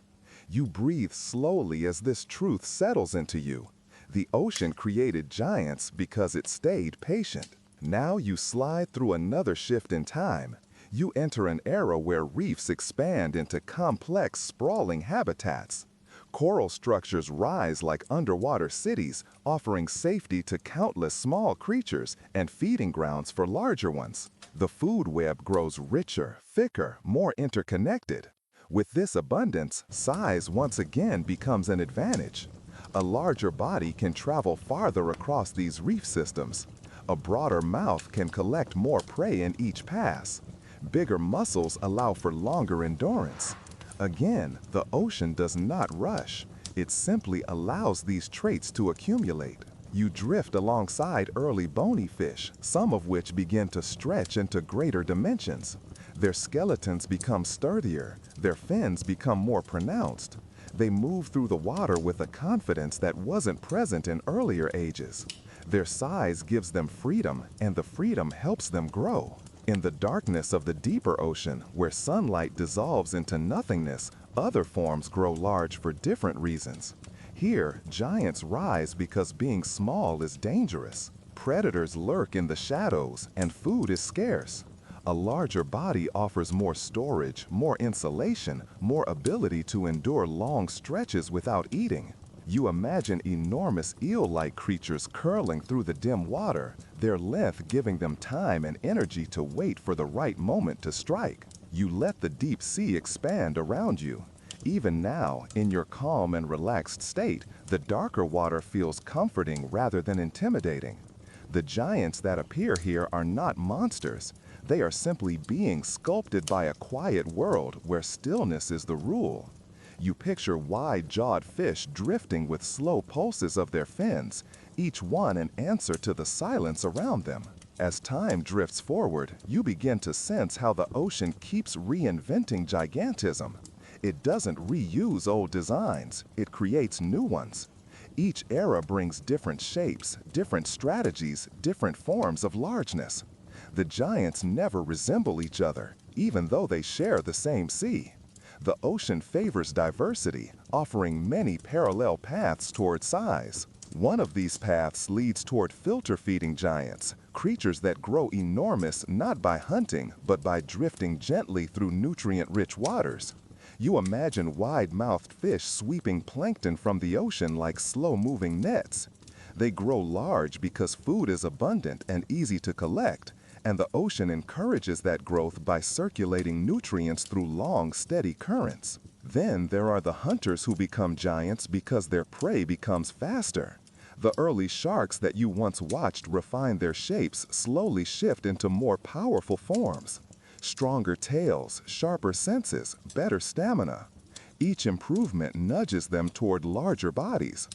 [SPEAKER 1] You breathe slowly as this truth settles into you. The ocean created giants because it stayed patient. Now you slide through another shift in time. You enter an era where reefs expand into complex, sprawling habitats. Coral structures rise like underwater cities, offering safety to countless small creatures and feeding grounds for larger ones. The food web grows richer, thicker, more interconnected. With this abundance, size once again becomes an advantage. A larger body can travel farther across these reef systems. A broader mouth can collect more prey in each pass. Bigger muscles allow for longer endurance. Again, the ocean does not rush. It simply allows these traits to accumulate.
[SPEAKER 2] You drift alongside early bony fish, some of which begin to stretch into greater dimensions. Their skeletons become sturdier, their fins become more pronounced. They move through the water with a confidence that wasn't present in earlier ages. Their size gives them freedom, and the freedom helps them grow. In the darkness of the deeper ocean, where sunlight dissolves into nothingness, other forms grow large for different reasons. Here, giants rise because being small is dangerous. Predators lurk in the shadows, and food is scarce. A larger body offers more storage, more insulation, more ability to endure long stretches without eating. You imagine enormous eel-like creatures curling through the dim water, their length giving them time and energy to wait for the right moment to strike. You let the deep sea expand around you. Even now, in your calm and relaxed state, the darker water feels comforting rather than intimidating. The giants that appear here are not monsters. They are simply beings sculpted by a quiet world where stillness is the rule. You picture wide-jawed fish drifting with slow pulses of their fins, each one an answer to the silence around them. As time drifts forward, you begin to sense how the ocean keeps reinventing gigantism. It doesn't reuse old designs, it creates new ones. Each era brings different shapes, different strategies, different forms of largeness. The giants never resemble each other, even though they share the same sea. The ocean favors diversity, offering many parallel paths toward size. One of these paths leads toward filter-feeding giants, creatures that grow enormous not by hunting, but by drifting gently through nutrient-rich waters. You imagine wide-mouthed fish sweeping plankton from the ocean like slow-moving nets. They grow large because food is abundant and easy to collect, and the ocean encourages that growth by circulating nutrients through long, steady currents. Then there are the hunters who become giants because their prey becomes faster. The early sharks that you once watched refine their shapes slowly shift into more powerful forms. Stronger tails, sharper senses, better stamina. Each improvement nudges them toward larger bodies.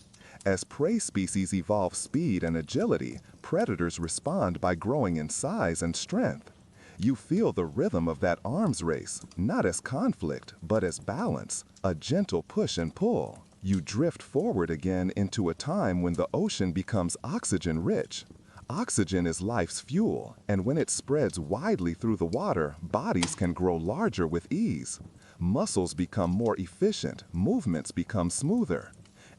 [SPEAKER 2] As prey species evolve speed and agility, predators respond by growing in size and strength. You feel the rhythm of that arms race, not as conflict, but as balance, a gentle push and pull. You drift forward again into a time when the ocean becomes oxygen-rich. Oxygen is life's fuel, and when it spreads widely through the water, bodies can grow larger with ease. Muscles become more efficient, movements become smoother.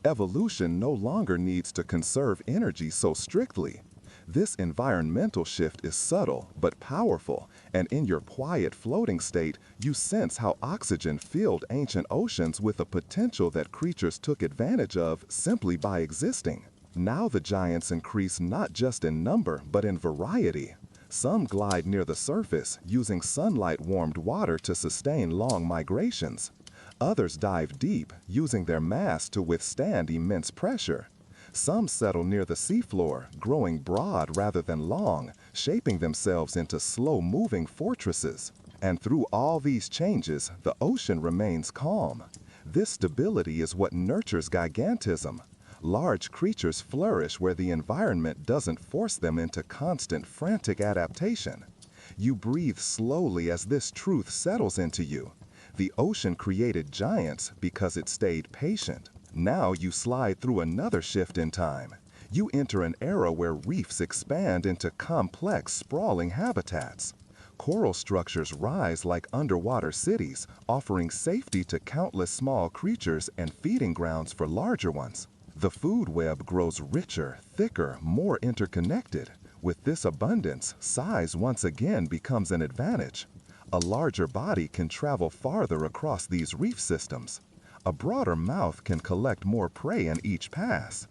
[SPEAKER 2] Evolution no longer needs to conserve energy so strictly. This environmental shift is subtle but powerful, and in your quiet floating state, you sense how oxygen filled ancient oceans with a potential that creatures took advantage of simply by existing. Now the giants increase not just in number, but in variety. Some glide near the surface, using sunlight-warmed water to sustain long migrations. Others dive deep, using their mass to withstand immense pressure. Some settle near the seafloor, growing broad rather than long, shaping themselves into slow-moving fortresses. And through all these changes, the ocean remains calm. This stability is what nurtures gigantism. Large creatures flourish where the environment doesn't force them into constant, frantic adaptation. You breathe slowly as this truth settles into you. The ocean created giants because it stayed patient. Now you slide through another shift in time. You enter an era where reefs expand into complex, sprawling habitats. Coral structures rise like underwater cities, offering safety to countless small creatures and feeding grounds for larger ones. The food web grows richer, thicker, more interconnected. With this abundance, size once again becomes an advantage. A larger body can travel farther across these reef systems. A broader mouth can collect more prey in each pass.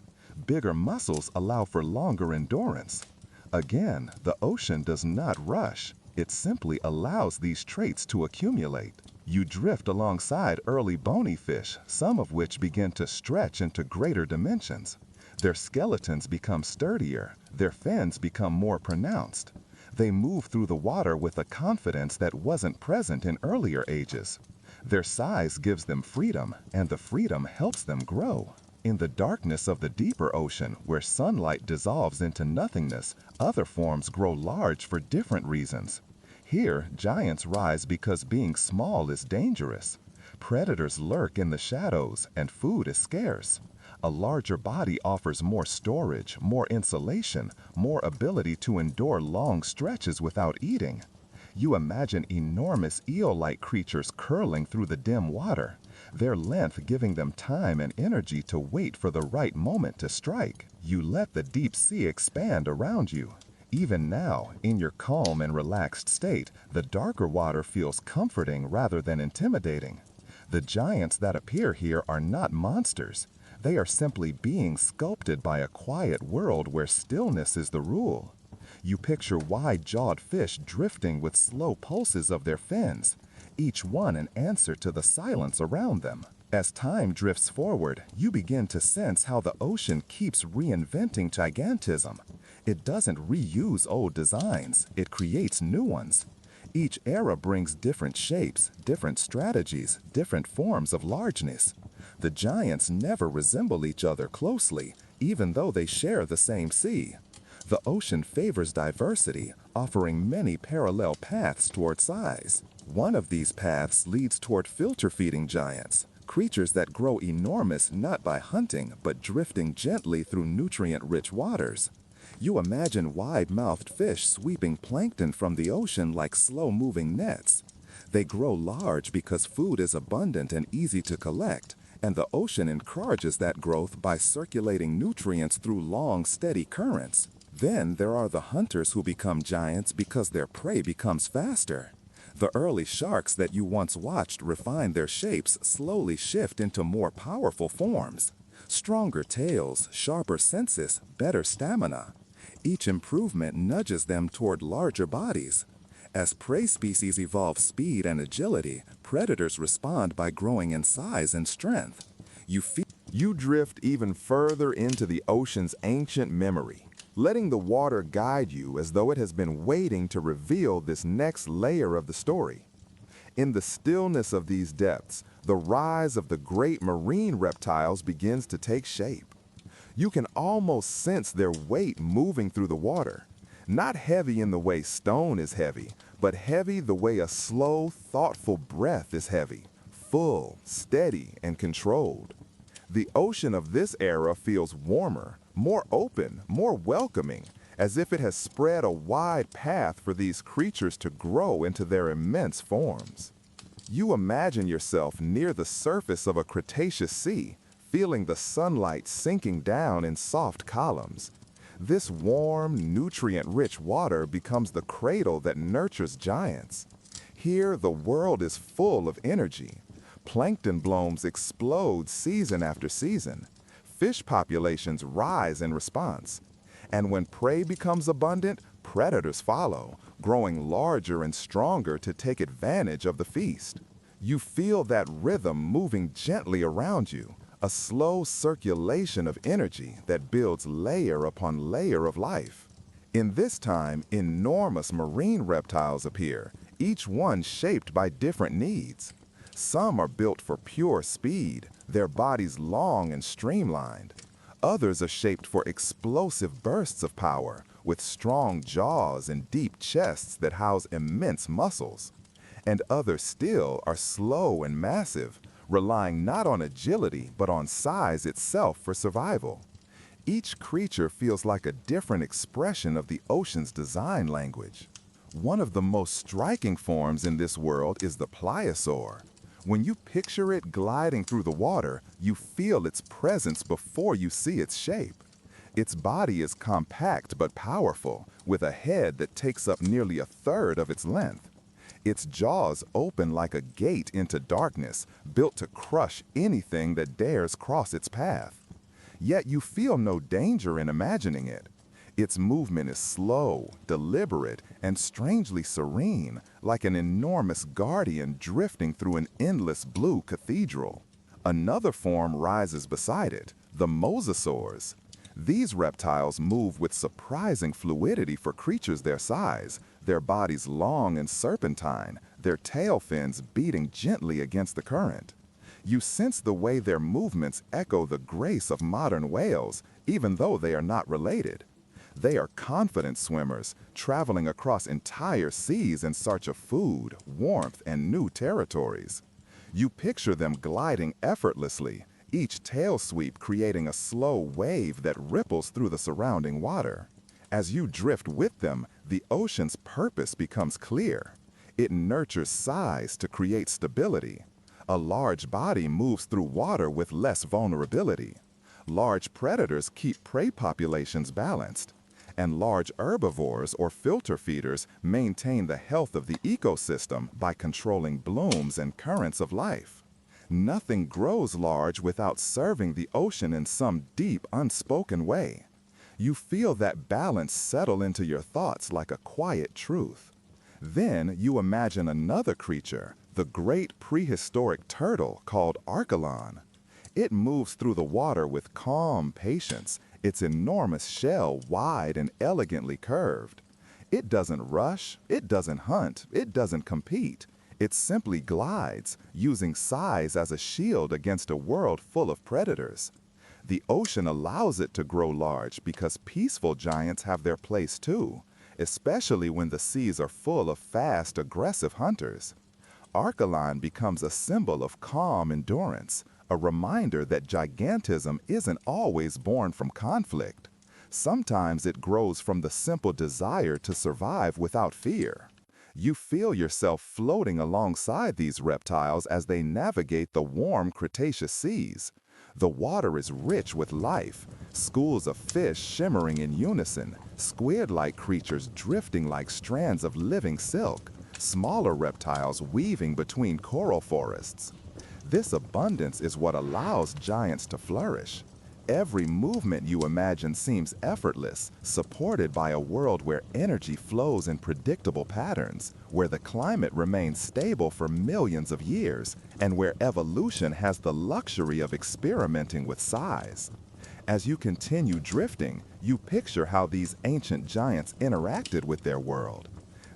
[SPEAKER 2] Bigger muscles allow for longer endurance. Again, the ocean does not rush. It simply allows these traits to accumulate. You drift alongside early bony fish, some of which begin to stretch into greater dimensions. Their skeletons become sturdier, their fins become more pronounced. They move through the water with a confidence that wasn't present in earlier ages. Their size gives them freedom, and the freedom helps them grow. In the darkness of the deeper ocean, where sunlight dissolves into nothingness, other forms grow large for different reasons. Here, giants rise because being small is dangerous. Predators lurk in the shadows, and food is scarce. A larger body offers more storage, more insulation, more ability to endure long stretches without eating. You imagine enormous eel-like creatures curling through the dim water, their length giving them time and energy to wait for the right moment to strike. You let the deep sea expand around you. Even now, in your calm and relaxed state, the darker water feels comforting rather than intimidating. The giants that appear here are not monsters. They are simply beings sculpted by a quiet world where stillness is the rule. You picture wide-jawed fish drifting with slow pulses of their fins, each one an answer to the silence around them. As time drifts forward, you begin to sense how the ocean keeps reinventing gigantism. It doesn't reuse old designs, it creates new ones. Each era brings different shapes, different strategies, different forms of largeness. The giants never resemble each other closely, even though they share the same sea. The ocean favors diversity, offering many parallel paths toward size. One of these paths leads toward filter-feeding giants, creatures that grow enormous not by hunting, but drifting gently through nutrient-rich waters. You imagine wide-mouthed fish sweeping plankton from the ocean like slow-moving nets. They grow large because food is abundant and easy to collect, and the ocean encourages that growth by circulating nutrients through long, steady currents. Then there are the hunters who become giants because their prey becomes faster. The early sharks that you once watched refine their shapes slowly shift into more powerful forms. Stronger tails, sharper senses, better stamina. Each improvement nudges them toward larger bodies. As prey species evolve speed and agility, predators respond by growing in size and strength.
[SPEAKER 1] You drift even further into the ocean's ancient memory, letting the water guide you as though it has been waiting to reveal this next layer of the story. In the stillness of these depths, the rise of the great marine reptiles begins to take shape. You can almost sense their weight moving through the water. Not heavy in the way stone is heavy, but heavy the way a slow, thoughtful breath is heavy, full, steady, and controlled. The ocean of this era feels warmer, more open, more welcoming, as if it has spread a wide path for these creatures to grow into their immense forms. You imagine yourself near the surface of a Cretaceous sea, feeling the sunlight sinking down in soft columns. This warm, nutrient-rich water becomes the cradle that nurtures giants. Here, the world is full of energy. Plankton blooms explode season after season. Fish populations rise in response. And when prey becomes abundant, predators follow, growing larger and stronger to take advantage of the feast. You feel that rhythm moving gently around you, a slow circulation of energy that builds layer upon layer of life. In this time, enormous marine reptiles appear, each one shaped by different needs. Some are built for pure speed, their bodies long and streamlined. Others are shaped for explosive bursts of power, with strong jaws and deep chests that house immense muscles. And others still are slow and massive, relying not on agility but on size itself for survival. Each creature feels like a different expression of the ocean's design language. One of the most striking forms in this world is the pliosaur. When you picture it gliding through the water, you feel its presence before you see its shape. Its body is compact but powerful, with a head that takes up nearly a third of its length. Its jaws open like a gate into darkness, built to crush anything that dares cross its path. Yet you feel no danger in imagining it. Its movement is slow, deliberate, and strangely serene, like an enormous guardian drifting through an endless blue cathedral. Another form rises beside it, the mosasaurs. These reptiles move with surprising fluidity for creatures their size, their bodies long and serpentine, their tail fins beating gently against the current.
[SPEAKER 2] You sense the way their movements echo the grace of modern whales, even though they are not related. They are confident swimmers, traveling across entire seas in search of food, warmth, and new territories. You picture them gliding effortlessly, each tail sweep creating a slow wave that ripples through the surrounding water. As you drift with them, the ocean's purpose becomes clear. It nurtures size to create stability. A large body moves through water with less vulnerability. Large predators keep prey populations balanced. And large herbivores or filter feeders maintain the health of the ecosystem by controlling blooms and currents of life. Nothing grows large without serving the ocean in some deep, unspoken way. You feel that balance settle into your thoughts like a quiet truth. Then you imagine another creature, the great prehistoric turtle called Archelon. It moves through the water with calm patience, its enormous shell wide and elegantly curved. It doesn't rush, it doesn't hunt, it doesn't compete. It simply glides, using size as a shield against a world full of predators. The ocean allows it to grow large because peaceful giants have their place too, especially when the seas are full of fast, aggressive hunters. Archelon becomes a symbol of calm endurance, a reminder that gigantism isn't always born from conflict. Sometimes it grows from the simple desire to survive without fear. You feel yourself floating alongside these reptiles as they navigate the warm Cretaceous seas. The water is rich with life, schools of fish shimmering in unison, squid-like creatures drifting like strands of living silk, smaller reptiles weaving between coral forests. This abundance is what allows giants to flourish. Every movement you imagine seems effortless, supported by a world where energy flows in predictable patterns, where the climate remains stable for millions of years, and where evolution has the luxury of experimenting with size. As you continue drifting, you picture how these ancient giants interacted with their world.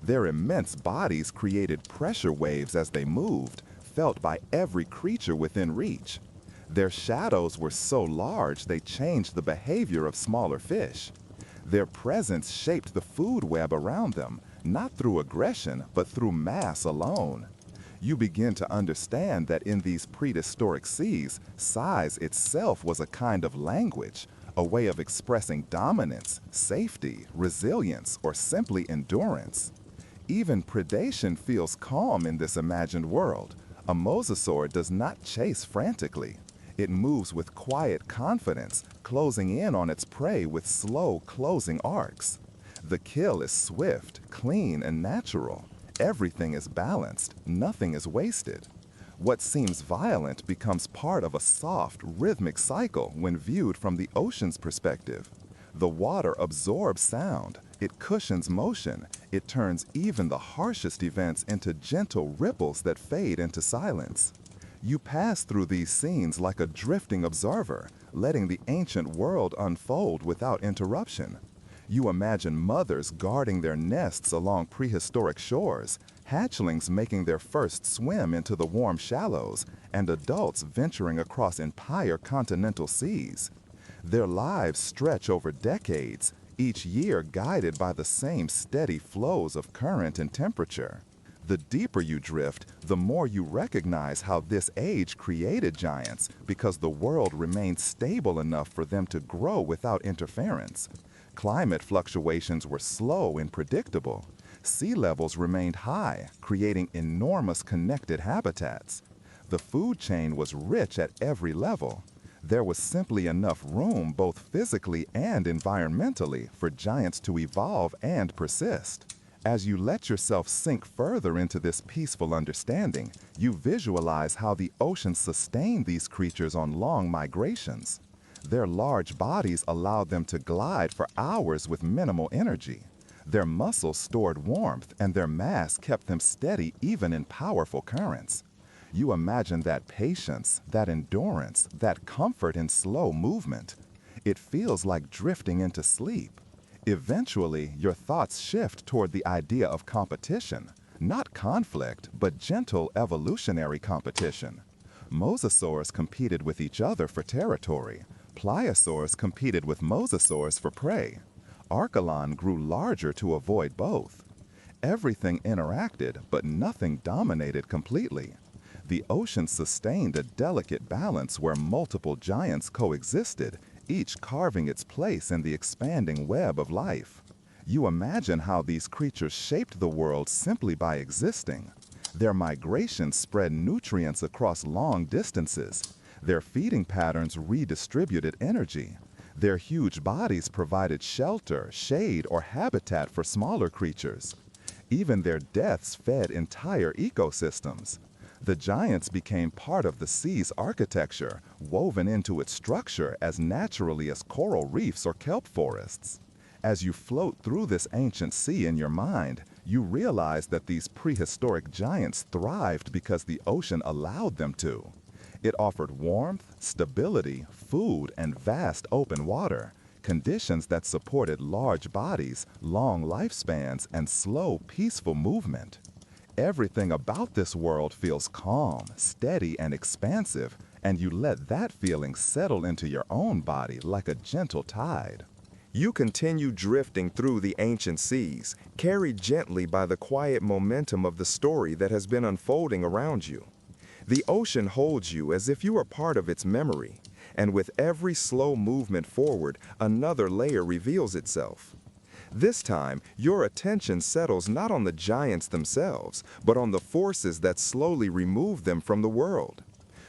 [SPEAKER 2] Their immense bodies created pressure waves as they moved, felt by every creature within reach. Their shadows were so large they changed the behavior of smaller fish. Their presence shaped the food web around them, not through aggression, but through mass alone. You begin to understand that in these prehistoric seas, size itself was a kind of language, a way of expressing dominance, safety, resilience, or simply endurance. Even predation feels calm in this imagined world. A mosasaur does not chase frantically. It moves with quiet confidence, closing in on its prey with slow closing arcs. The kill is swift, clean, and natural. Everything is balanced, nothing is wasted. What seems violent becomes part of a soft, rhythmic cycle when viewed from the ocean's perspective. The water absorbs sound, it cushions motion, it turns even the harshest events into gentle ripples that fade into silence. You pass through these scenes like a drifting observer, letting the ancient world unfold without interruption. You imagine mothers guarding their nests along prehistoric shores, hatchlings making their first swim into the warm shallows, and adults venturing across entire continental seas. Their lives stretch over decades, each year guided by the same steady flows of current and temperature. The deeper you drift, the more you recognize how this age created giants because the world remained stable enough for them to grow without interference. Climate fluctuations were slow and predictable. Sea levels remained high, creating enormous connected habitats. The food chain was rich at every level. There was simply enough room both physically and environmentally for giants to evolve and persist. As you let yourself sink further into this peaceful understanding, you visualize how the ocean sustained these creatures on long migrations. Their large bodies allowed them to glide for hours with minimal energy. Their muscles stored warmth, and their mass kept them steady even in powerful currents. You imagine that patience, that endurance, that comfort in slow movement. It feels like drifting into sleep. Eventually, your thoughts shift toward the idea of competition, not conflict, but gentle evolutionary competition. Mosasaurs competed with each other for territory. Pliosaurs competed with mosasaurs for prey. Archelon grew larger to avoid both. Everything interacted, but nothing dominated completely. The ocean sustained a delicate balance where multiple giants coexisted, each carving its place in the expanding web of life. You imagine how these creatures shaped the world simply by existing. Their migration spread nutrients across long distances. Their feeding patterns redistributed energy. Their huge bodies provided shelter, shade, or habitat for smaller creatures. Even their deaths fed entire ecosystems. The giants became part of the sea's architecture, woven into its structure as naturally as coral reefs or kelp forests. As you float through this ancient sea in your mind, you realize that these prehistoric giants thrived because the ocean allowed them to. It offered warmth, stability, food, and vast open water, conditions that supported large bodies, long lifespans, and slow, peaceful movement. Everything about this world feels calm, steady, and expansive, and you let that feeling settle into your own body like a gentle tide.
[SPEAKER 1] You continue drifting through the ancient seas, carried gently by the quiet momentum of the story that has been unfolding around you. The ocean holds you as if you are part of its memory, and with every slow movement forward, another layer reveals itself. This time, your attention settles not on the giants themselves, but on the forces that slowly remove them from the world.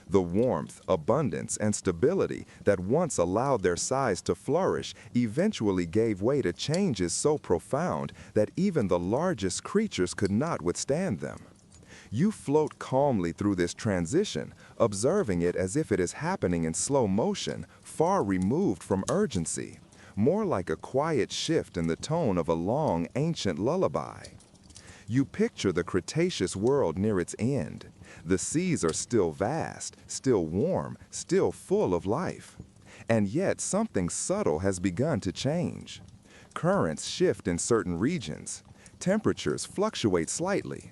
[SPEAKER 1] The warmth, abundance, and stability that once allowed their size to flourish eventually gave way to changes so profound that even the largest creatures could not withstand them. You float calmly through this transition, observing it as if it is happening in slow motion, far removed from urgency, more like a quiet shift in the tone of a long, ancient lullaby. You picture the Cretaceous world near its end. The seas are still vast, still warm, still full of life. And yet something subtle has begun to change. Currents shift in certain regions. Temperatures fluctuate slightly.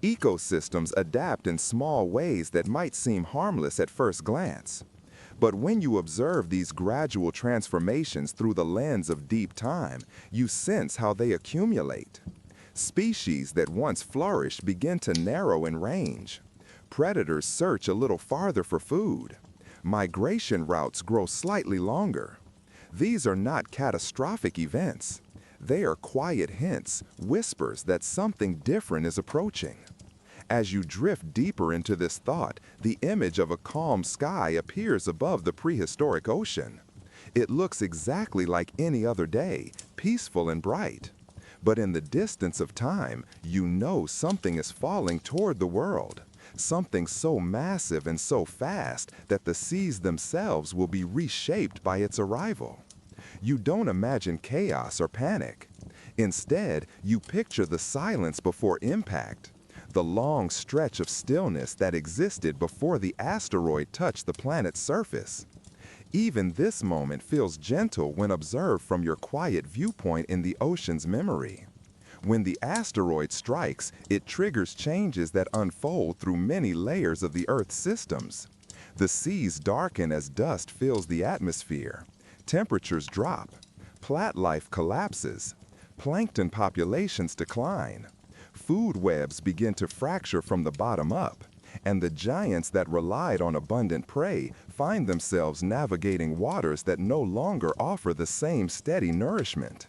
[SPEAKER 1] Ecosystems adapt in small ways that might seem harmless at first glance. But when you observe these gradual transformations through the lens of deep time, you sense how they accumulate. Species that once flourished begin to narrow in range. Predators search a little farther for food. Migration routes grow slightly longer. These are not catastrophic events. They are quiet hints, whispers that something different is approaching. As you drift deeper into this thought, the image of a calm sky appears above the prehistoric ocean. It looks exactly like any other day, peaceful and bright. But in the distance of time, you know something is falling toward the world. Something so massive and so fast that the seas themselves will be reshaped by its arrival. You don't imagine chaos or panic. Instead, you picture the silence before impact, the long stretch of stillness that existed before the asteroid touched the planet's surface. Even this moment feels gentle when observed from your quiet viewpoint in the ocean's memory. When the asteroid strikes, it triggers changes that unfold through many layers of the Earth's systems. The seas darken as dust fills the atmosphere. Temperatures drop. Plant life collapses. Plankton populations decline. Food webs begin to fracture from the bottom up. And the giants that relied on abundant prey find themselves navigating waters that no longer offer the same steady nourishment.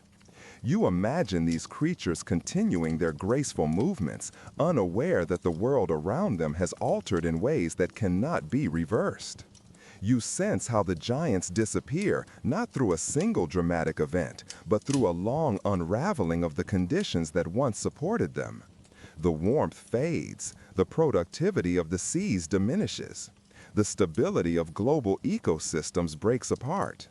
[SPEAKER 1] You imagine these creatures continuing their graceful movements, unaware that the world around them has altered in ways that cannot be reversed. You sense how the giants disappear, not through a single dramatic event, but through a long unraveling of the conditions that once supported them. The warmth fades, the productivity of the seas diminishes, the stability of global ecosystems breaks apart.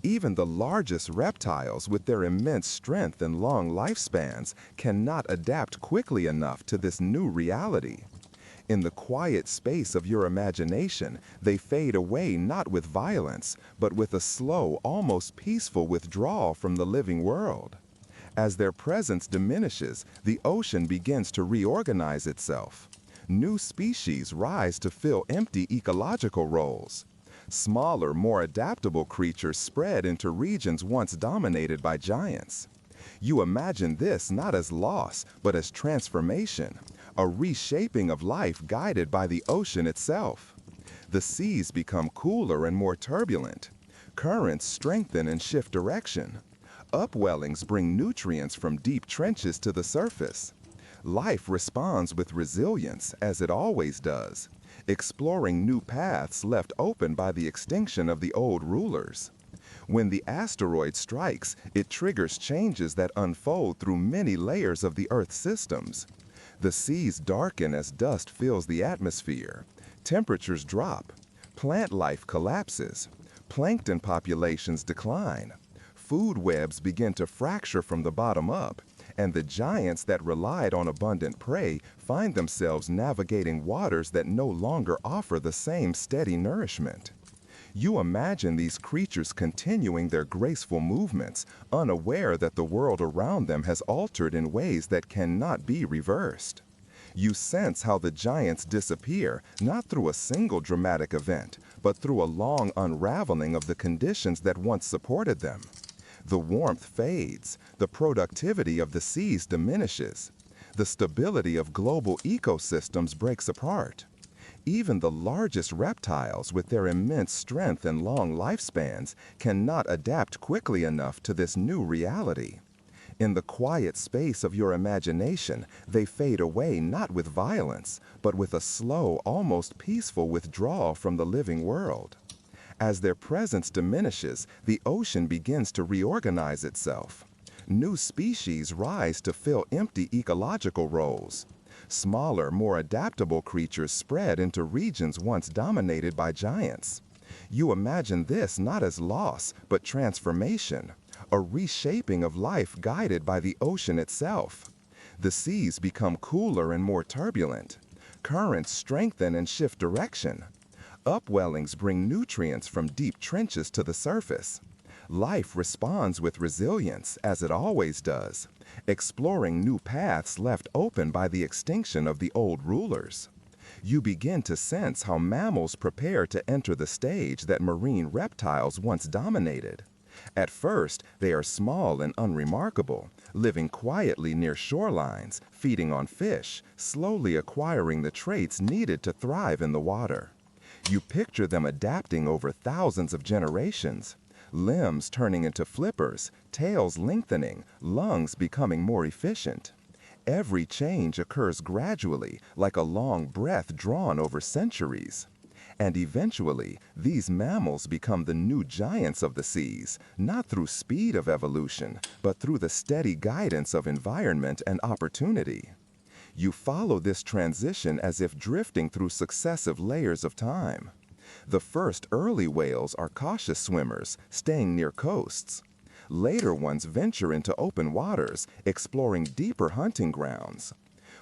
[SPEAKER 1] Even the largest reptiles, with their immense strength and long lifespans, cannot adapt quickly enough to this new reality. In the quiet space of your imagination, they fade away not with violence, but with a slow, almost peaceful withdrawal from the living world. As their presence diminishes, the ocean begins to reorganize itself.
[SPEAKER 2] New species rise to fill empty ecological roles. Smaller, more adaptable creatures spread into regions once dominated by giants. You imagine this not as loss, but as transformation, a reshaping of life guided by the ocean itself. The seas become cooler and more turbulent. Currents strengthen and shift direction. Upwellings bring nutrients from deep trenches to the surface. Life responds with resilience, as it always does, exploring new paths left open by the extinction of the old rulers. When the asteroid strikes, it triggers changes that unfold through many layers of the Earth's systems. The seas darken as dust fills the atmosphere. Temperatures drop. Plant life collapses. Plankton populations decline. Food webs begin to fracture from the bottom up, and the giants that relied on abundant prey find themselves navigating waters that no longer offer the same steady nourishment. You imagine these creatures continuing their graceful movements, unaware that the world around them has altered in ways that cannot be reversed. You sense how the giants disappear, not through a single dramatic event, but through a long unraveling of the conditions that once supported them. The warmth fades, the productivity of the seas diminishes, the stability of global ecosystems breaks apart. Even the largest reptiles, with their immense strength and long lifespans, cannot adapt quickly enough to this new reality. In the quiet space of your imagination, they fade away not with violence, but with a slow, almost peaceful withdrawal from the living world. As their presence diminishes, the ocean begins to reorganize itself. New species rise to fill empty ecological roles. Smaller, more adaptable creatures spread into regions once dominated by giants. You imagine this not as loss, but transformation, a reshaping of life guided by the ocean itself. The seas become cooler and more turbulent. Currents strengthen and shift direction. Upwellings bring nutrients from deep trenches to the surface. Life responds with resilience, as it always does, exploring new paths left open by the extinction of the old rulers. You begin to sense how mammals prepare to enter the stage that marine reptiles once dominated. At first, they are small and unremarkable, living quietly near shorelines, feeding on fish, slowly acquiring the traits needed to thrive in the water. You picture them adapting over thousands of generations, limbs turning into flippers, tails lengthening, lungs becoming more efficient. Every change occurs gradually, like a long breath drawn over centuries. And eventually, these mammals become the new giants of the seas, not through speed of evolution, but through the steady guidance of environment and opportunity. You follow this transition as if drifting through successive layers of time. The first early whales are cautious swimmers, staying near coasts. Later ones venture into open waters, exploring deeper hunting grounds.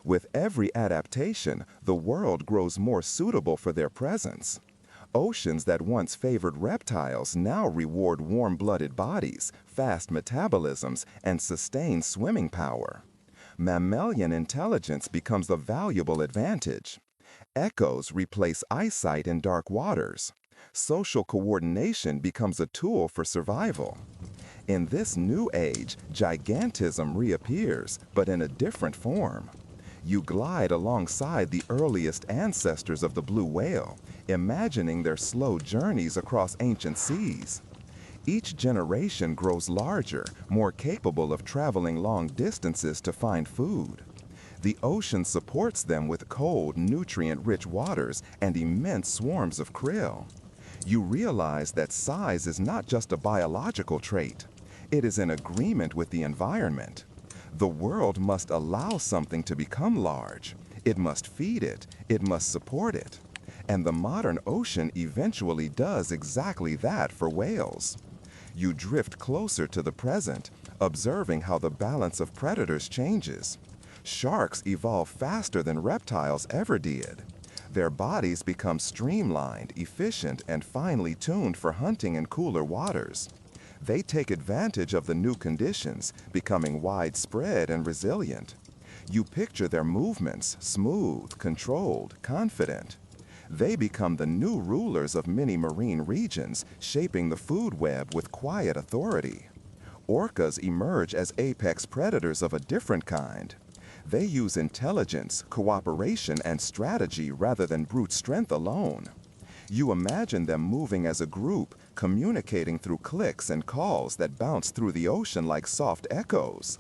[SPEAKER 2] With every adaptation, the world grows more suitable for their presence. Oceans that once favored reptiles now reward warm-blooded bodies, fast metabolisms, and sustained swimming power. Mammalian intelligence becomes a valuable advantage. Echoes replace eyesight in dark waters. Social coordination becomes a tool for survival. In this new age, gigantism reappears, but in a different form. You glide alongside the earliest ancestors of the blue whale, imagining their slow journeys across ancient seas. Each generation grows larger, more capable of traveling long distances to find food. The ocean supports them with cold, nutrient-rich waters and immense swarms of krill. You realize that size is not just a biological trait. It is in agreement with the environment. The world must allow something to become large. It must feed it. It must support it. And the modern ocean eventually does exactly that for whales. You drift closer to the present, observing how the balance of predators changes. Sharks evolve faster than reptiles ever did. Their bodies become streamlined, efficient, and finely tuned for hunting in cooler waters. They take advantage of the new conditions, becoming widespread and resilient.
[SPEAKER 1] You picture their movements, smooth, controlled, confident. They become the new rulers of many marine regions, shaping the food web with quiet authority. Orcas emerge as apex predators of a different kind. They use intelligence, cooperation, and strategy rather than brute strength alone. You imagine them moving as a group, communicating through clicks and calls that bounce through the ocean like soft echoes.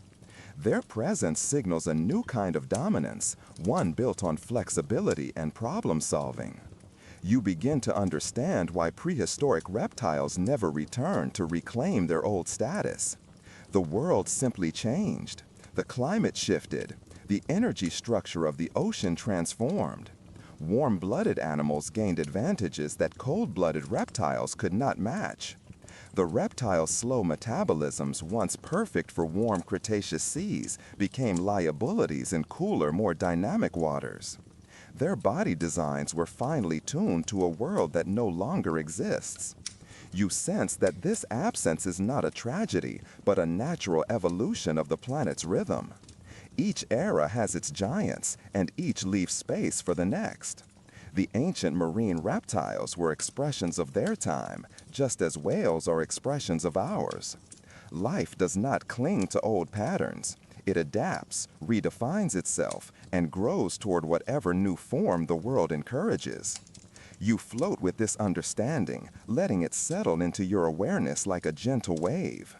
[SPEAKER 1] Their presence signals a new kind of dominance, one built on flexibility and problem solving. You begin to understand why prehistoric reptiles never returned to reclaim their old status. The world simply changed. The climate shifted. The energy structure of the ocean transformed. Warm-blooded animals gained advantages that cold-blooded reptiles could not match. The reptiles' slow metabolisms, once perfect for warm Cretaceous seas, became liabilities in cooler, more dynamic waters. Their body designs were finely tuned to a world that no longer exists. You sense that this absence is not a tragedy, but a natural evolution of the planet's rhythm. Each era has its giants, and each leaves space for the next. The ancient marine reptiles were expressions of their time, just as whales are expressions of ours. Life does not cling to old patterns. It adapts, redefines itself, and grows toward whatever new form the world encourages. You float with this understanding, letting it settle into your awareness like a gentle wave.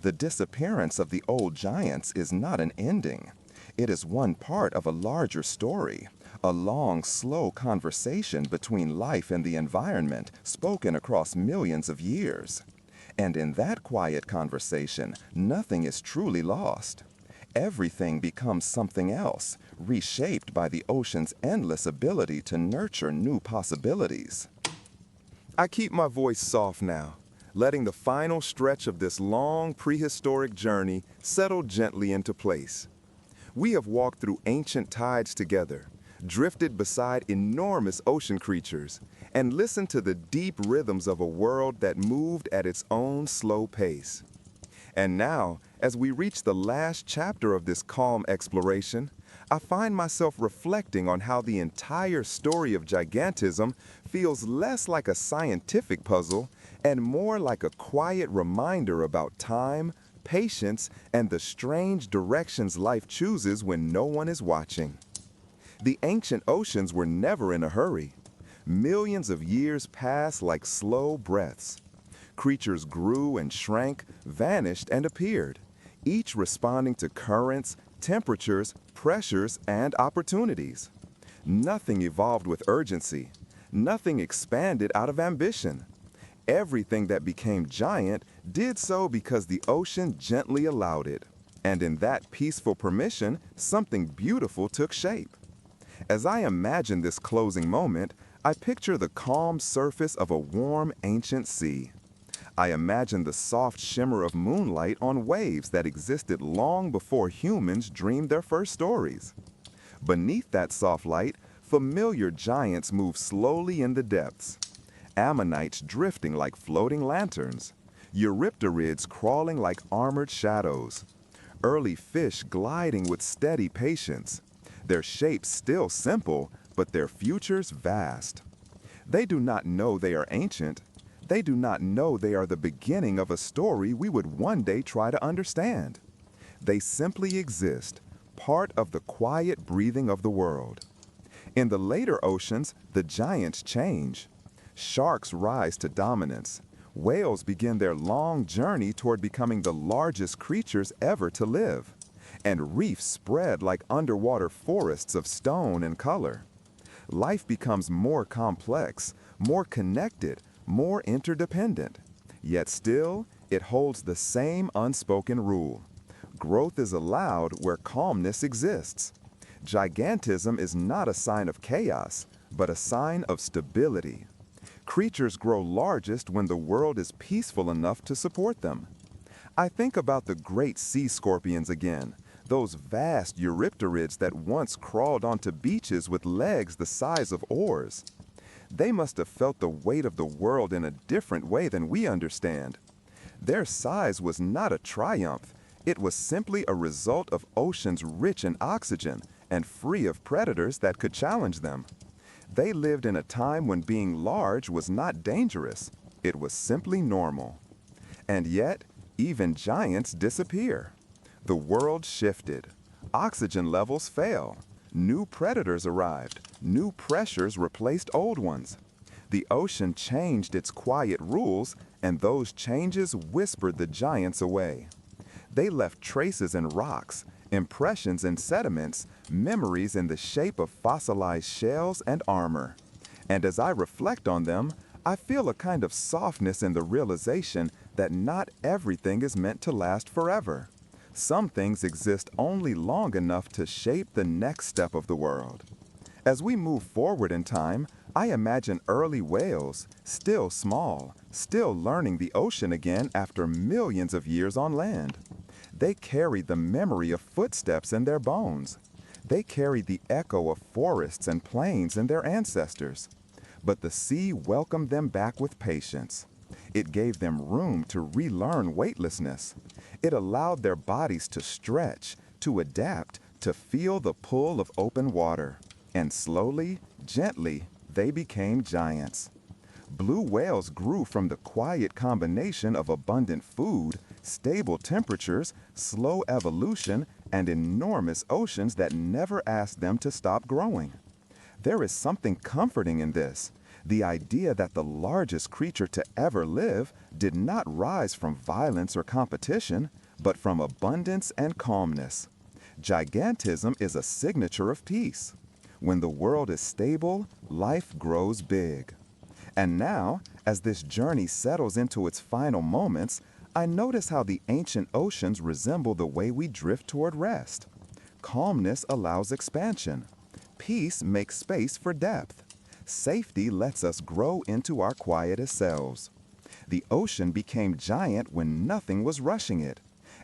[SPEAKER 1] The disappearance of the old giants is not an ending. It is one part of a larger story, a long, slow conversation between life and the environment spoken across millions of years. And in that quiet conversation, nothing is truly lost. Everything becomes something else, reshaped by the ocean's endless ability to nurture new possibilities. I keep my voice soft now, letting the final stretch of this long prehistoric journey settle gently into place. We have walked through ancient tides together, drifted beside enormous ocean creatures, and listened to the deep rhythms of a world that moved at its own slow pace. And now, as we reach the last chapter of this calm exploration, I find myself reflecting on how the entire story of gigantism feels less like a scientific puzzle and more like a quiet reminder about time, patience, and the strange directions life chooses when no one is watching. The ancient oceans were never in a hurry. Millions of years passed like slow breaths. Creatures grew and shrank, vanished and appeared, each responding to currents, temperatures, pressures, and opportunities. Nothing evolved with urgency. Nothing expanded out of ambition. Everything that became giant did so because the ocean gently allowed it. And in that peaceful permission, something beautiful took shape. As I imagine this closing moment, I picture the calm surface of a warm, ancient sea. I imagine the soft shimmer of moonlight on waves that existed long before humans dreamed their first stories. Beneath that soft light, familiar giants move slowly in the depths. Ammonites drifting like floating lanterns. Eurypterids crawling like armored shadows. Early fish gliding with steady patience. Their shapes still simple, but their futures vast. They do not know they are ancient. They do not know they are the beginning of a story we would one day try to understand. They simply exist, part of the quiet breathing of the world. In the later oceans, the giants change. Sharks rise to dominance. Whales begin their long journey toward becoming the largest creatures ever to live. And reefs spread like underwater forests of stone and color. Life becomes more complex, more connected, more interdependent. Yet still, it holds the same unspoken rule. Growth is allowed where calmness exists. Gigantism is not a sign of chaos, but a sign of stability. Creatures grow largest when the world is peaceful enough to support them. I think about the great sea scorpions again, those vast eurypterids that once crawled onto beaches with legs the size of oars. They must have felt the weight of the world in a different way than we understand. Their size was not a triumph, It was simply a result of oceans rich in oxygen and free of predators that could challenge them. They lived in a time when being large was not dangerous. It was simply normal. And yet, even giants disappear. The world shifted. Oxygen levels fell. New predators arrived. New pressures replaced old ones. The ocean changed its quiet rules, and those changes whispered the giants away. They left traces in rocks, impressions in sediments, memories in the shape of fossilized shells and armor. And as I reflect on them, I feel a kind of softness in the realization that not everything is meant to last forever. Some things exist only long enough to shape the next step of the world. As we move forward in time, I imagine early whales, still small, still learning the ocean again after millions of years on land. They carried the memory of footsteps in their bones. They carried the echo of forests and plains in their ancestors. But the sea welcomed them back with patience. It gave them room to relearn weightlessness. It allowed their bodies to stretch, to adapt, to feel the pull of open water. And slowly, gently, they became giants. Blue whales grew from the quiet combination of abundant food, stable temperatures, slow evolution, and enormous oceans that never asked them to stop growing. There is something comforting in this. The idea that the largest creature to ever live did not rise from violence or competition, but from abundance and calmness. Gigantism is a signature of peace. When the world is stable, life grows big. And now, as this journey settles into its final moments, I notice how the ancient oceans resemble the way we drift toward rest. Calmness allows expansion. Peace makes space for depth. Safety lets us grow into our quietest selves. The ocean became giant when nothing was rushing it.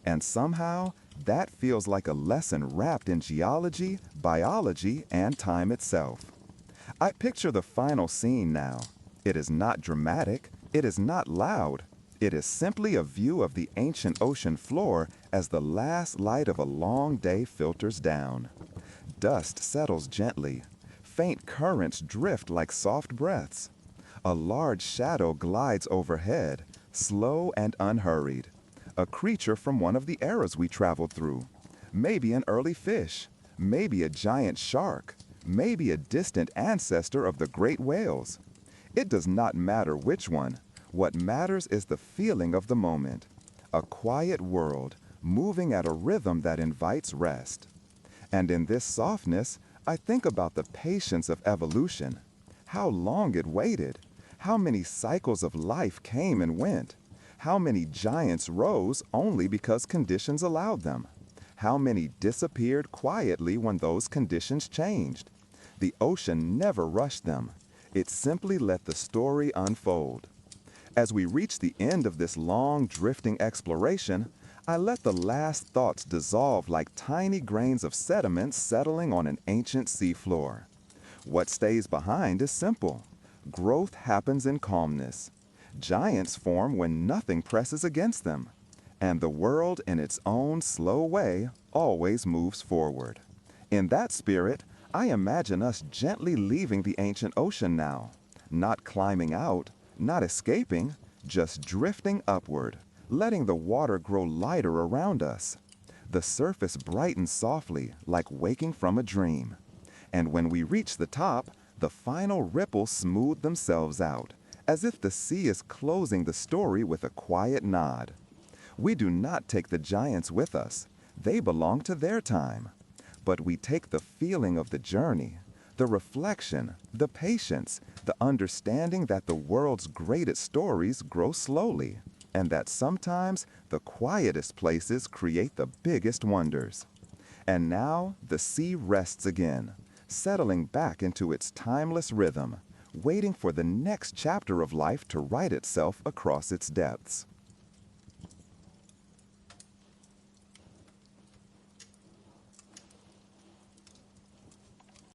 [SPEAKER 1] And somehow, that feels like a lesson wrapped in geology, biology, and time itself. I picture the final scene now. It is not dramatic. It is not loud. It is simply a view of the ancient ocean floor as the last light of a long day filters down. Dust settles gently. Faint currents drift like soft breaths. A large shadow glides overhead, slow and unhurried. A creature from one of the eras we traveled through. Maybe an early fish. Maybe a giant shark. Maybe a distant ancestor of the great whales. It does not matter which one. What matters is the feeling of the moment. A quiet world, moving at a rhythm that invites rest. And in this softness, I think about the patience of evolution. How long it waited. How many cycles of life came and went. How many giants rose only because conditions allowed them. How many disappeared quietly when those conditions changed. The ocean never rushed them. It simply let the story unfold. As we reach the end of this long, drifting exploration, I let the last thoughts dissolve like tiny grains of sediment settling on an ancient seafloor. What stays behind is simple. Growth happens in calmness. Giants form when nothing presses against them. And the world, in its own slow way, always moves forward. In that spirit, I imagine us gently leaving the ancient ocean now. Not climbing out, not escaping, just drifting upward, letting the water grow lighter around us. The surface brightens softly, like waking from a dream. And when we reach the top, the final ripples smooth themselves out, as if the sea is closing the story with a quiet nod. We do not take the giants with us. They belong to their time. But we take the feeling of the journey, the reflection, the patience, the understanding that the world's greatest stories grow slowly, and that sometimes the quietest places create the biggest wonders. And now the sea rests again, settling back into its timeless rhythm, waiting for the next chapter of life to write itself across its depths.